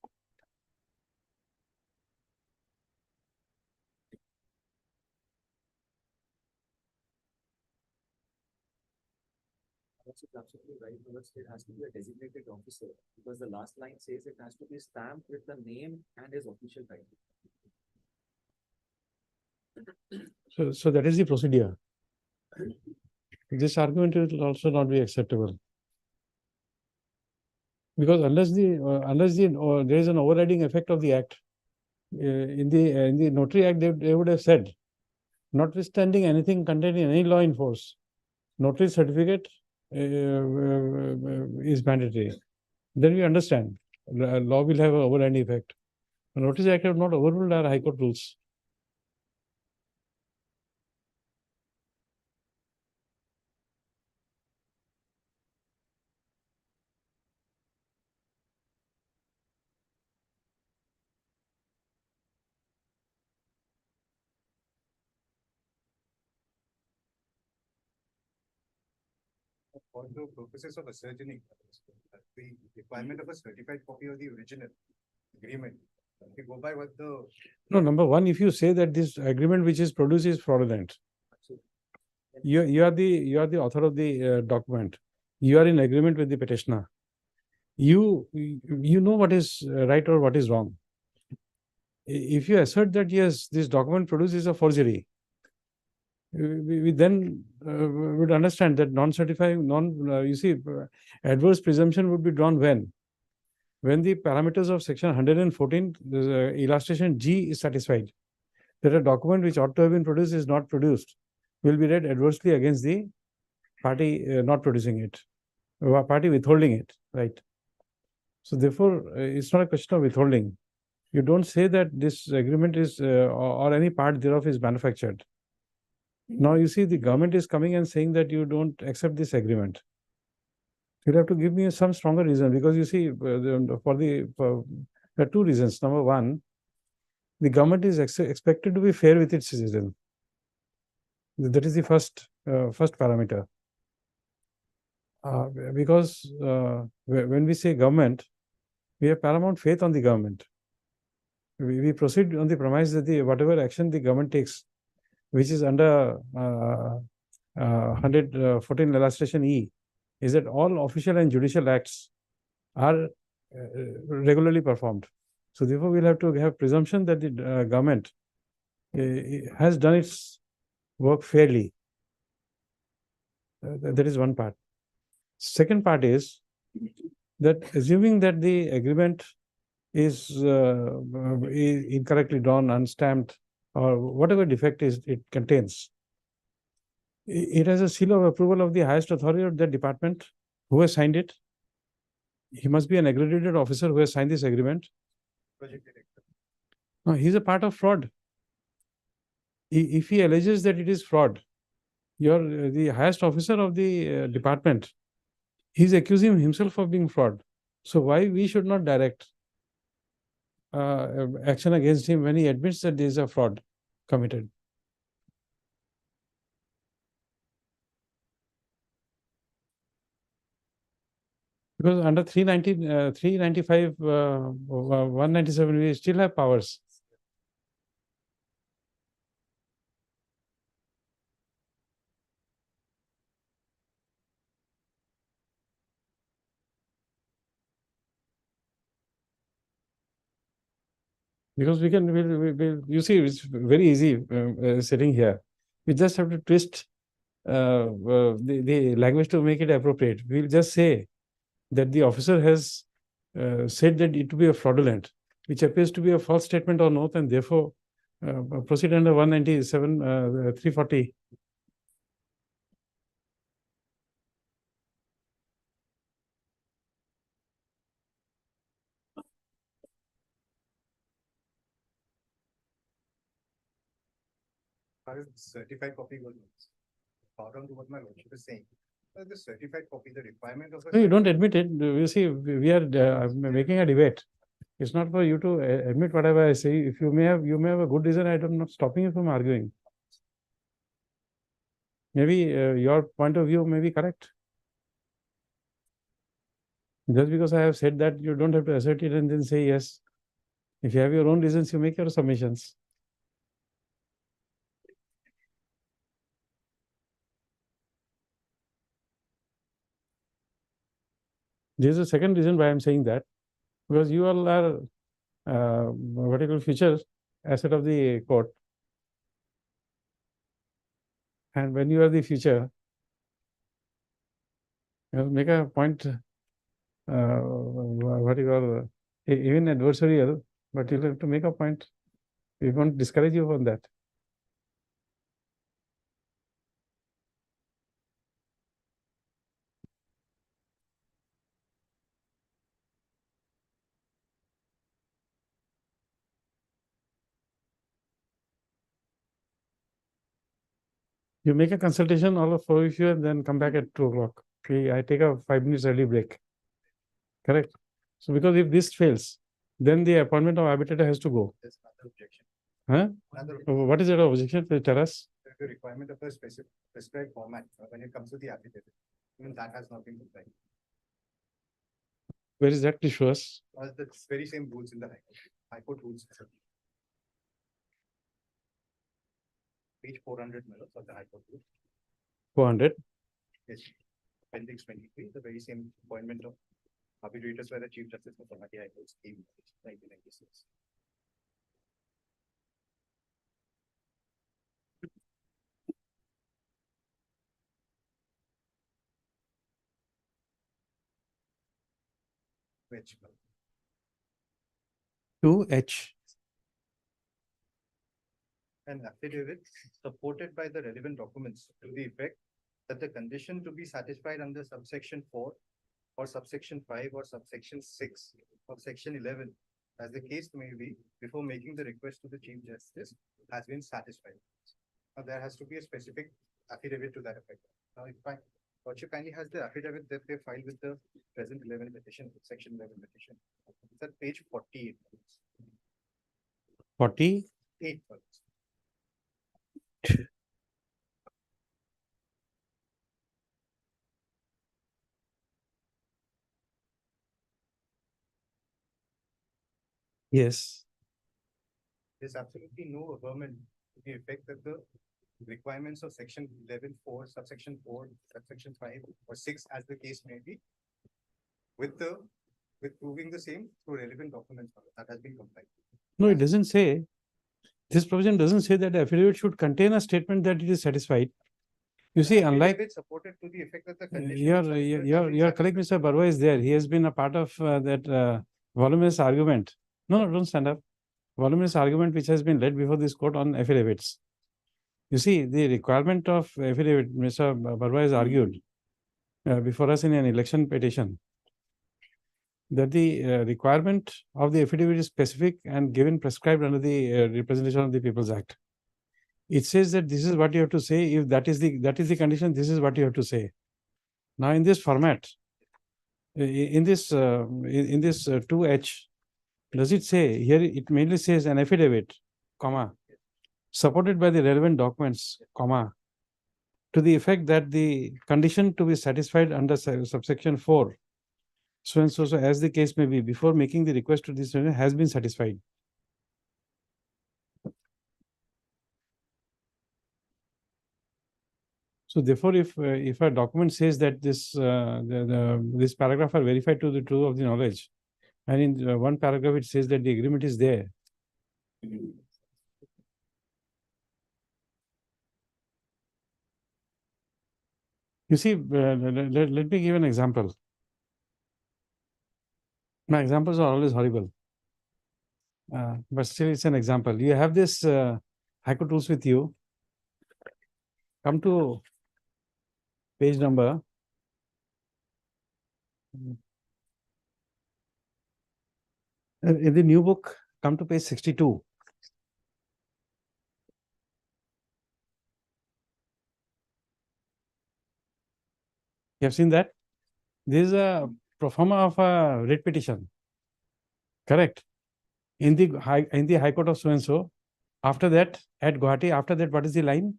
That's absolutely right. But it has to be a designated officer because the last line says it has to be stamped with the name and his official title. So that is the procedure. This argument will also not be acceptable. Because unless there is an overriding effect of the act, in the Notary Act, they would have said, notwithstanding anything contained in any law in force, notary certificate is mandatory. Then we understand law will have an overriding effect. The Notice Act have not overruled our High Court rules. For the purposes of ascertaining the requirement of a certified copy of the original agreement, if you go by what the No, number one, if you say that this agreement which is produced is fraudulent, you are the author of the document. You are in agreement with the petitioner. You know what is right or what is wrong. If you assert that yes, this document produced is a forgery, we then would understand that you see, adverse presumption would be drawn when the parameters of section 114, illustration G is satisfied, that a document which ought to have been produced is not produced, will be read adversely against the party not producing it, party withholding it, right? So therefore, it's not a question of withholding. You don't say that this agreement is or any part thereof is manufactured. Now you see the government is coming and saying that you don't accept this agreement. You'll have to give me some stronger reason, because you see, there are two reasons. Number one, the government is expected to be fair with its citizens. That is the first parameter. Because when we say government, we have paramount faith on the government. We proceed on the premise that whatever action the government takes, which is under 114 legislation E, is that all official and judicial acts are regularly performed. So therefore, we'll have to have presumption that the government has done its work fairly. That is one part. Second part is that assuming that the agreement is incorrectly drawn, unstamped, or whatever defect is it contains, it has a seal of approval of the highest authority of that department who has signed it. He must be an accredited officer who has signed this agreement. Project director. No, he's a part of fraud. If he alleges that it is fraud, you're the highest officer of the department. He's accusing himself of being fraud. So why we should not direct action against him when he admits that there is a fraud committed? Because under 390, 395, 197, we still have powers. Because we can, you see, it's very easy sitting here. We just have to twist the language to make it appropriate. We'll just say that the officer has said that it to be a fraudulent, which appears to be a false statement on oath, and therefore proceed under 197, 340. How is certified copy was found on to what my lordship is saying. The certified copy, the requirement of. No, you don't admit it. You see, we are making a debate. It's not for you to admit whatever I say. If you may have a good reason. I'm not stopping you from arguing. Maybe your point of view may be correct. Just because I have said that, you don't have to assert it and then say yes. If you have your own reasons, you make your submissions. There is a second reason why I'm saying that, because you all are what do you call future asset of the court. And when you are the future, you make a point, what do you call, even adversarial, but you'll have to make a point. We won't discourage you from that. You make a consultation, all of four of you, and then come back at 2 o'clock. Okay, I take a 5 minutes early break. Correct. So because if this fails, then the appointment of arbitrator has to go. There's another objection. Huh? Another What is the objection? Tell us. the requirement of a specific prescribed format when it comes to the affidavit. Even that has not been complied. Where is that? Please show us. The very same rules in the High Court rules. Page 400 minutes of the High Court rule. 400. Yes. Appendix 23, the very same appointment of arbitrators by the Chief Justice of the High Court scheme, 1996. Which 2H. an affidavit supported by the relevant documents to the effect that the condition to be satisfied under subsection 4 or subsection 5 or subsection 6 of section 11, as the case may be, before making the request to the Chief Justice, has been satisfied. Now, there has to be a specific affidavit to that effect. Now, if Lordship kindly has the affidavit that they filed with the present 11 petition, section 11 petition. It's at page 48. 40. 8. Yes. There's absolutely no averment to the effect that the requirements of section 11(4), subsection 4, subsection 5, or 6, as the case may be, with proving the same through relevant documents that has been complied. No, it doesn't say. This provision doesn't say that the affidavit should contain a statement that it is satisfied. You see, unlike Affidavit supported to the effect that the condition. your is satisfied your has been your colleague Mr. Barwa is there. He has been a part of that voluminous argument. No, don't stand up. Voluminous argument which has been led before this court on affidavits. You see, the requirement of affidavit, Mr. Barwa has argued before us in an election petition that the requirement of the affidavit is specific and given prescribed under the Representation of the People's Act. It says that this is what you have to say. If that is the condition, this is what you have to say. Now, in this format, in this 2H, does it say here? It mainly says an affidavit, comma, supported by the relevant documents, comma, to the effect that the condition to be satisfied under subsection 4, so and so, as the case may be, before making the request to this has been satisfied. So therefore, if a document says that this this paragraph are verified to the truth of the knowledge, and in one paragraph it says that the agreement is there. You see, let me give an example. My examples are always horrible, but still it's an example. You have this High Court tools with you. Come to page number. In the new book, come to page 62. You have seen that? This is a pro forma of a writ petition. Correct. In the High Court of so and so. After that, at Guwahati, after that, what is the line?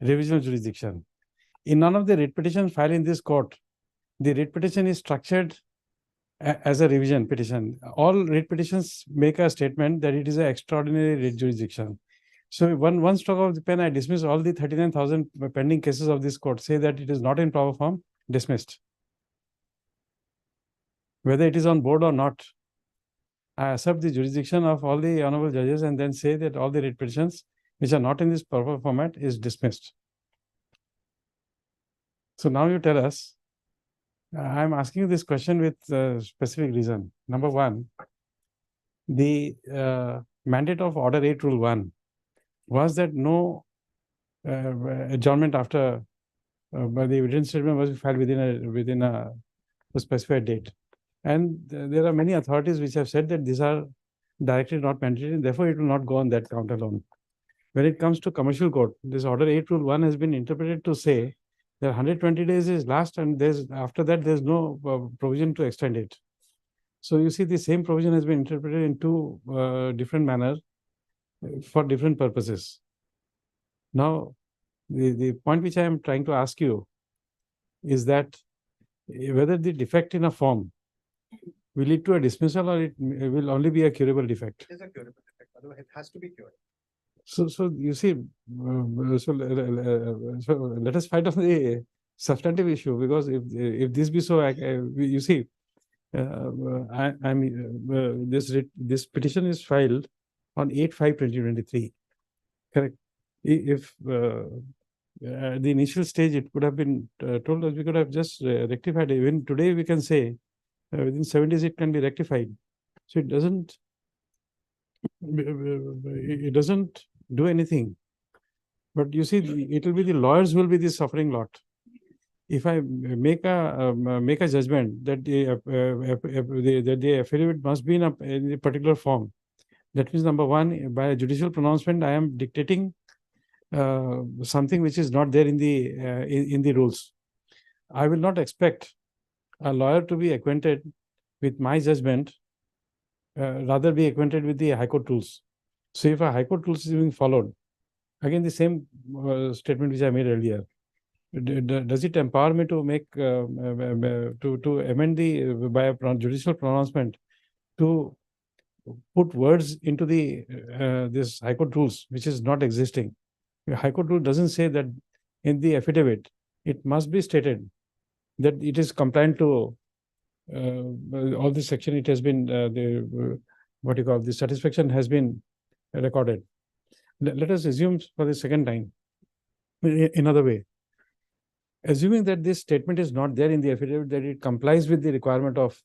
Revisional jurisdiction. In none of the writ petitions filed in this court, the writ petition is structured as a revision petition. All writ petitions make a statement that it is an extraordinary writ jurisdiction. So one stroke of the pen, I dismiss all the 39,000 pending cases of this court, say that it is not in proper form, dismissed. Whether it is on board or not, I accept the jurisdiction of all the honorable judges and then say that all the writ petitions which are not in this proper format is dismissed. So now you tell us, I'm asking you this question with specific reason. Number one, the mandate of Order 8 Rule 1 was that no adjournment after by the evidence statement was filed within a specified date. And there are many authorities which have said that these are directly not mandatory, and therefore it will not go on that count alone. When it comes to commercial court, this Order 8 Rule 1 has been interpreted to say that 120 days is last, and after that there's no provision to extend it. So you see, the same provision has been interpreted in two different manners for different purposes. Now, the point which I am trying to ask you is that whether the defect in a form will lead to a dismissal or it will only be a curable defect. It is a curable defect, otherwise it has to be cured. So you see, so let us fight on the substantive issue, because if this be so, you see, this petition is filed on 8/5/2023. Correct. If at the initial stage it could have been told us, we could have just rectified it. Even today we can say within 7 days it can be rectified. So it doesn't do anything. But you see, it will be the lawyers will be the suffering lot. If I make a judgment that the affidavit must be in a particular form, that means number one, by a judicial pronouncement, I am dictating something which is not there in the rules. I will not expect a lawyer to be acquainted with my judgment, rather be acquainted with the High Court rules. So if a High Court rules is being followed, again the same statement which I made earlier, does it empower me to make to amend the by a judicial pronouncement to put words into the this High Court rules, which is not existing. The High Court rule doesn't say that in the affidavit, it must be stated that it is compliant to all this section. It has been what you call the satisfaction has been recorded. Let us assume for the second time, another way. Assuming that this statement is not there in the affidavit, that it complies with the requirement of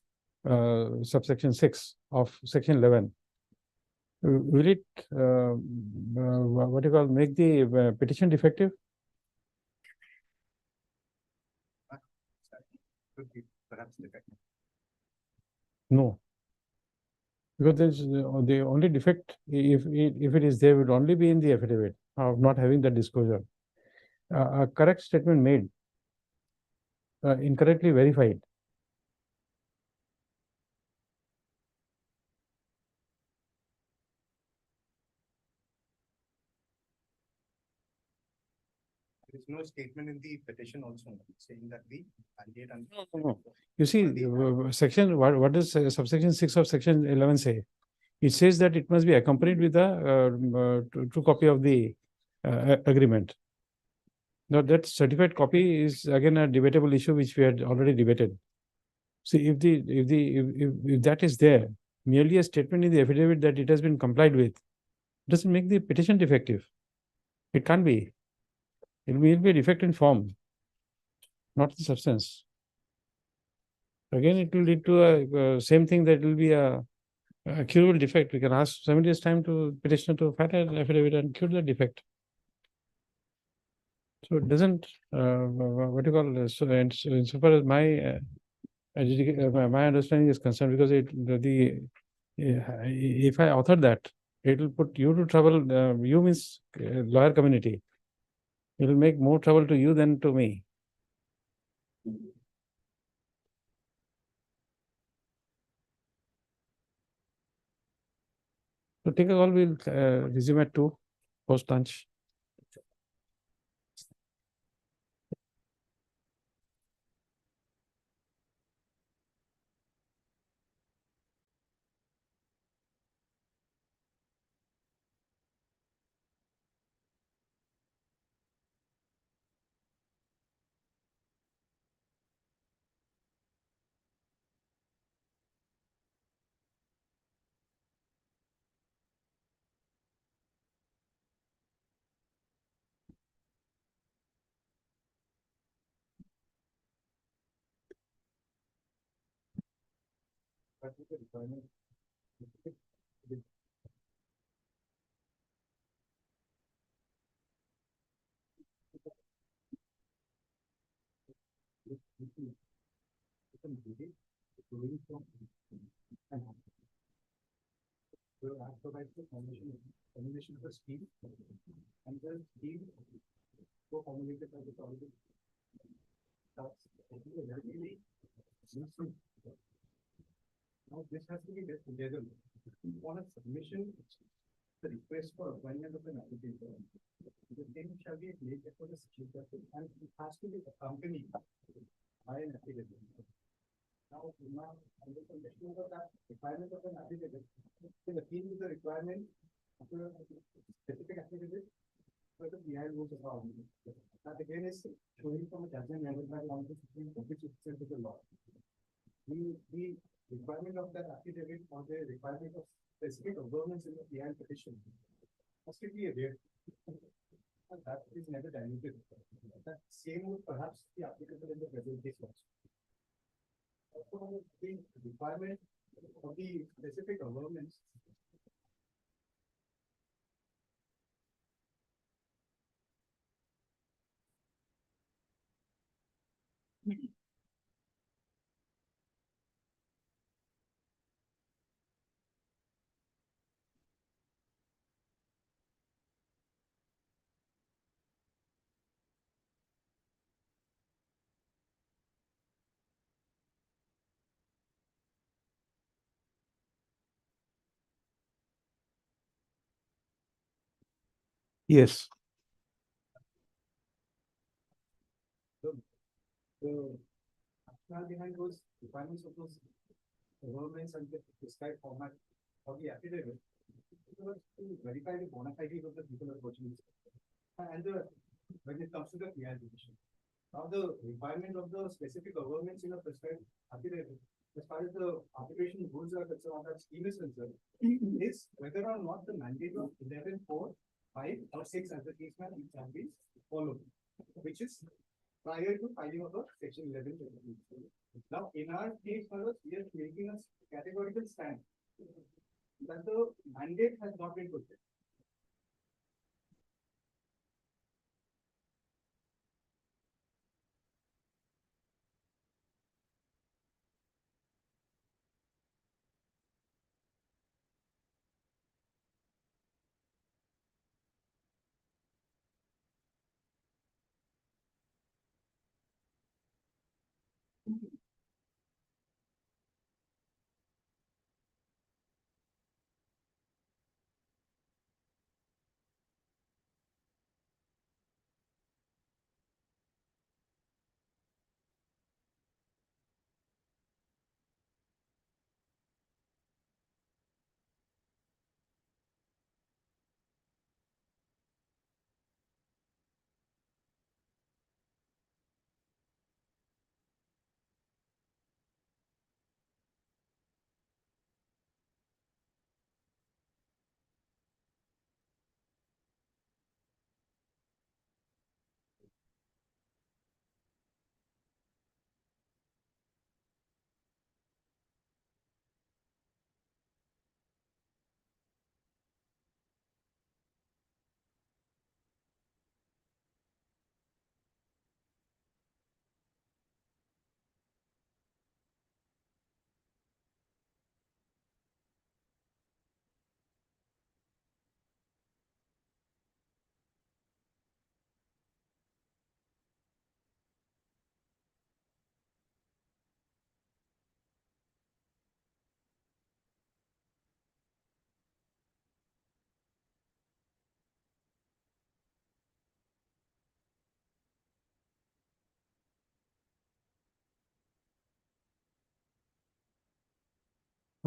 subsection 6 of section 11, will it, what you call, make the petition defective? Could be perhaps defective. No. Because there's the only defect, if it is there, would only be in the affidavit of not having that disclosure. A correct statement made, incorrectly verified. There is no statement in the petition also saying that the mandate and. No. You see, section, what does subsection 6 of section 11 say? It says that it must be accompanied with a true copy of the agreement. Now, that certified copy is again a debatable issue which we had already debated. See, if that is there, merely a statement in the affidavit that it has been complied with doesn't make the petition defective. It can't be. It will be a defect in form, not the substance. Again, it will lead to a same thing, that will be a curable defect. We can ask 7 days time to petitioner to file an affidavit and cure the defect. So it doesn't, what do you call this? So, and so insofar as my my understanding is concerned, because if I author that, it will put you to trouble. You means lawyer community. It will make more trouble to you than to me. So take a call. We'll resume at 2 post lunch. But with the requirement. Will provide the formulation of the scheme, and the scheme co-formulated by the solid. Now this has to be read together. On a submission, the request for appointment of an application. The same shall be made before the chief justice, and it has to be accompanied by an affidavit. Now, under condition of that requirement of an affidavit, the appeal is the requirement of a specific affidavit, but the PI rules of our. That again is showing from a judgment rendered by law, which itself is a law. The requirement of that affidavit or the requirement of specific observance in the PI petition must be a rare. And that is never diluted. That same would perhaps be applicable in the present case also. Also, the requirement of the specific observance. Yes. The rationale behind those requirements of those governments and the prescribed format of the affidavit, it was to verify the bona fides of the people approaching this. And when it comes to the PI petition. Now the requirement of the specific governments in a prescribed affidavit, as far as the arbitration rules are concerned, that scheme is concerned, is whether or not the mandate of 11, 4, 5 or 6 as the case may be followed, which is prior to filing of the section 11. Now, in our case, we are making a categorical stand that the mandate has not been fulfilled.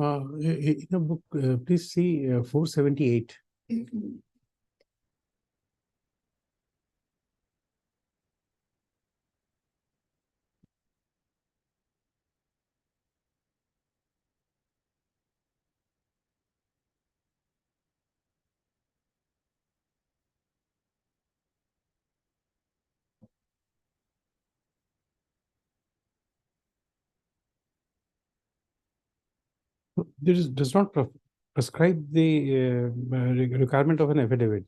In the book, please see 478. Does not prescribe the requirement of an affidavit.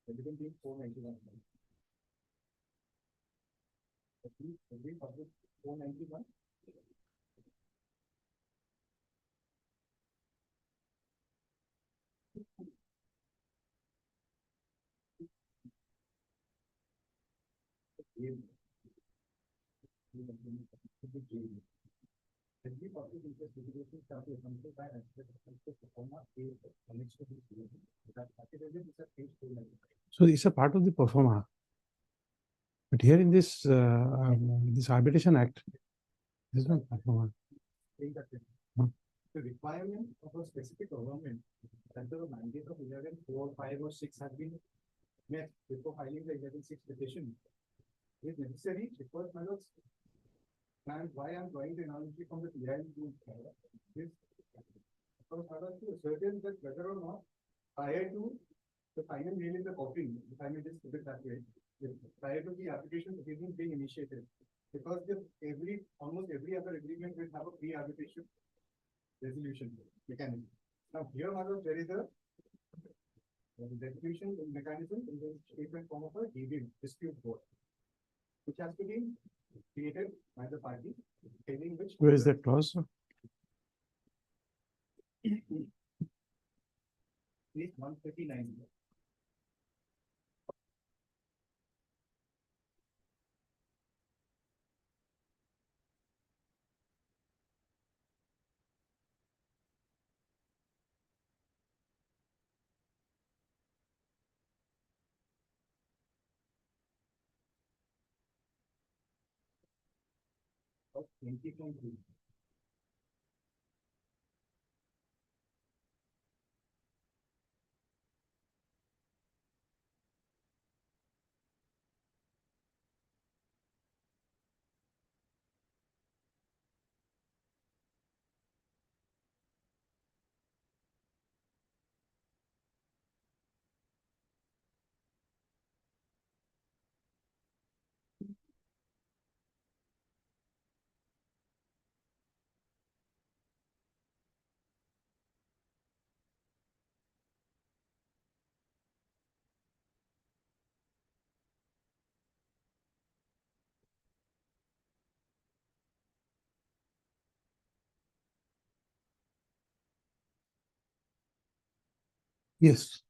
Everything being 491. Every public 491. Every public interest litigation shall be accompanied by an performer annexed to this agreement. That affidavit is a page 491. So it's a part of the performa. But here in this this Arbitration Act, this is not performa. Saying that Hmm. the requirement of a specific government that the mandate of 11, 4, 5 or 6 has been met before filing the 11-6 petition is necessary because my lords, and why I'm drawing the analogy from the PI rule is because my lords to ascertain that whether or not prior to the final nail in the coffin, if I may just put it that way, prior to the application proceedings being initiated, because almost every other agreement will have a pre-arbitration resolution mechanism. Now here, my lords, there is a resolution mechanism in the statement form of a dispute board, which has to be created by the party, telling which. Where is that clause? Page 139. of 20.3. Yes.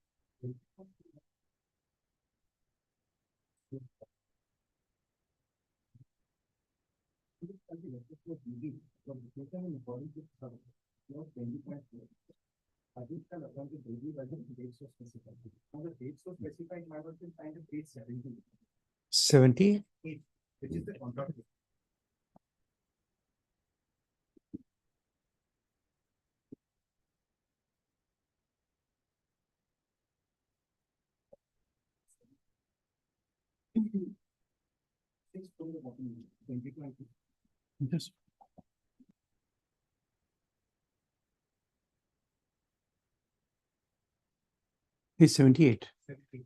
Additional account is reviewed by the dates of specified. Now the dates of specified might have been signed at date 17, 70? which is the contract. Six from the bottom, 2020. Yes. It's 78. 70.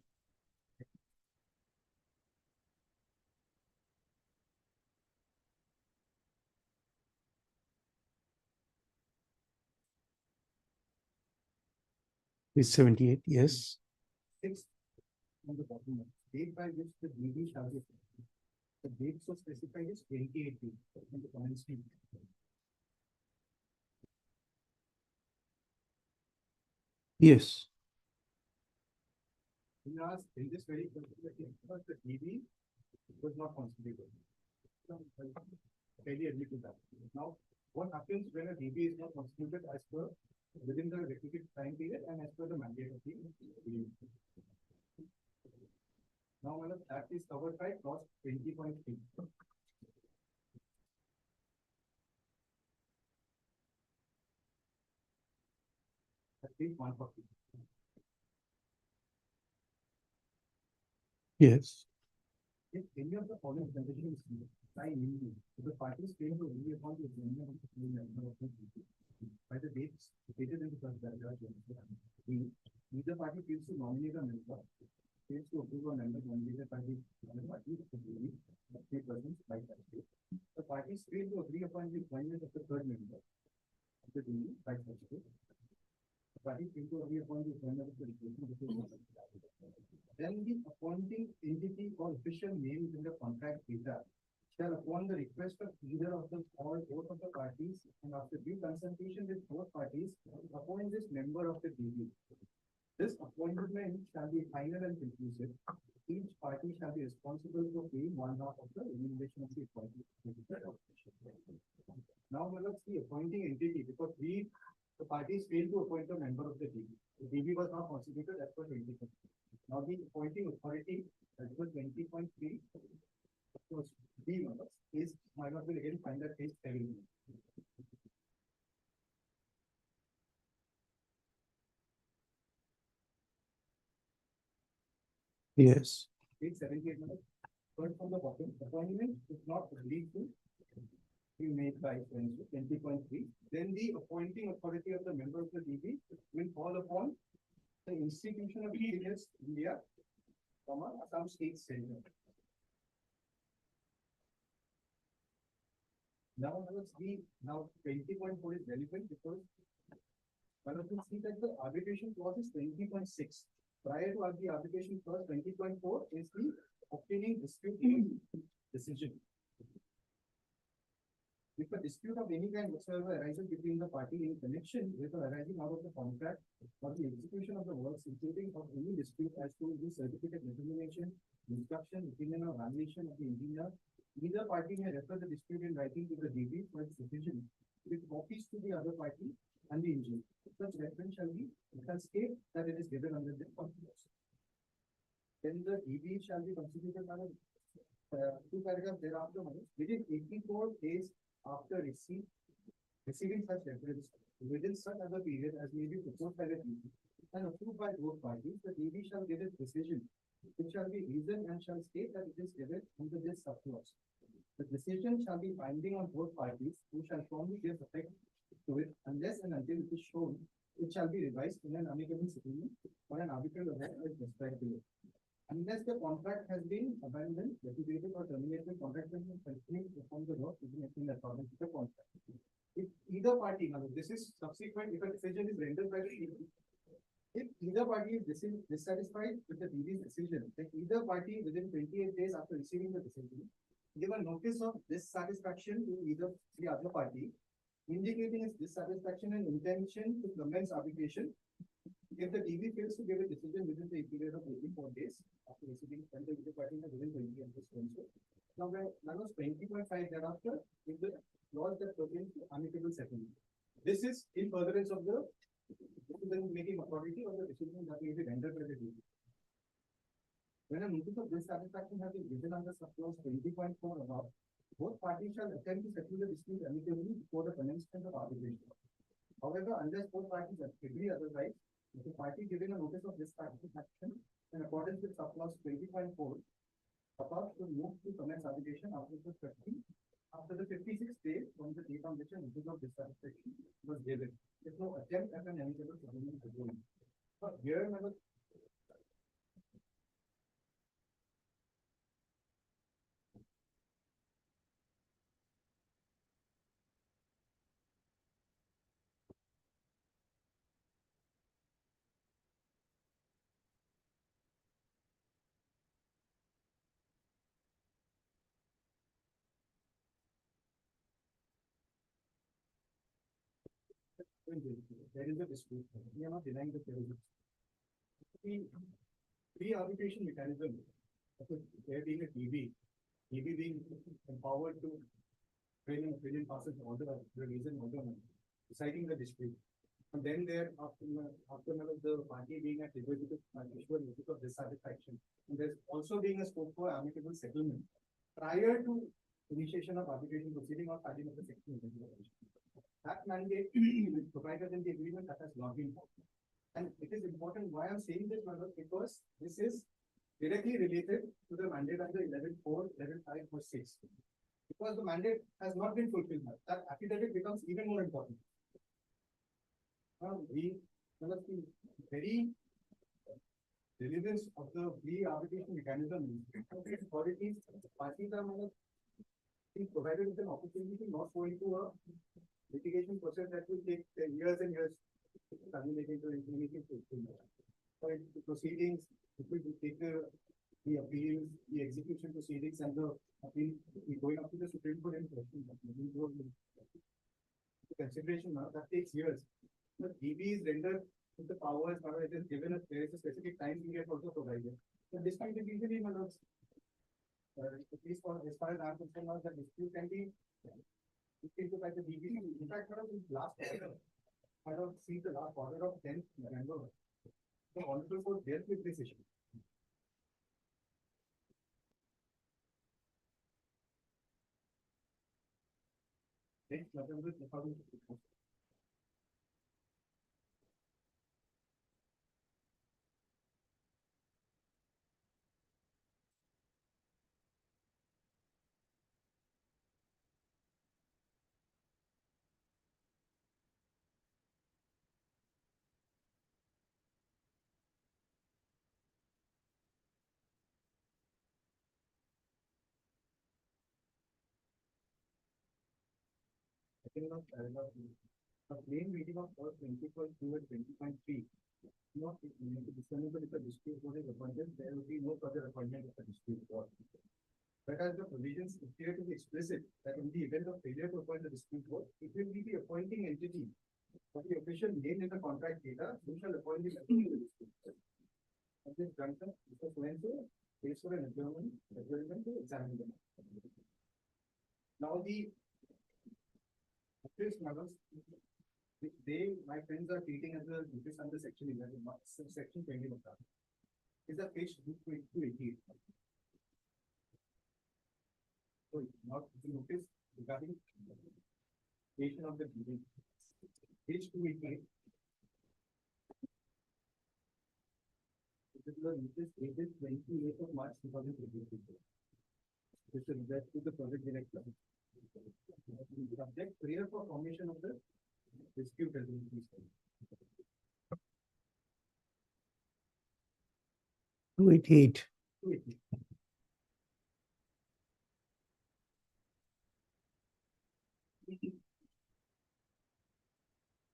It's 78. Yes. Six from the bottom, date by which the DB shall be. The date so specified is 28 days from the commencement. Yes. We asked in this very particular case, because the DB was not constituted. Fairly admit to that. Now, what happens when a DB is not constituted as per within the requisite time period and as per the mandate of the DB? Now, that is covered by clause 20.3. At least 140. Yes. If any of the following conditions is met, the parties fail to agree upon the agreement of the full member of the DB by the dates stated in the first paragraph. Either party fails to nominate a member, fails to approve a member nominated by the other party of the DB, 3% by that date. The parties fail to agree upon the appointment of the third member of the DB by such date. The parties fail to agree upon the appointment of the replacement of the member. Then the appointing entity or official named in the contract data shall, upon the request of either of them or both of the parties and after due consultation with both parties, appoint this member of the DB. This appointment shall be final and conclusive. Each party shall be responsible for paying one half of the remuneration of the appointed. Now, let's the appointing entity, because the parties failed to appoint a member of the DB. The DB was not constituted as per 20%. Now, the appointing authority, as per 20.3, of course, B members is might not be again find that page 7. Yes. Page 78 members. Third from the bottom, appointment is not agreed to be made by 20.3. Then the appointing authority of the member of the DB will fall upon the institution of India, Assam State Center. Now, now 20.4 is relevant because one of them see that the arbitration clause is 20.6. Prior to the arbitration clause, 20.4 is the obtaining dispute decision. If a dispute of any kind whatsoever arises between the party in connection with or arising out of the contract or the execution of the works, including of any dispute as to the certificate determination, instruction, opinion, or valuation of the engineer, either party may refer the dispute in writing to the DB for its decision with copies to the other party and the engineer. Such reference shall state that it is given under the contract. Then the DB shall be constituted by 2 paragraphs thereafter within 84 days after receiving such reference within such other period as may be proposed by the DB and approved by both parties, the DB shall give a decision which shall be reasoned and shall state that it is given under this subclause. The decision shall be binding on both parties who shall formally give effect to it unless and until it is shown it shall be revised in an amicable settlement or an arbitral affair as prescribed below. Unless the contract has been abandoned, repudiated or terminated, the contract has been continued to perform the work within accordance with the contract. If either party, now this is subsequent, if a decision is rendered by the DB, if either party is dissatisfied with the DB's decision, then either party within 28 days after receiving the decision, give a notice of dissatisfaction to either the other party, indicating its dissatisfaction and intention to commence arbitration. If the DB fails to give a decision within the period of 84 days after receiving the either party within 20 and this also. Now, when was 20.5 thereafter, if the clause that pertains to amicable settlement. This is in furtherance of the decision-making authority or the decision that may be rendered by the DB. When a notice of dissatisfaction has been given under subclause 20.4 above, both parties shall attempt to settle the dispute amicably before the commencement of arbitration. However, unless both parties agree otherwise, the party giving a notice of dissatisfaction in accordance with subclause 20.4 above should move to commence arbitration after the 56th day from the date on which a notice of dissatisfaction was given. If no attempt at an amicable settlement is given. So here, there is a dispute. We are not denying that there is a dispute. The pre-arbitration mechanism, there being a DB being empowered to train and passes order, the reason order, deciding the dispute. And then there, after the party being at liberty to issue a notice of dissatisfaction, and there's also being a scope for amicable settlement prior to initiation of arbitration proceeding or starting of the section. That mandate is provided in the agreement that has not been followed. And it is important why I'm saying this, because this is directly related to the mandate under 11.4, 11.5 or 6. Because the mandate has not been fulfilled, that affidavit becomes even more important. The very relevance of the pre-arbitration mechanism authorities, parties are being provided with an opportunity not go into a litigation process that will take years and years to culminate into implementing. So the proceedings, it will take the appeals, the execution proceedings, and the appeal going up to the Supreme Court in question. The consideration now that takes years. The DB is rendered with the powers, or it is given there is a specific time period also provided. The dispute is usually, at least for as far as I'm concerned, the dispute can be by the DB. In fact, last quarter, I don't see the last quarter of 10th November. The Honorable Court dealt with this issue. Next November 2024. A plain reading of clause 20.2 and 20.3. Not discernible if a dispute court is appointed, there will be no further appointment of a dispute court. Whereas the provisions appear to be explicit that in the event of failure to appoint the dispute court, it will be the appointing entity of the official named in the contract data who shall appoint the dispute court. At this juncture, Mr. Suenso pays for an adjournment to examine them. Now the models, which my friends are treating as a notice under section 11, section 20 of that, is a page 288. So, not the notice regarding creation of the building. Page 288. Particular notice dated 28th of March 2023. This is addressed to the project director. Subject prayer for formation of the dispute resolution. 288. 288.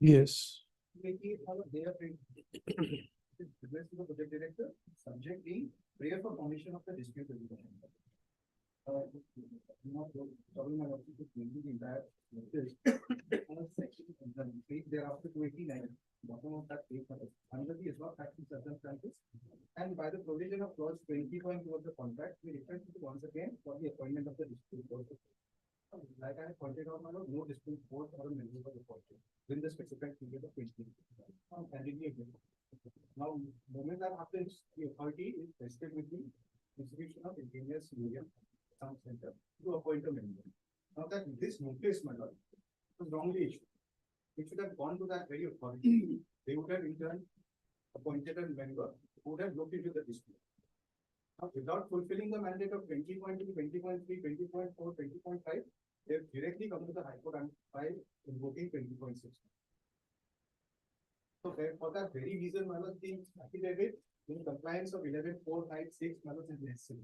Yes. 288 they are addressed to the project director, subject being prayer for formation of the dispute resolution. Not talking about the entire notice. Section the page thereafter 289, bottom of that page, under the above facts and circumstances, and by the provision of clause 20.2 of the contract, we refer to once again for the appointment of the dispute court. Like I have pointed out, no dispute court or a member was appointed within the specified period of 20. Now, moment that happens, the authority is vested with the institution of engineers union town center to appoint a member. Now that this notice, my lord, was wrongly issued. It should have gone to that very authority. They would have in turn appointed a member who would have looked into the dispute. Now, without fulfilling the mandate of 20.2, 20.3, 20.4, 20.5, they have directly come to the High Court and by invoking 20.6. So for that very reason, my lord, the affidavit in compliance of 11.456, my lord, is necessary.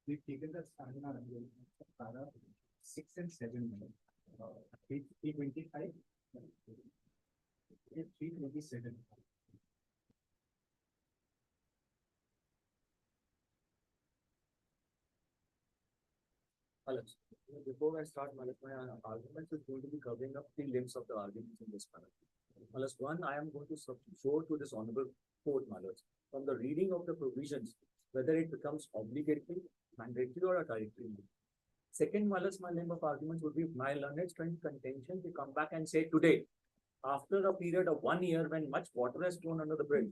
We've taken the standard 6 and 7, page 325, page 327. Alex, before I start, Alex, my argument is going to be covering up the limbs of the arguments in this manner. Alex, one, I am going to show to this honorable court, Alex, from the reading of the provisions, whether it becomes obligatory, mandatory, or a directory. Second, Alex, my limb of arguments would be my learned friend contention to come back and say today, after a period of 1 year when much water has flown under the bridge,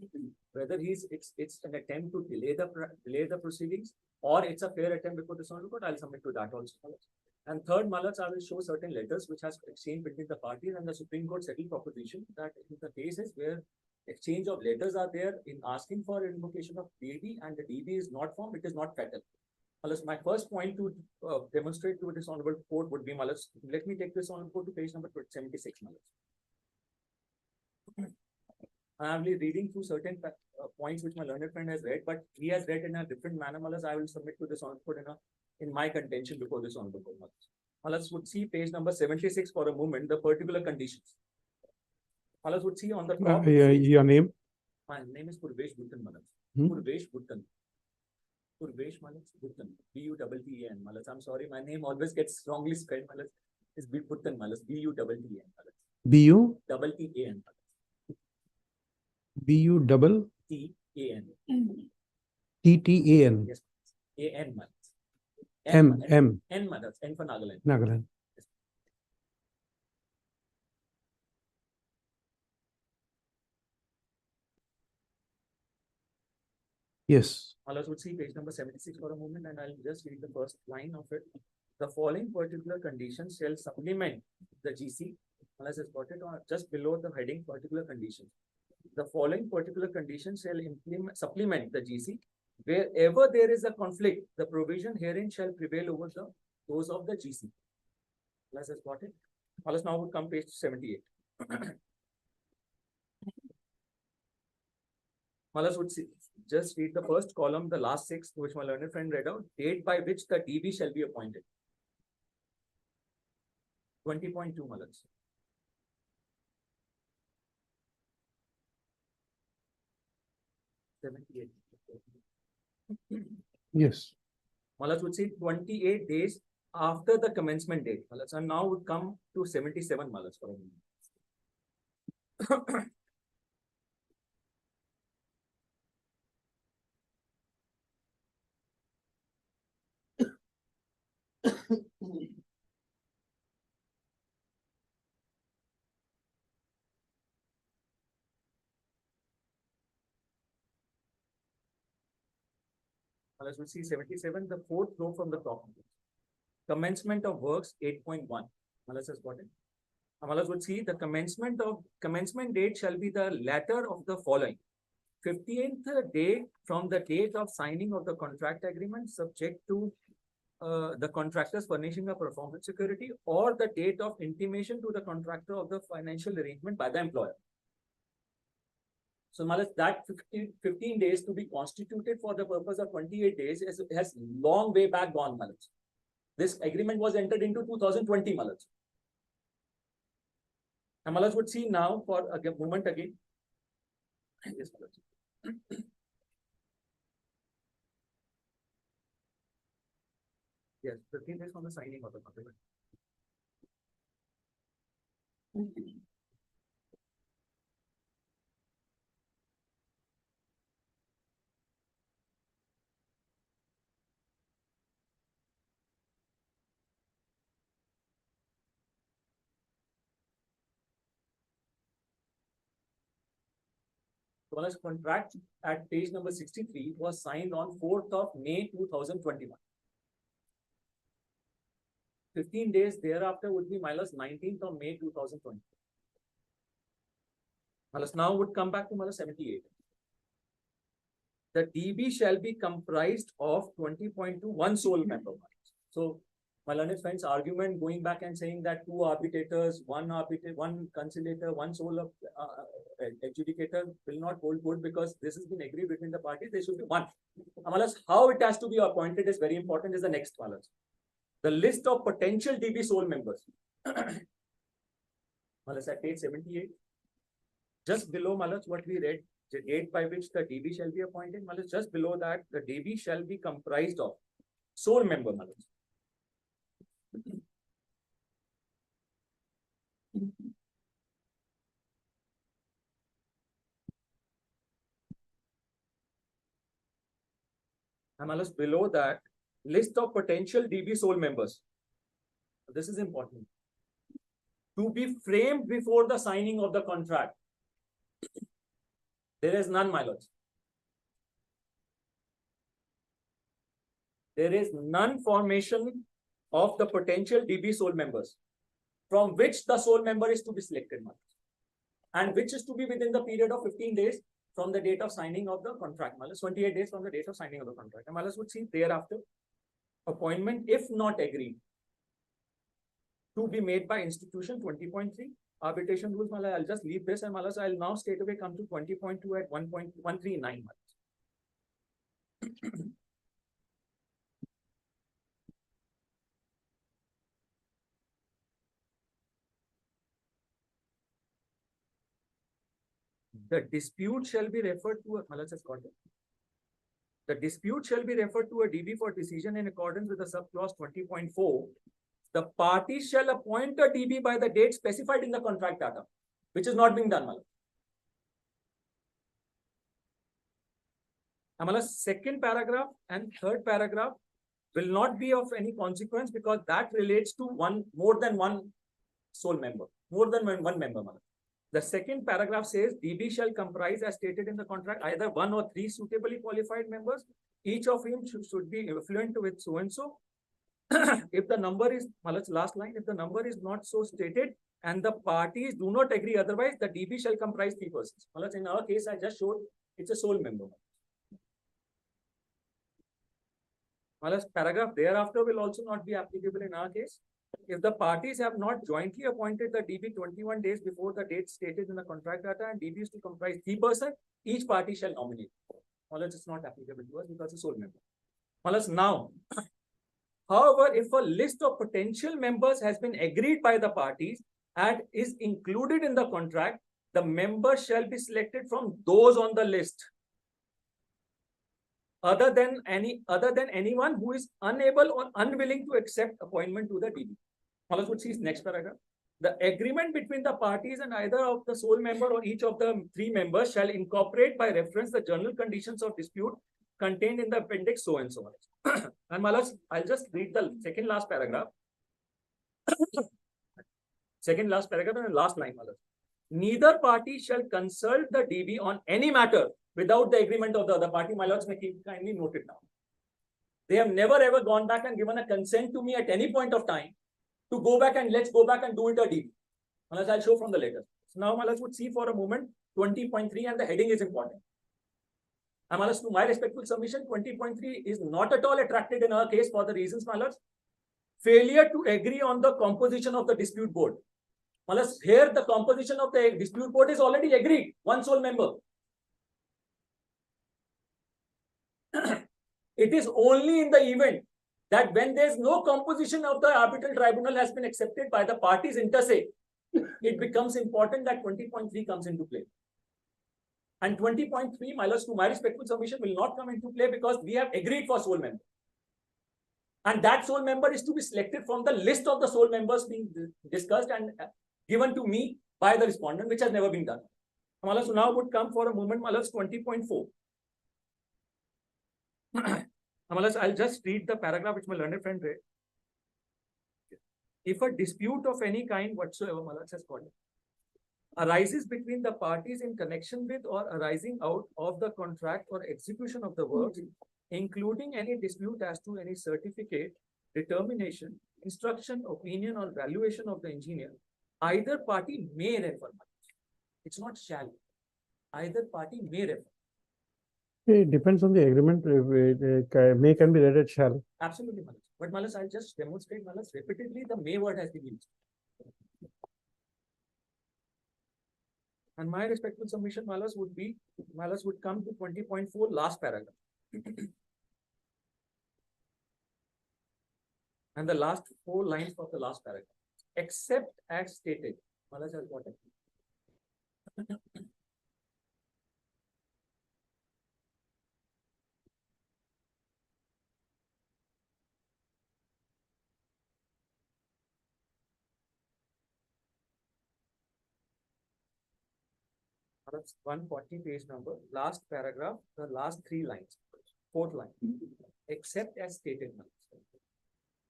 whether it's an attempt to delay the proceedings or it's a fair attempt before the honorable court, I'll submit to that also. And third, Malats, I will show certain letters which has exchanged between the parties and the Supreme Court settled proposition that in the cases where exchange of letters are there in asking for invocation of DB and the DB is not formed, it is not fatal. Malats, my first point to demonstrate to this honorable court would be, Malats, let me take this honorable court to page number 76, Malats. I am reading through certain points which my learned friend has read, but he has read in a different manner. Malas, I will submit to this honorable court in my contention before this honorable court. Malas would see page number 76 for a moment, the particular conditions. Malas would see on the top. Your name? My name is Purvesh Bhuttan, Malas. Hmm? Purvesh Bhuttan. Purvesh Malas Bhuttan. B-U-T-T-A-N. Malas, I'm sorry, my name always gets wrongly spelled. Malas is Bhuttan, Malas. B-U-T-T-A-N. B-U? T-T-A-N. B-U double? T-A-N. T-T-A-N. Yes. A-N, Malas. M. N, Malas. N for Nagaland. Nagaland. Yes. Malas would see page number 76 for a moment, and I'll just read the first line of it. The following particular conditions shall supplement the GC. Malas has got it on just below the heading particular conditions. The following particular conditions shall supplement the GC. Wherever there is a conflict, the provision herein shall prevail over those of the GC. Malas has got it. Malas now would come page 78. Malas would see, just read the first column, the last six, which my learned friend read out, date by which the DB shall be appointed. 20.2 Malas. Yes. Malas would say 28 days after the commencement date. Malas, and now would come to 77 Malas for a moment. Malas would see 77, the fourth row from the top. Commencement of works 8.1. Malas has got it. Malas would see the commencement date shall be the latter of the following. 15th day from the date of signing of the contract agreement subject to the contractors furnishing a performance security or the date of intimation to the contractor of the financial arrangement by the employer. So Malas, that 15 days to be constituted for the purpose of 28 days has long way back gone, Malas. This agreement was entered into 2020, Malas. And Malas would see now for a moment again. Yes, Malas. Yes, 15 days from the signing of the contract. Malas, contract at page number 63 was signed on 4th of May 2021. 15 days thereafter would be Malas 19th of May 2020. Malas now would come back to Malas 78. The DB shall be comprised of 20.2 one sole member. So my learned friend's argument going back and saying that two arbitrators, one conciliator, one sole adjudicator will not hold good because this has been agreed between the parties. There should be one. Malas, how it has to be appointed is very important. Is the next Malas. The list of potential DB sole members. Malas at page 78. Just below Malas, what we read, the date by which the DB shall be appointed. Malas, just below that, the DB shall be comprised of sole member Malas. And Malas, below that, list of potential DB sole members. This is important. To be framed before the signing of the contract. There is none, my lords. There is none formation of the potential DB sole members from which the sole member is to be selected, my lords, and which is to be within the period of 15 days from the date of signing of the contract. My lords, 28 days from the date of signing of the contract. And my lords would see thereafter appointment, if not agreed, to be made by institution 20.3. Arbitration rules, I'll just leave this, and I'll now straight away come to 20.2 at 1.139. The dispute shall be referred to the dispute shall be referred to a DB for decision in accordance with the subclause 20.4. The parties shall appoint a DB by the date specified in the contract data, which is not being done, Malas. Second paragraph and third paragraph will not be of any consequence because that relates to more than one sole member, more than one member, Malas. The second paragraph says DB shall comprise as stated in the contract either one or three suitably qualified members, each of whom should be affluent with so and so. If the number is, Malas, last line, if the number is not so stated and the parties do not agree otherwise, the DB shall comprise 3 persons. Malas, in our case, I just showed it's a sole member. Malas, paragraph thereafter will also not be applicable in our case. If the parties have not jointly appointed the DB 21 days before the date stated in the contract data and DB is to comprise 3 persons, each party shall nominate. Unless it's not applicable to us because it's sole member. Unless now, however, if a list of potential members has been agreed by the parties and is included in the contract, the members shall be selected from those on the list. Other than anyone who is unable or unwilling to accept appointment to the DB. Let's see next paragraph. The agreement between the parties and either of the sole member or each of the three members shall incorporate by reference the general conditions of dispute contained in the appendix so and so on. And Malas, I'll just read the second last paragraph. Second last paragraph and the last line, Malas. Neither party shall consult the DB on any matter without the agreement of the other party. My lords, may kindly note it down. They have never ever gone back and given a consent to me at any point of time to go back and let's go back and do it a DB. Unless I'll show from the letter. So now Malas would see for a moment 20.3 and the heading is important. And Malas, to my respectful submission, 20.3 is not at all attracted in our case for the reasons, Malas. Failure to agree on the composition of the dispute board. Malas, here the composition of the dispute board is already agreed, one sole member. It is only in the event that when there is no composition of the arbitral tribunal has been accepted by the parties inter se, it becomes important that 20.3 comes into play. And 20.3, my lords, to my respectful submission, will not come into play because we have agreed for sole member. And that sole member is to be selected from the list of the sole members being discussed and given to me by the respondent, which has never been done. My lords, so now would come for a moment, my lords, 20.4. I'll just read the paragraph which my learned friend read. If a dispute of any kind whatsoever, Malas has called it, arises between the parties in connection with or arising out of the contract or execution of the works, including any dispute as to any certificate, determination, instruction, opinion, or valuation of the engineer, either party may refer. It's not shall. Either party may refer. It depends on the agreement. May can be read as shall. Absolutely, Malas. But Malas, I'll just demonstrate, Malas, repeatedly the may word has been used. And my respectful submission, Malas, would be, Malas would come to 20.4 last paragraph. And the last 4 lines of the last paragraph. Except as stated. Malas has got it. That's 140 page number, last paragraph, the last 3 lines, 4th line. Except as stated.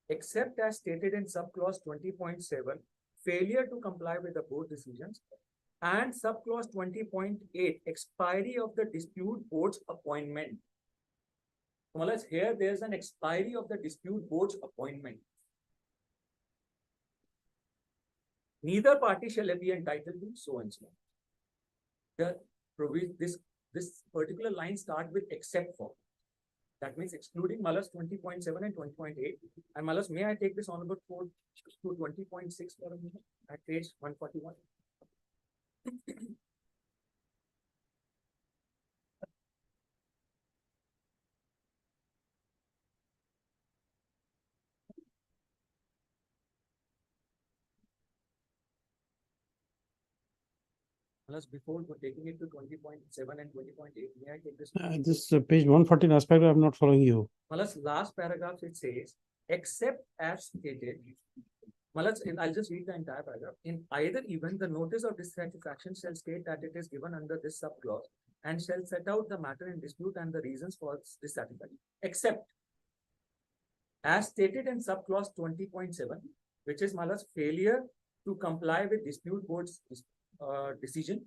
Except as stated in subclause 20.7, failure to comply with the board decisions, and subclause 20.8, expiry of the dispute board's appointment. Well, here there's an expiry of the dispute board's appointment. Neither party shall be entitled to so and so. This particular line starts with except for. That means excluding Malas 20.7 and 20.8. And Malas, may I take this on about 4 to 20.6 for a minute at page 141? Malas, before taking it to 20.7 and 20.8, may I take this? This page 140 last paragraph, I'm not following you. Malas, last paragraph it says, except as stated. Malas, I'll just read the entire paragraph. In either event, the notice of dissatisfaction shall state that it is given under this subclause and shall set out the matter in dispute and the reasons for dissatisfaction. Except as stated in subclause 20.7, which is Malas failure to comply with dispute board's decision.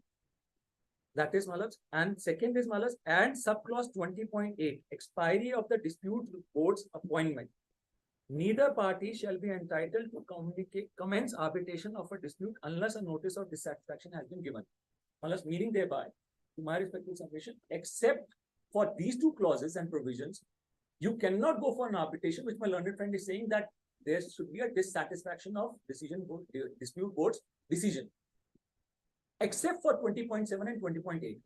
That is Malas. And second is Malas and subclause 20.8, expiry of the dispute board's appointment. Neither party shall be entitled to commence arbitration of a dispute unless a notice of dissatisfaction has been given. Malas, meaning thereby, to my respectful submission, except for these 2 clauses and provisions, you cannot go for an arbitration, which my learned friend is saying that there should be a dissatisfaction of dispute board's decision. Except for 20.7 and 20.8.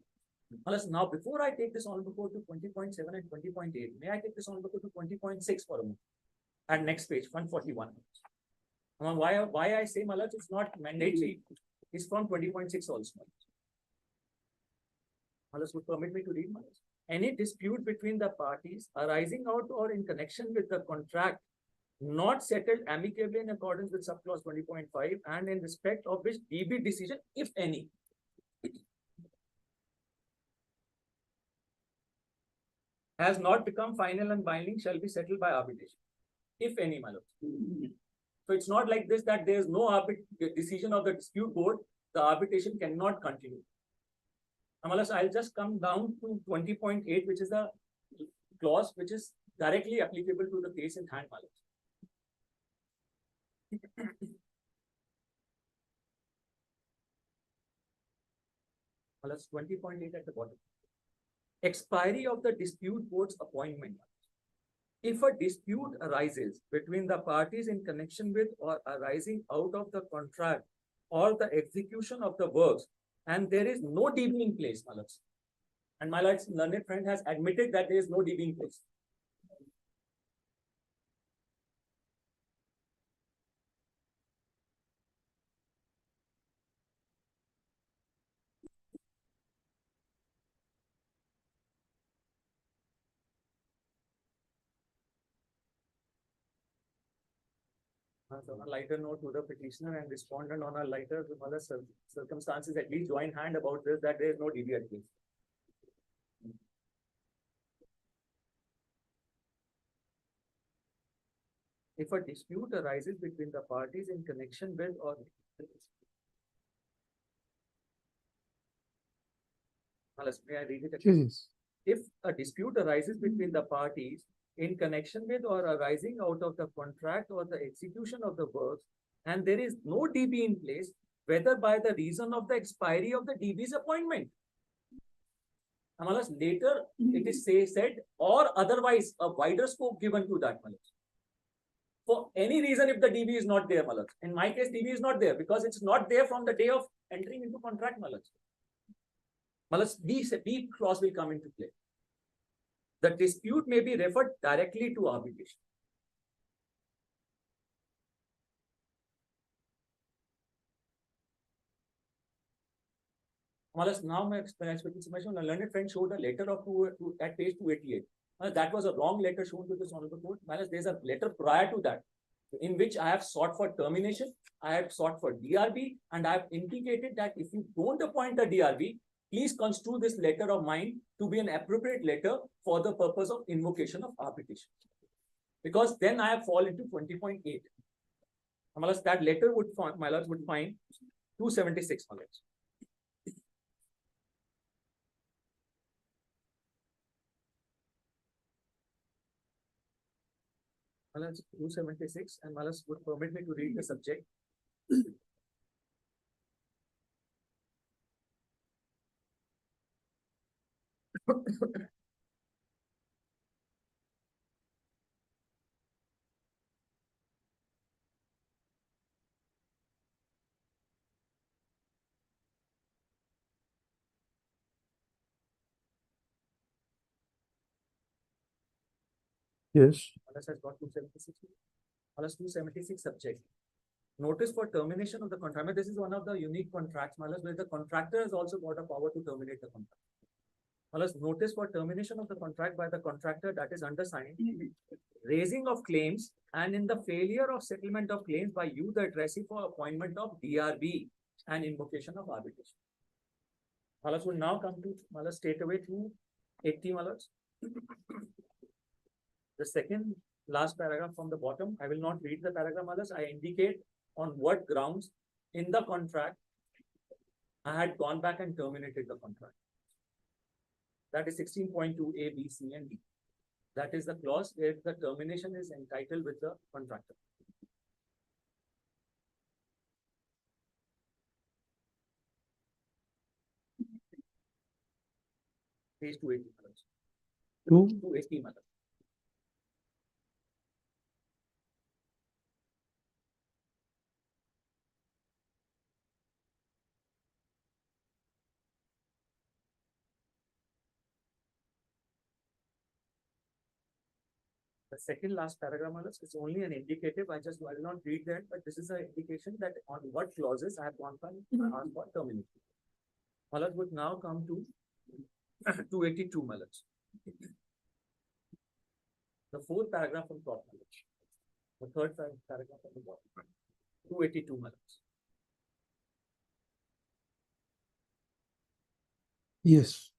Unless now, before I take this on before to 20.7 and 20.8, may I take this on before to 20.6 for a moment? And next page, 141. Why I say Malaj is not mandatory, is from 20.6 also. Malaj would permit me to read Malaj. Any dispute between the parties arising out or in connection with the contract not settled amicably in accordance with subclause 20.5 and in respect of which DB decision, if any, has not become final and binding shall be settled by arbitration, if any, my lord. So it's not like this that there is no decision of the dispute board, the arbitration cannot continue. Amalas, I'll just come down to 20.8, which is the clause which is directly applicable to the case in hand, Malas. Malas, 20.8 at the bottom. Expiry of the dispute board's appointment. If a dispute arises between the parties in connection with or arising out of the contract or the execution of the works, and there is no DB in place, Malas, and my learned friend has admitted that there is no DB in place. On a lighter note to the petitioner and respondent on a lighter other circumstances, at least join hand about this, that there is no DB at place. If a dispute arises between the parties in connection with or may I read it again? Yes. If a dispute arises between the parties in connection with or arising out of the contract or the execution of the works, and there is no DB in place, whether by the reason of the expiry of the DB's appointment. Amalas, later it is said or otherwise a wider scope given to that, Malas. For any reason, if the DB is not there, Malas. In my case, DB is not there because it's not there from the day of entering into contract, Malas. Malas, B clause will come into play. The dispute may be referred directly to arbitration. Malas, now my explanation, a learned friend showed a letter of at page 288. That was a wrong letter shown to this honorable court. Malas, there's a letter prior to that in which I have sought for termination, I have sought for DRB, and I have indicated that if you don't appoint a DRB, please construe this letter of mine to be an appropriate letter for the purpose of invocation of arbitration. Because then I have fallen into 20.8. Malas, that letter would find, my lords would find 276, my lords. Malas, 276, and Malas would permit me to read the subject. Yes. Malas has got 276. Malas 276 subject. Notice for termination of the contract. This is one of the unique contracts, Malas, where the contractor has also got a power to terminate the contract. Malas, notice for termination of the contract by the contractor that is undersigned, raising of claims, and in the failure of settlement of claims by you, the addressee, for appointment of DRB and invocation of arbitration. Malas will now come to Malas straight away to 80, Malas. The second last paragraph from the bottom, I will not read the paragraph, Malas. I indicate on what grounds in the contract I had gone back and terminated the contract. That is 16.2 A, B, C, and D. That is the clause where the termination is entitled with the contractor. Page 280. 280, Malas. The second last paragraph, is only an indicative. I will not read that, but this is an indication that on what clauses I have gone for asked for termination. Malas would now come to 282 Malas. The fourth paragraph from top Malas. The third paragraph from the bottom. 282 Malas. Yes.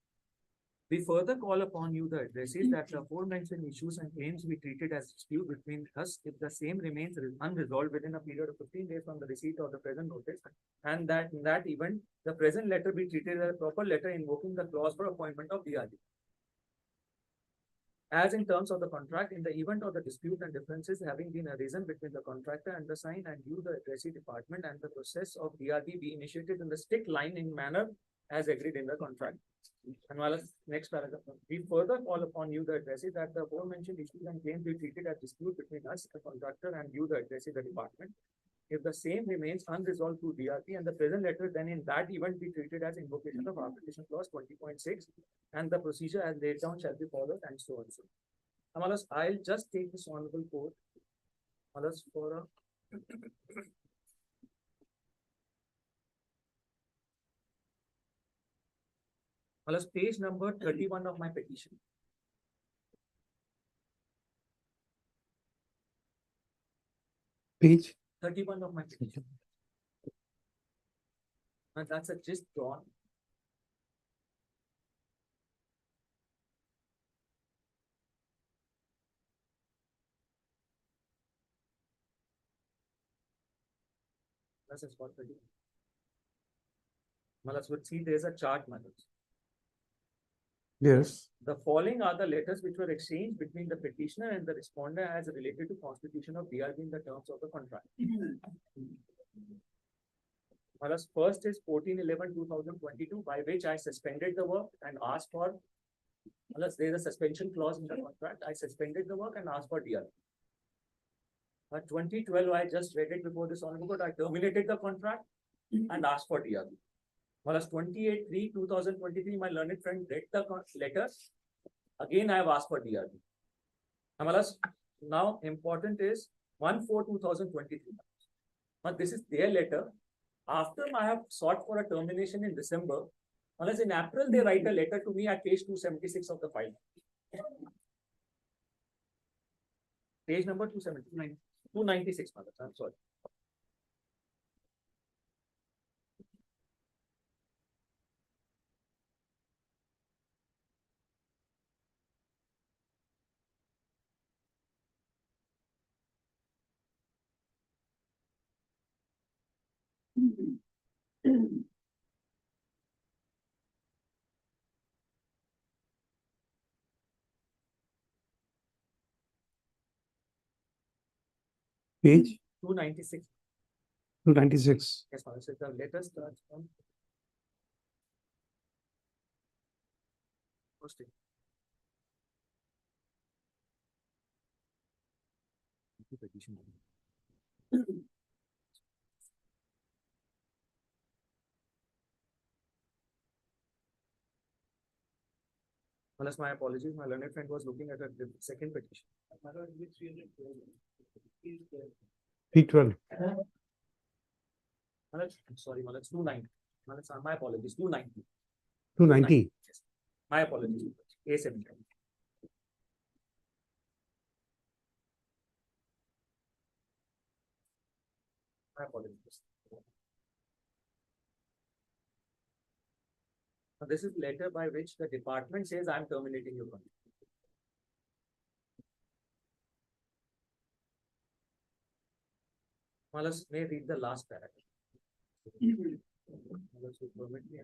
We further call upon you, the addressees, that the aforementioned issues and claims be treated as dispute between us if the same remains unresolved within a period of 15 days from the receipt of the present notice, and that in that event, the present letter be treated as a proper letter invoking the clause for appointment of DRD. As in terms of the contract, in the event of the dispute and differences having been arisen between the contractor and the sign and you, the addressee department, and the process of DRD be initiated in the strict line in manner as agreed in the contract. And next paragraph. We further call upon you, the addressee, that the aforementioned issues and claims be treated as dispute between us, the contractor, and you, the addressee, the department. If the same remains unresolved through DRP and the present letter, then in that event be treated as invocation of arbitration clause 20.6, and the procedure as laid down shall be followed, and so on. So, Amalas, I'll just take this honorable court, Amalas, for a page number 31 of my petition. Page 31 of my petition. And that's a gist drawn. That's spot 31. Malas would see there's a chart, Malas. Yes. The following are the letters which were exchanged between the petitioner and the respondent as related to constitution of DRB in the terms of the contract. Malas, first is 14/11/2022, by which I suspended the work and asked for, Malas, there's a suspension clause in the contract. I suspended the work and asked for DRB. But 2012, I just read it before this honorable court. I terminated the contract and asked for DRB. Whereas 28/3/2023, my learned friend read the letter. Again, I have asked for DRB. Whereas now important is 1/4/2023. But this is their letter. After I have sought for a termination in December, unless in April they write a letter to me at page 276 of the file. Page number 296, I'm sorry. Page 296. 296. Yes, ma'am. So the letter starts from posting. Unless my apologies, my learned friend was looking at a second petition. 312. Sorry, Malak, 290. Malak, my apologies, 290. 290. Yes. My apologies. A7. My apologies. Now, this is letter by which the department says I am terminating your contract. Malas may read the last paragraph. Malas will permit me.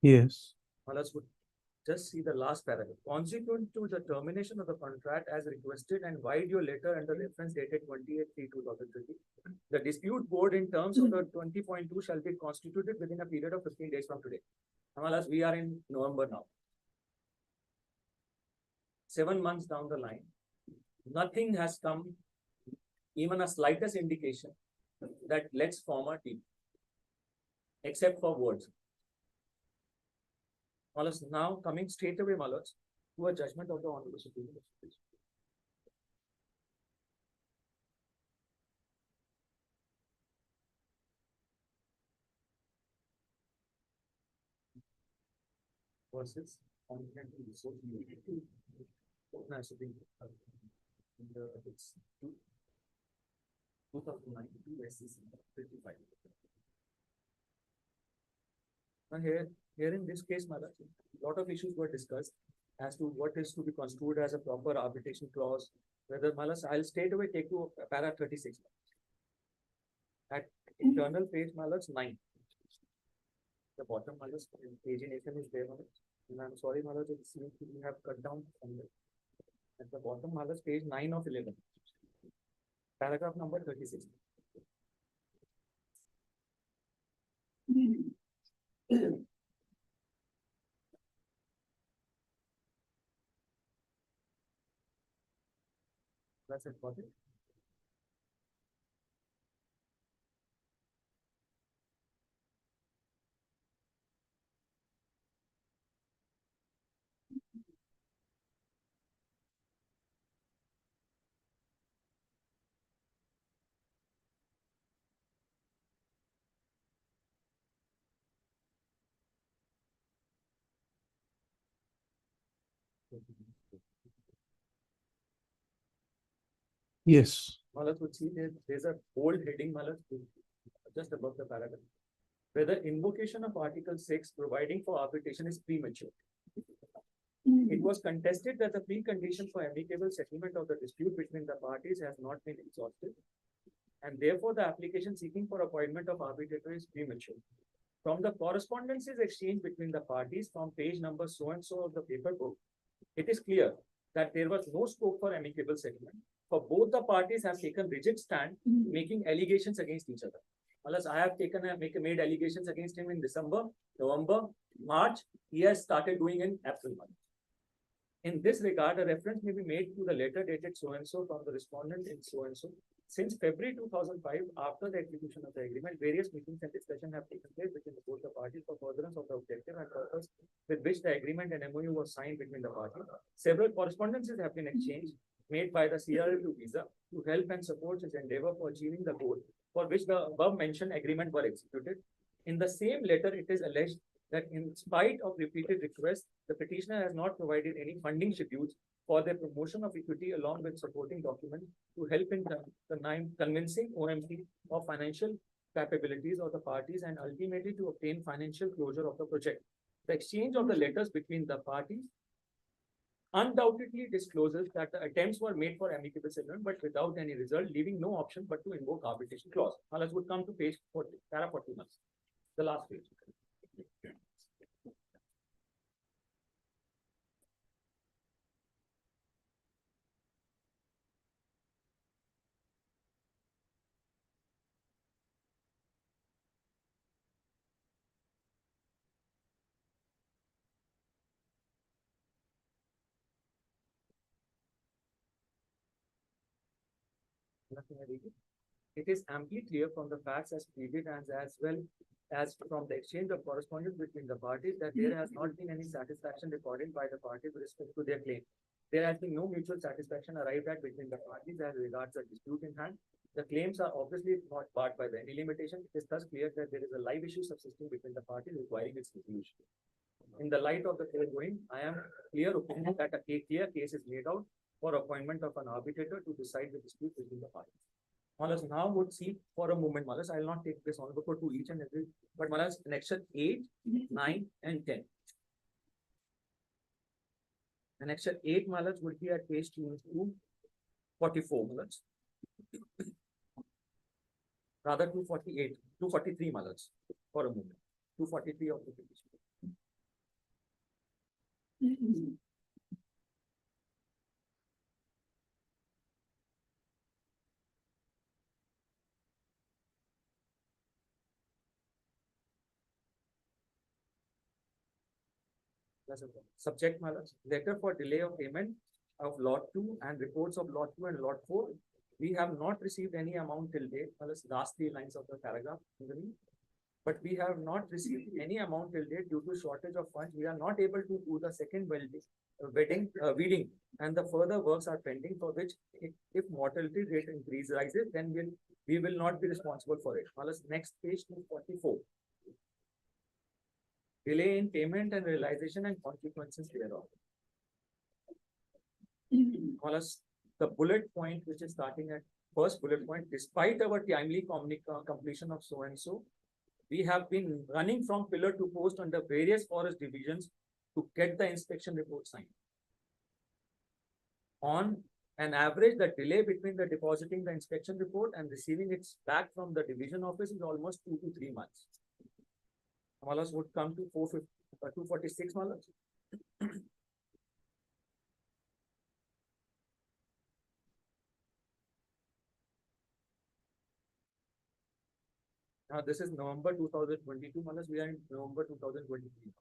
Yes. Malas would just see the last paragraph. Consequent to the termination of the contract as requested and wide your letter under reference dated 28/3/2020, the dispute board in terms of the 20.2 shall be constituted within a period of 15 days from today. Malas, we are in November now. 7 months down the line, nothing has come, even a slightest indication that let's form a team. Except for words. Malas, now coming straight away, Malas, to a judgment of the Honorable Supreme Court. Versus confidential resource. In the it's 2009 SCC 55. And here in this case, Maharaj, a lot of issues were discussed as to what is to be construed as a proper arbitration clause. Whether Malas, I'll straight away take to para 36. At internal page Malas 9. The bottom Malas pagination is there on it. And I'm sorry, Malas, it seems to be have cut down from there. At the bottom Malas page 9 of 11. Paragraph number 36. That's it, got it? Yes. Malas would see there's a bold heading, Malas, just above the paragraph. Whether invocation of Article 6 providing for arbitration is premature. It was contested that the precondition for amicable settlement of the dispute between the parties has not been exhausted, and therefore the application seeking for appointment of arbitrator is premature. From the correspondences exchanged between the parties from page number so and so of the paper book, it is clear that there was no scope for amicable settlement. For both the parties have taken rigid stand, making allegations against each other. Unless I have made allegations against him in December, November, March, he has started doing in April month. In this regard, a reference may be made to the letter dated so and so from the respondent in so and so. Since February 2005, after the execution of the agreement, various meetings and discussions have taken place between both the parties for furtherance of the objective and purpose with which the agreement and MOU was signed between the parties. Several correspondences have been exchanged, made by the CRL to Visa to help and support its endeavor for achieving the goal for which the above mentioned agreement were executed. In the same letter, it is alleged that in spite of repeated requests, the petitioner has not provided any funding schedules for the promotion of equity along with supporting documents to help in convincing OMT of financial capabilities of the parties and ultimately to obtain financial closure of the project. The exchange of the letters between the parties undoubtedly discloses that the attempts were made for amicable settlement, but without any result, leaving no option but to invoke arbitration clause. Now let's would come to page 40, para 41, the last page. It is amply clear from the facts as pleaded and as well as from the exchange of correspondence between the parties that there has not been any satisfaction recorded by the parties with respect to their claim. There has been no mutual satisfaction arrived at between the parties as regards the dispute in hand. The claims are obviously not barred by any limitation. It is thus clear that there is a live issue subsisting between the parties requiring its resolution. In the light of the foregoing, I am clear opinion that a clear case is made out for appointment of an arbitrator to decide the dispute between the parties. Malas now would see for a moment, Malas, I will not take this on before to each and every, but Malas, annexure 8, 9, and 10. Annexure 8, Malas, would be at page 244, Malas. Rather 248, 243, Malas, for a moment. 243 of the petition. Subject matters, letter for delay of payment of lot 2 and reports of lot 2 and lot 4 we have not received any amount till date, unless last 3 lines of the paragraph. But we have not received any amount till date due to shortage of funds. We are not able to do the second weeding, and the further works are pending, for which if mortality rate rises, then we will not be responsible for it. Next page 244. Delay in payment and realization and consequences thereof. The bullet point, which is starting at first bullet point, despite our timely completion of so and so, we have been running from pillar to post under various forest divisions to get the inspection report signed. On an average, the delay between the depositing the inspection report and receiving it back from the division office is almost 2 to 3 months. Malas would come to 246 malas. Now this is November 2022 malas. We are in November 2023.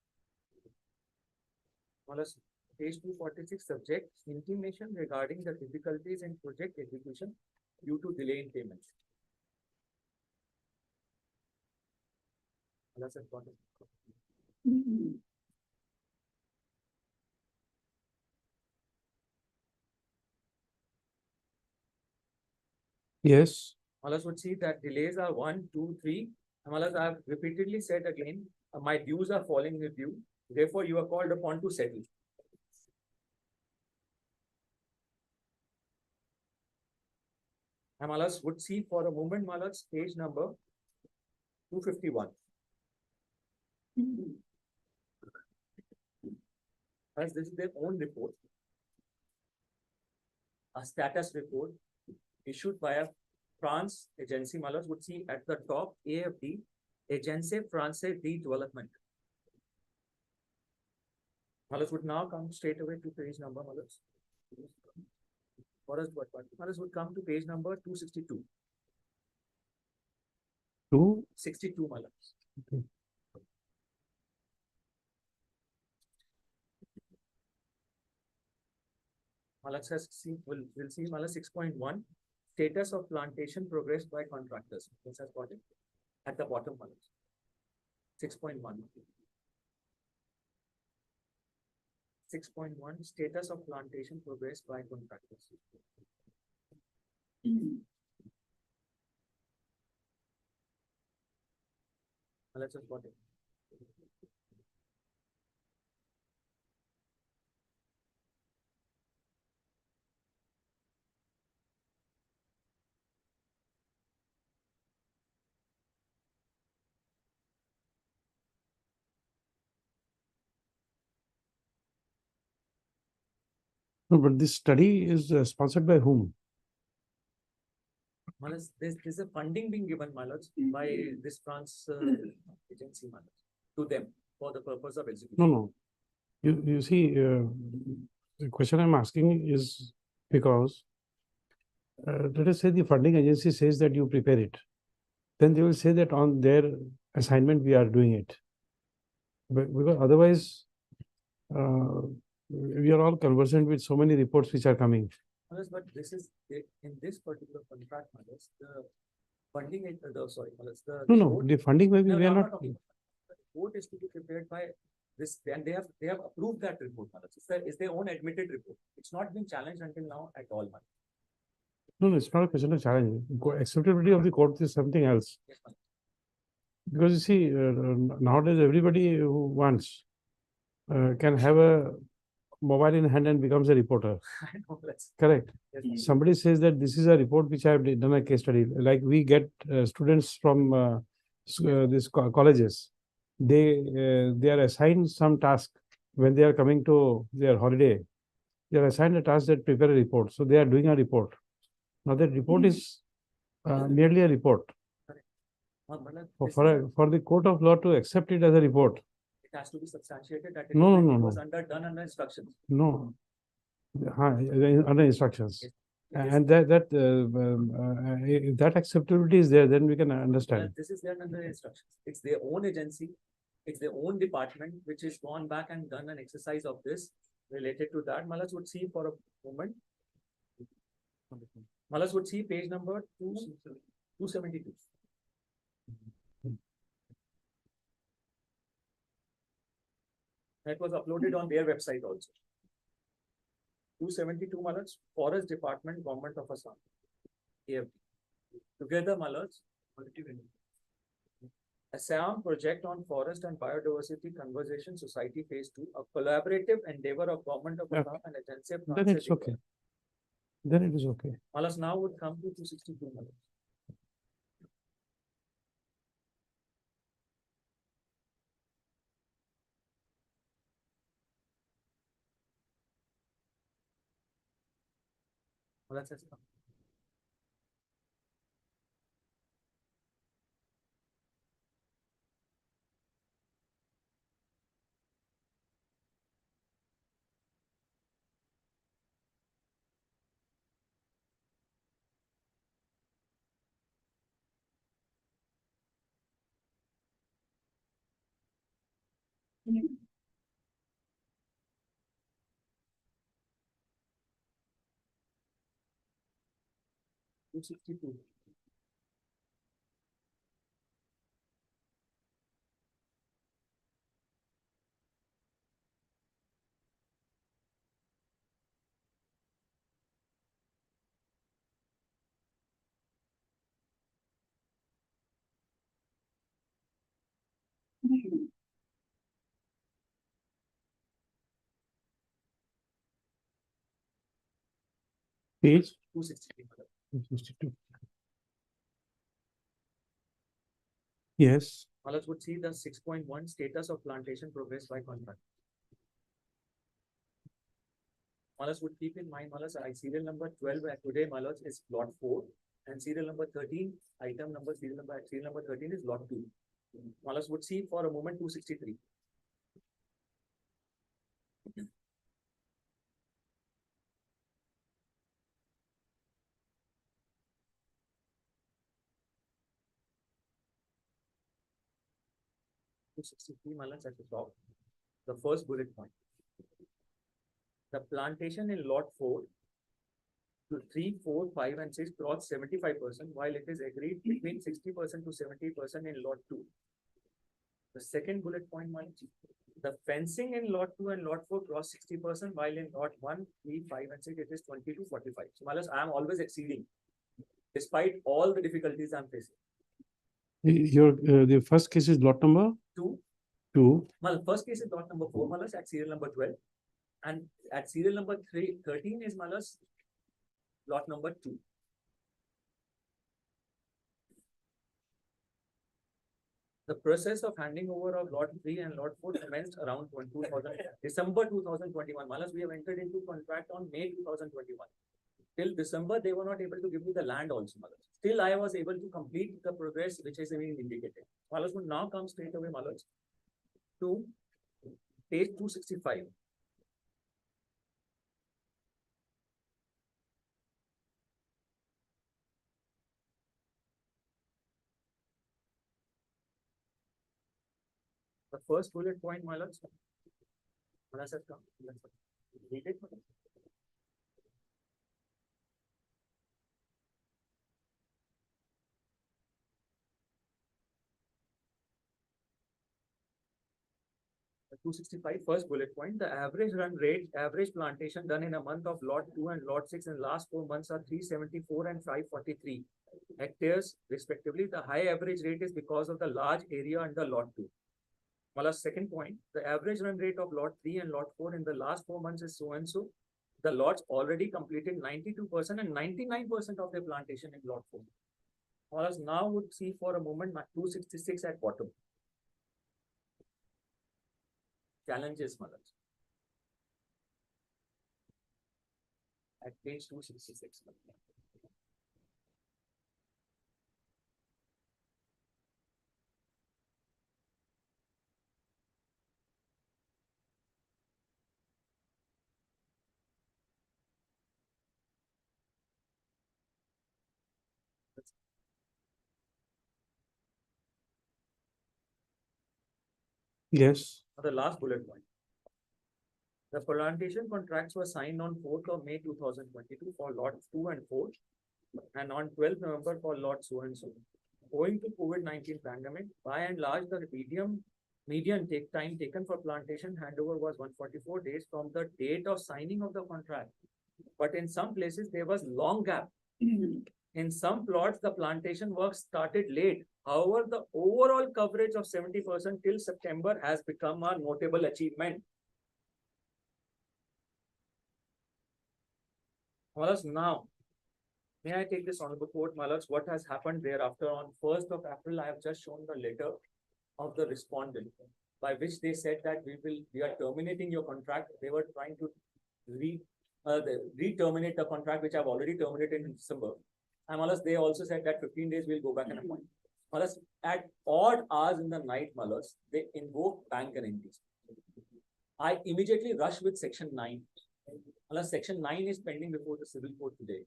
Malas, page 246, subject intimation regarding the difficulties in project execution due to delay in payments. Malas, Yes. Malas would see that delays are 1, 2, 3. Malas, I have repeatedly said again, my dues are falling with you. Therefore, you are called upon to settle. Malas would see for a moment, Malas, page number 251. As this is their own report, a status report issued by a France agency. Malas would see at the top AFD, Agence Française de Development. Malas would now come straight away to page number, Malas. Malas would come to page number 262. 262 Malas. Okay. Malas has seen, we'll see Malas 6.1, status of plantation progress by contractors. This has got it at the bottom, Malas. 6.1. 6.1, status of plantation progress by contractors. Let's just got it. No, but this study is sponsored by whom? Malas, there's a funding being given, Malas, by this France agency, Malas, to them for the purpose of execution. No. You see, the question I'm asking is because let us say the funding agency says that you prepare it. Then they will say that on their assignment we are doing it. But because otherwise, we are all conversant with so many reports which are coming. Malas, but this is in this particular contract, Malas, the funding is Malas, No, the funding maybe we are not. The report is to be prepared by this, and they have approved that report, Malas. It's their own admitted report. It's not been challenged until now at all, Malas. No, it's not a question of challenge. Acceptability of the court is something else. Yes, Malas. Because you see, nowadays everybody who wants can have a mobile in hand and becomes a reporter. I know, Malas. Correct. Yes, Somebody says that this is a report which I have done a case study. Like we get students from these colleges. They are assigned some task when they are coming to their holiday. They are assigned a task that prepare a report. So they are doing a report. Now that report is merely a report. Malas, For the court of law to accept it as a report. it has to be substantiated that it No, was no. done under instructions. No. Under instructions. Yes. And if that acceptability is there, then we can understand. This is done under instructions. It's their own agency. It's their own department, which has gone back and done an exercise of this related to that. Malas would see for a moment. Malas would see page number 272. That was uploaded on their website also. 272 Malas, Forest Department, Government of Assam. AFD. Together Malas, Assam Project on Forest and Biodiversity Conservation Society Phase 2, a collaborative endeavor of Government of Assam and Agency of Then it's okay. Then it is okay. Malas now would come to 262 Malas. Malas has come. Two 62. Page 263. 262. Yes. Malas would see the 6.1 status of plantation progress by contract. Malas would keep in mind, Malas, serial number 12 today, Malas is lot 4, and serial number 13, serial number 13 is lot 2. Malas would see for a moment 263. Malas at the top. The first bullet point. The plantation in lot 4 to 3, 4, 5, and 6 crossed 75%, while it is agreed between 60% to 70% in lot 2. The second bullet point, the fencing in lot 2 and lot 4 cross 60%, while in lot 1, 3, 5, and 6 it is 20 to 45. So, Malas, I am always exceeding, despite all the difficulties I am facing. The first case is lot number 2. 2. Well, first case is lot number 4, Malas, at serial number 12. And at serial number 13 is Malas, lot number 2. The process of handing over of lot 3 and lot 4 commenced around December 2021. Malas, we have entered into contract on May 2021. Till December, they were not able to give me the land also, Malas. Still, I was able to complete the progress which is being indicated. Malas would now come straight away, Malas, to page 265. The first bullet point, Malas. Malas has come. Read it, Malas. The 265 first bullet point, the average run rate, average plantation done in a month of lot 2 and lot 6 in the last 4 months are 374 and 543 hectares respectively. The high average rate is because of the large area under lot 2. Malas, second point, the average run rate of lot 3 and lot 4 in the last 4 months is so and so. The lots already completed 92% and 99% of their plantation in lot 4. Malas, now would see for a moment 266 at bottom. Challenges, Malas. At page 266. Yes. The last bullet point. The plantation contracts were signed on 4th of May 2022 for lots 2 and 4, and on 12th November for lots so and so. Owing to COVID-19 pandemic, by and large, the median take time taken for plantation handover was 144 days from the date of signing of the contract. But in some places, there was long gap. In some plots, the plantation work started late. However, the overall coverage of 70% till September has become a notable achievement. Malas, now, may I take this honorable court, Malas, what has happened thereafter on 1st of April, I have just shown the letter of the respondent by which they said that we are terminating your contract. They were trying to re-terminate the contract, which I've already terminated in December. And Malas, they also said that 15 days we'll go back and appoint. Malas, at odd hours in the night, Malas, they invoke bank guarantees. I immediately rush with section 9. Malas, section 9 is pending before the civil court today.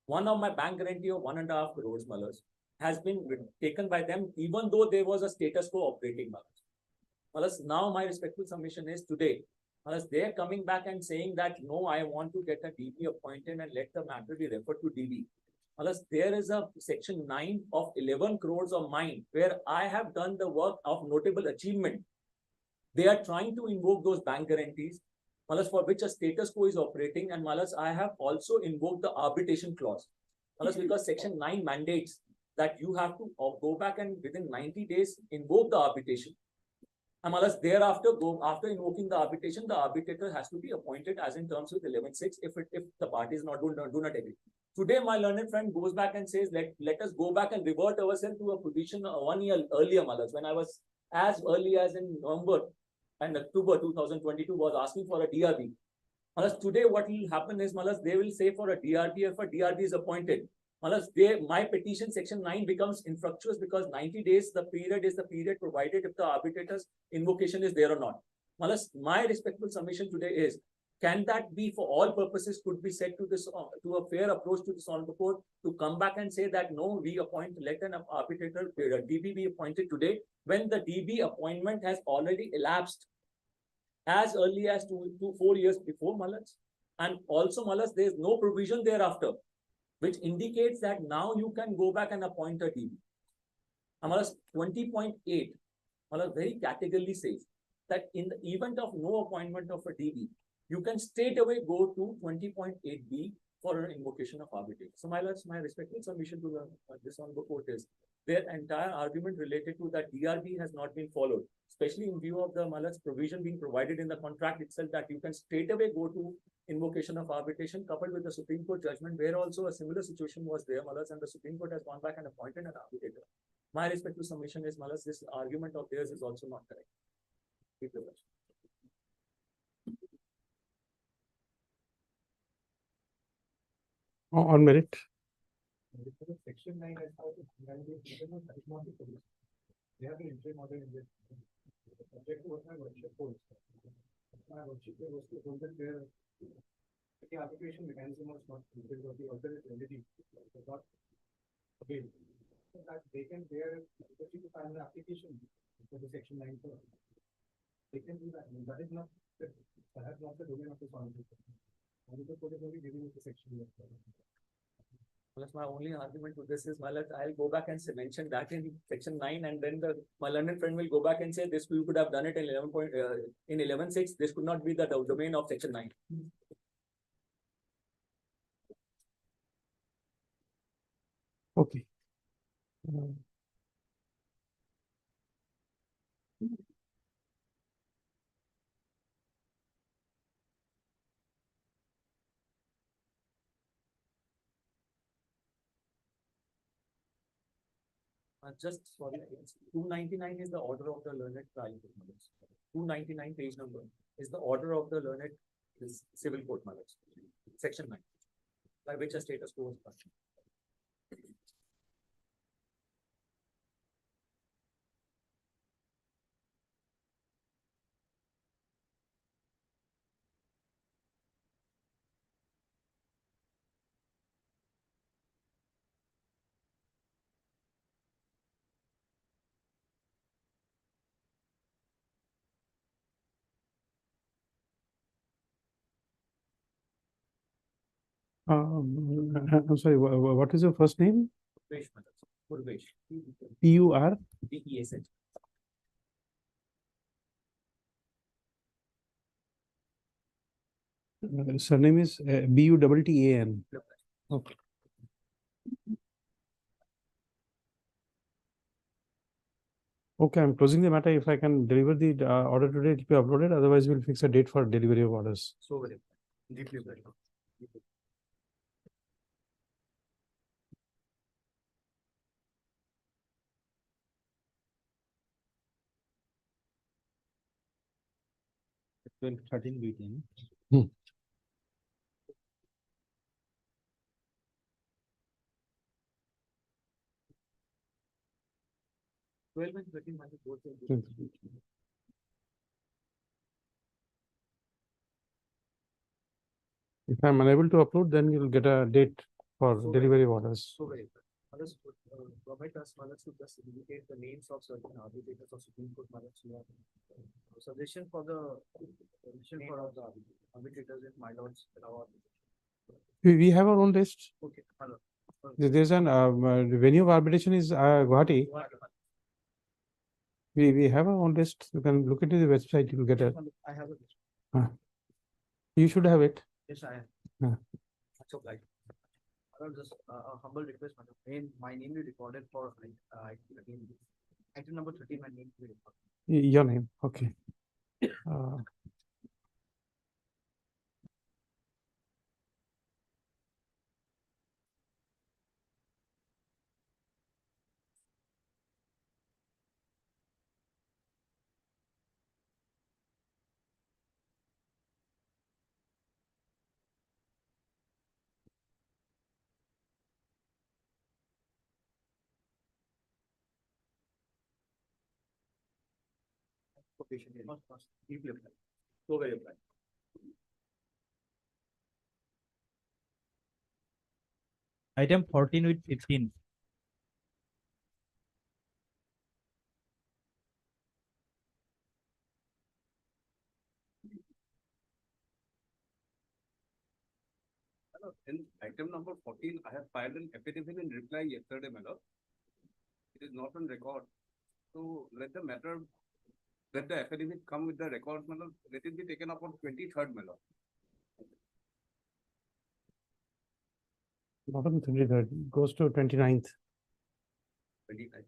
One of my bank guarantee of 1.5 crores, Malas, has been taken by them, even though there was a status quo operating, Malas. Malas, now my respectful submission is today. Malas, they are coming back and saying that, no, I want to get a DB appointed and let the matter be referred to DB. Malas, there is a section 9 of 11 crores of mine where I have done the work of notable achievement. They are trying to invoke those bank guarantees, Malas, for which a status quo is operating, and Malas, I have also invoked the arbitration clause. Malas, because section 9 mandates that you have to go back and within 90 days invoke the arbitration. And Malas, thereafter, after invoking the arbitration, the arbitrator has to be appointed as in terms with 11.6 if the parties do not agree. Today, my learned friend goes back and says, let us go back and revert ourselves to a position 1 year earlier, Malas, when I was as early as in November and October 2022 was asking for a DRB. Malas, today what will happen is, Malas, they will say for a DRB if a DRB is appointed. Malas, my petition section 9 becomes infructuous because 90 days, the period is the period provided if the arbitrator's invocation is there or not. Malas, my respectful submission today is, can that be for all purposes could be said to this, to a fair approach to this honorable court to come back and say that no, we appoint, let an arbitrator, DB be appointed today when the DB appointment has already elapsed as early as 4 years before, Malas. And also, Malas, there is no provision thereafter, which indicates that now you can go back and appoint a DB. Malas, 20.8, Malas, very categorically says that in the event of no appointment of a DB, you can straight away go to 20.8b for an invocation of arbitration. So, Malas, my respectful submission to this honorable court is their entire argument related to that DRB has not been followed, especially in view of the Malas provision being provided in the contract itself that you can straight away go to invocation of arbitration, coupled with the Supreme Court judgment, where also a similar situation was there, Malas, and the Supreme Court has gone back and appointed an arbitrator. My respectful submission is, Malas, this argument of theirs is also not correct. On merit. Section 9 as far as they have an interim order in this. The subject was my worship holds. My worship was to hold that the arbitration mechanism was not because of the alternate remedy was not available. So that they can bear to file an application for the section 9 for. They can do that. That is not perhaps not the domain of this arbitration. The court is only dealing with the section. Malas, my only argument to this is, Malas, I'll go back and mention that in section 9, and then my learned friend will go back and say this you could have done it in 11.6. This could not be the domain of section 9. Okay. Just sorry, 299 is the order of the learned trial. 299 page number is the order of the learned civil court, Malas. Section 9, by which a status quo is passed. I'm sorry, what is your first name? Purvesh, madam. Purvesh. P-U-R? P-E-S-H. Surname is B-U-T-T-A-N. Okay. Okay, I'm closing the matter. If I can deliver the order today, it will be uploaded. Otherwise, we'll fix a date for delivery of orders. So very. Deeply applied. 12-13 meeting. 12 and 13 months both. If I'm unable to upload, then you'll get a date for So delivery of orders. So very. Others would provide us mothers to just indicate the names of certain arbitrators of Supreme Court mothers who are suggestion for the suggestion for the arbitrators if my lords allow. We have our own list. Okay. Hello. There's an venue of arbitration is Guwahati. We have our own list. You can look into the website. You'll get it. I have a. You should have it. Yes, I Yeah. have. That's okay. Just a humble request, madam. My name be recorded for item number 13. My name be recorded. Your name. Okay. Deeply applied. So very applied. Item 14 with 15. In item number 14, I have filed an affidavit in reply yesterday, madam. It is not on record. So let the matter, let the affidavit come with the record, madam. Let it be taken up on 23rd, madam. Not on 23rd, it goes to 29th. 29th.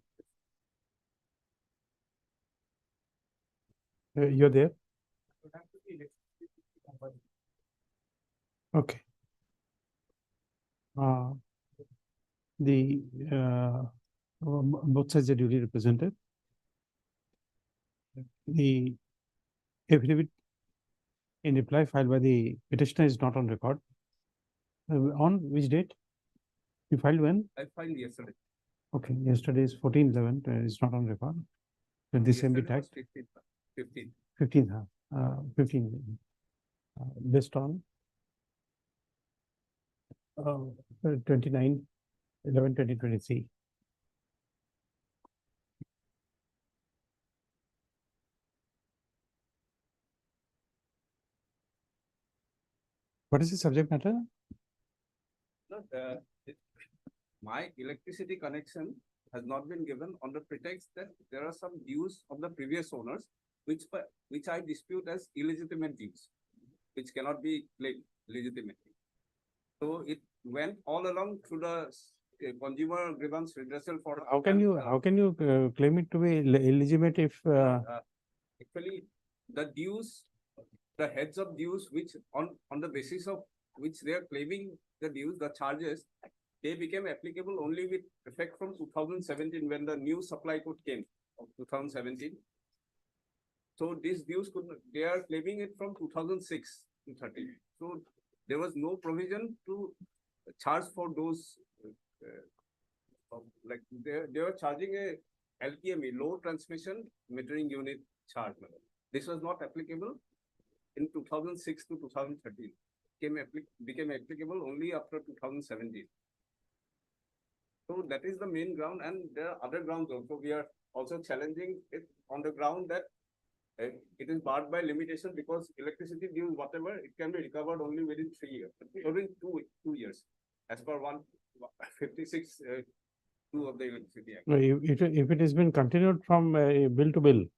You're there? Okay. The both sides are duly represented. The affidavit in reply filed by the petitioner is not on record. On which date? You filed when? I filed yesterday. Okay, yesterday is 14/11, it's not on record. Then this can be Yesterday was tagged 15th. 15th, 15. Based on 29/11/2023. What is the subject matter? No, my electricity connection has not been given on the pretext that there are some dues of the previous owners, which I dispute as illegitimate dues, which cannot be claimed legitimately. So it went all along through the consumer grievance redressal for. How can you claim it to be illegitimate if actually the dues, the heads of dues, which on the basis of which they are claiming the dues, the charges, they became applicable only with effect from 2017 when the new supply code came of 2017. So these dues they are claiming it from 2006 to 13. So there was no provision to charge for those, like they were charging a LTME, low transmission metering unit charge. This was not applicable in 2006 to 2013. Became applicable only after 2017. So that is the main ground, and there are other grounds also. We are also challenging it on the ground that It is barred by limitation because electricity dues, whatever, it can be recovered only within 3 years, within 2 years, as per 156 2 of the Electricity Act. No, if it has been continued from bill to bill,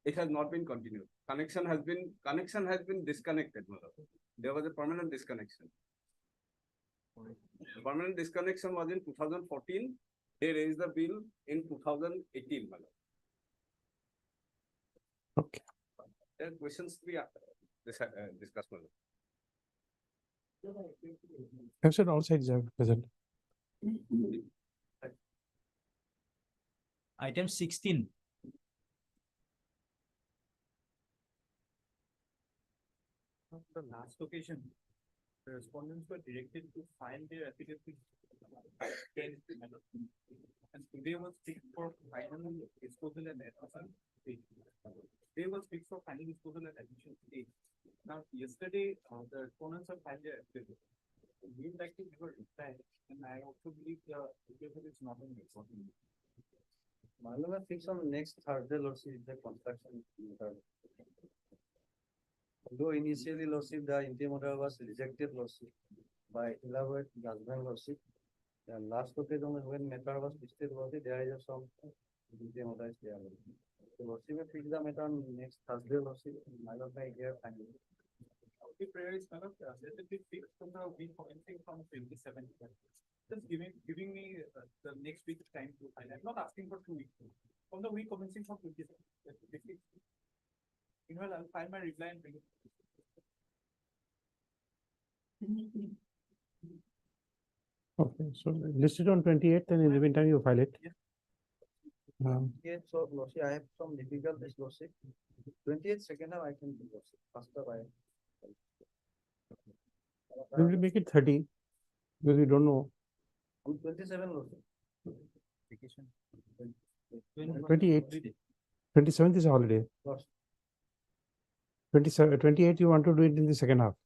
It has not been continued. Connection has been disconnected. Madam. There was a permanent disconnection. The permanent disconnection was in 2014. They raised the bill in 2018. Madam. okay. There are questions to be discussed. Madam. I've said all sides are present. Item 16. On the last occasion, the respondents were directed to file their affidavit. And today was fixed for final disposal and admission stage. Today was fixed for final disposal and admission stage. Now, yesterday, the respondents have filed their affidavit. We would like to give a reply, and I also believe the affidavit is not on record. Malala fix on next Thursday, Lordship, the construction. Though initially, Lordship, the interim order was rejected, Lordship, by elaborate judgment, Lordship. The last occasion when matter was listed, Lordship, there is some interim order is there. So Lordship will fix the matter on next Thursday, Lordship, Malala here finally. The prayer is kind of, let it be fixed from the week commencing from 27th. Just giving me the next week time to file. I'm not asking for 2 weeks. From the week commencing from 27th. Meanwhile, I'll file my reply and bring it. Okay, so listed on 28th, and in the meantime you file it. Yes, so Lordship, I have some difficulties, Lordship. 28th, second half I can do, Lordship. First half I. We will make it 30 because we don't know. On 27, Lordship. 28th, 27th is a holiday. Lordship. 28th, you want to do it in the second half.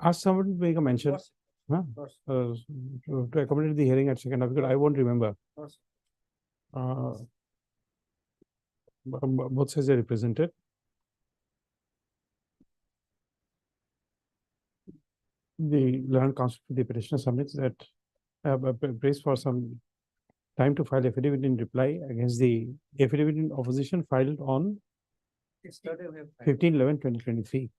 Ask someone to make a mention Lordship. Lordship. to accommodate the hearing at second half because I won't remember. Lordship. Both sides are represented. The learned counsel for the petitioner submits that prays for some time to file affidavit in reply against the affidavit in opposition filed on Yesterday we have. 15/11/2023.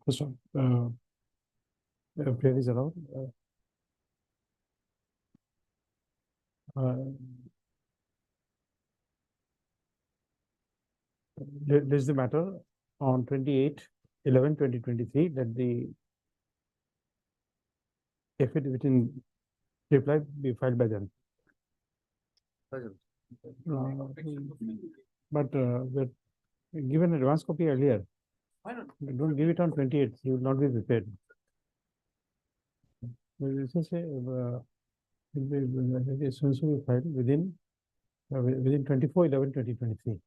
So, prayer is allowed. This is the matter on 28/11/2023 that the affidavit in reply be filed by them. But we're given advance copy earlier. Why not? Don't give it on 28th. You will not be prepared. This is as soon as we file within 24/11/2023.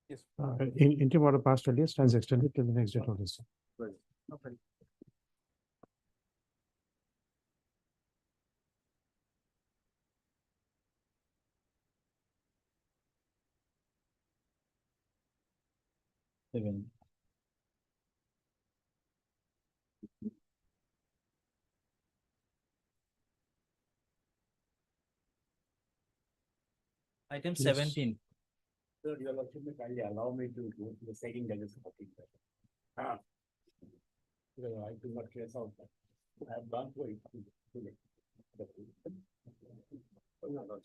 Yes. Interim order passed earlier stands extended till the next date of this. Okay. Seven. Item Yes. 17. Sir, your lordship may kindly allow me to go to the second judge's copy. Because I do not trace out that. I have gone through it.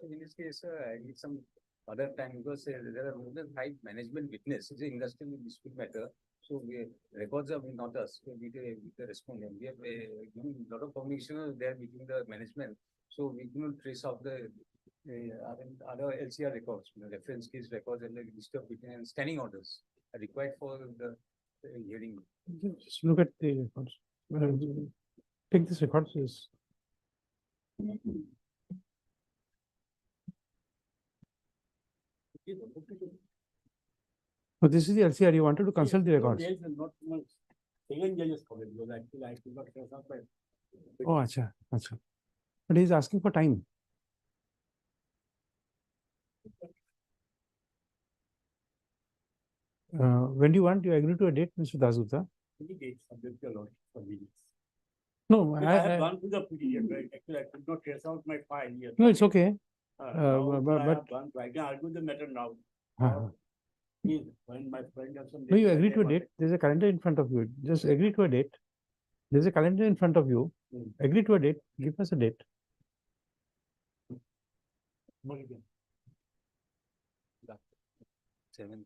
In this case, I need some other time because there are more than 5 management witnesses. It's an industrial dispute matter. So records are not us. We need the respondent. We have given a lot of permission there between the management. So we cannot trace out the other LCR records, reference case records and the list of and standing orders are required for the hearing. Just look at the records. Take this records is. So this is the LCR. You wanted to consult the records. Second judge's copy because actually I could not trace out my. Oh, acha. But he is asking for time. When do you want, you agree to a date, Mr. Dasgupta? Any date subject to a lot of convenience. No, I have gone through the procedure, right? Actually, I could not trace out my file here. no, it's okay. Now, but- I but- have gone, I can argue the matter now. Uh-huh. Please, when my friend has some. No, you date, agree I to a want date. There's a calendar in front of you. Just agree to a date. There's a calendar in front of you. Hmm. Agree to a date. Give us a date. What again? Seven.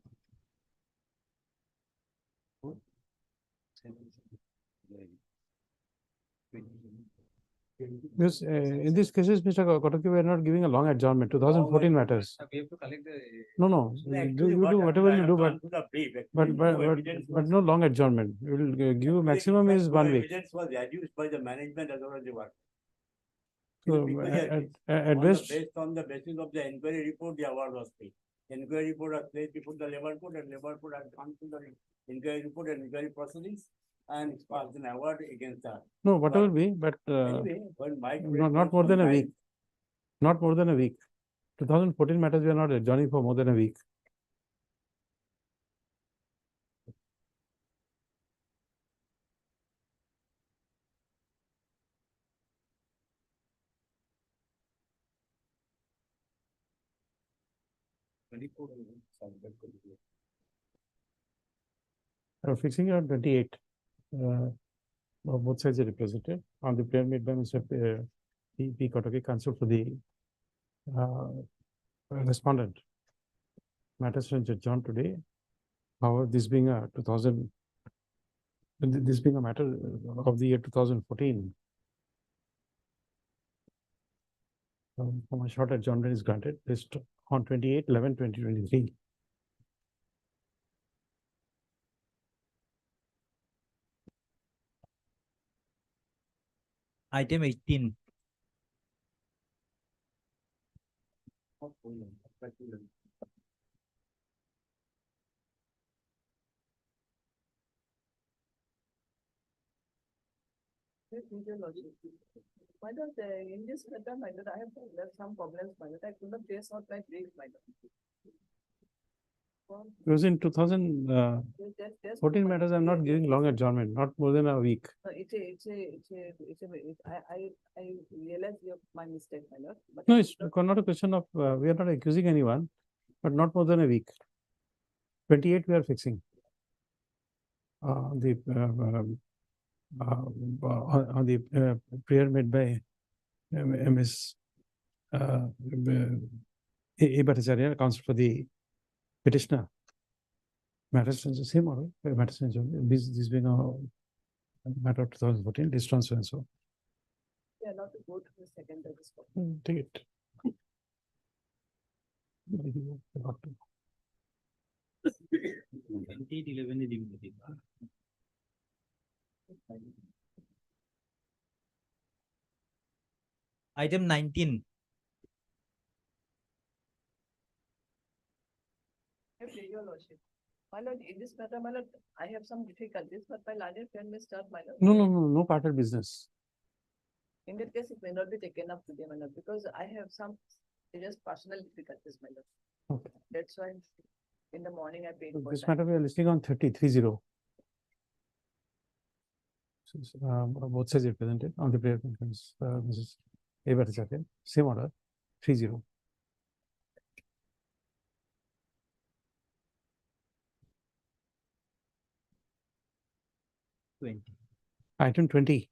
Because in these cases, Mr. Kotoki, we are not giving a long adjournment. 2014 matters. We have to collect the. No. Actually, You what do happened, whatever I you have do, gone through the brief, actually, no evidence was- no long adjournment. We will give you maximum In is fact, 1 no week. Evidence was adduced by the management as well as the work. So People at, here, at on the best, based on the basis of the inquiry report, the award was paid. Inquiry report was placed before the labor court, and labor court has gone through the inquiry report and inquiry proceedings and passed an award against that. no, whatever be, but Anyway, when my. not more than a week. Not more than a week. 2014 matters, we are not adjourning for more than a week. Fixing it on 28. Both sides are represented on the prayer made by Mr. P. Kotoki, counsel for the respondent. Matters adjourned today. However, this being a this being a matter of the year 2014. A short adjournment is granted based on 28/11/2023. Item 18. My lord, in this matter, my lord, I have left some problems, my lord. I could not trace out my brief, my lord. It was in 2014 my- matters. I'm not giving long adjournment, not more than a week. No, I realize my mistake, my lord. But No, I it's could not- not a question of, we are not accusing anyone, but not more than a week. 28 we are fixing. On the prayer made by MS A. Bhattacharya, counsel for the petitioner. Matters in the same order. Matters in this being a matter of 2014, this transfer and so. We are not to go to the second register. Take it. Item 19. Your lordship. My lord, in this matter, my lord, I have some difficulties, but my learned friend may start, my lord. No parted business. In that case, it may not be taken up today, my lord, because I have some serious personal difficulties, my lord. Okay. That's why in the morning I paid for This that. matter we are listing on 30. Both sides represented on the prayer conference, Mrs. A. Bhattacharya, same order, 30. Item 20.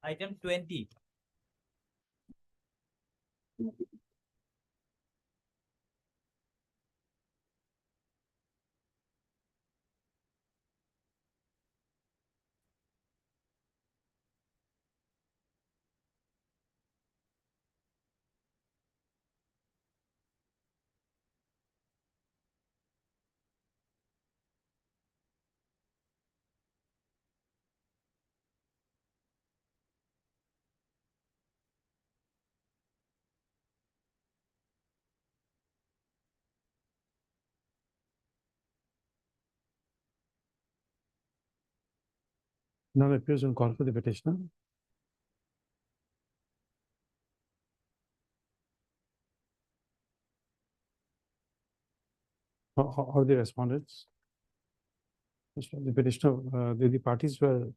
Item 20. None appears on call for the petitioner. or the respondents. The petitioner, the parties were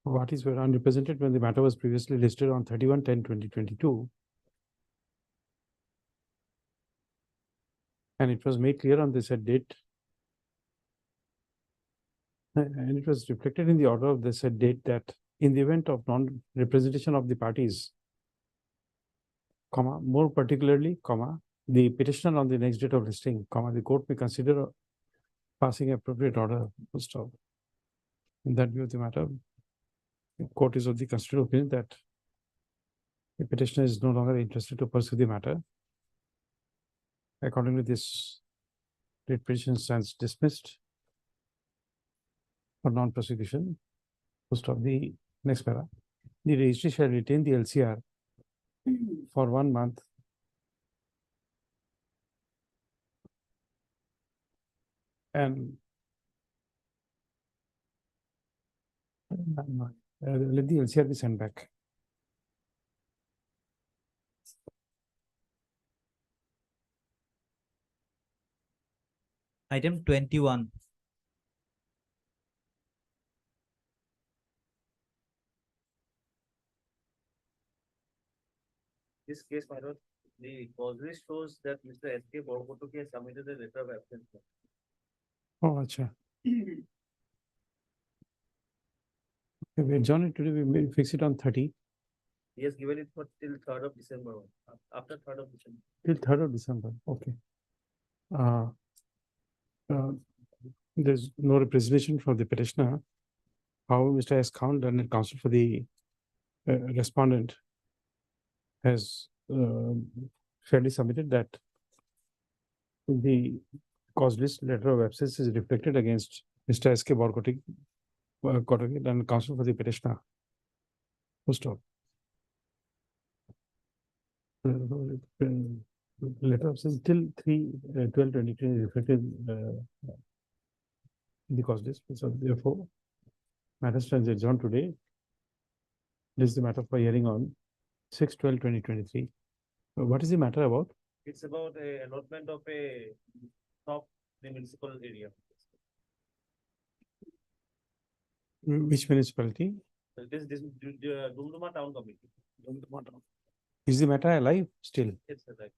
parties were unrepresented when the matter was previously listed on 31/10/2022. And it was made clear on the said date. And it was reflected in the order of the said date that in the event of non-representation of the parties, comma, more particularly, comma, the petitioner on the next date of listing, comma, the court may consider passing appropriate order, full stop. In that view of the matter, the court is of the considered opinion that the petitioner is no longer interested to pursue the matter. Accordingly, this writ petition stands dismissed for non-prosecution. Full stop. The next para. The registry shall retain the LCR for 1 month and let the LCR be sent back. Item 21. This case, my lord, the cause list shows that Mr. S.K. Borgotuki has submitted a letter of absence. Oh, acha. Okay, we adjourn it today. We may fix it on 30 He has given it for till 3rd of December, after 3rd of December. till 3rd of December. Okay. There's no representation for the petitioner. However, Mr. S. Count and counsel for the respondent has fairly submitted that the cause list letter of absence is reflected against Mr. S.K. Borgotuki and counsel for the petitioner. Full stop. Letter of absence till 3/12/2020 is reflected in the cause list. So therefore, matter stands adjourned today. This is the matter for hearing on 6/12/2023. What is the matter about? It's about a allotment of a top in the municipal area. Which municipality? So this Dumduma Town Committee. Is the matter alive still? It's right.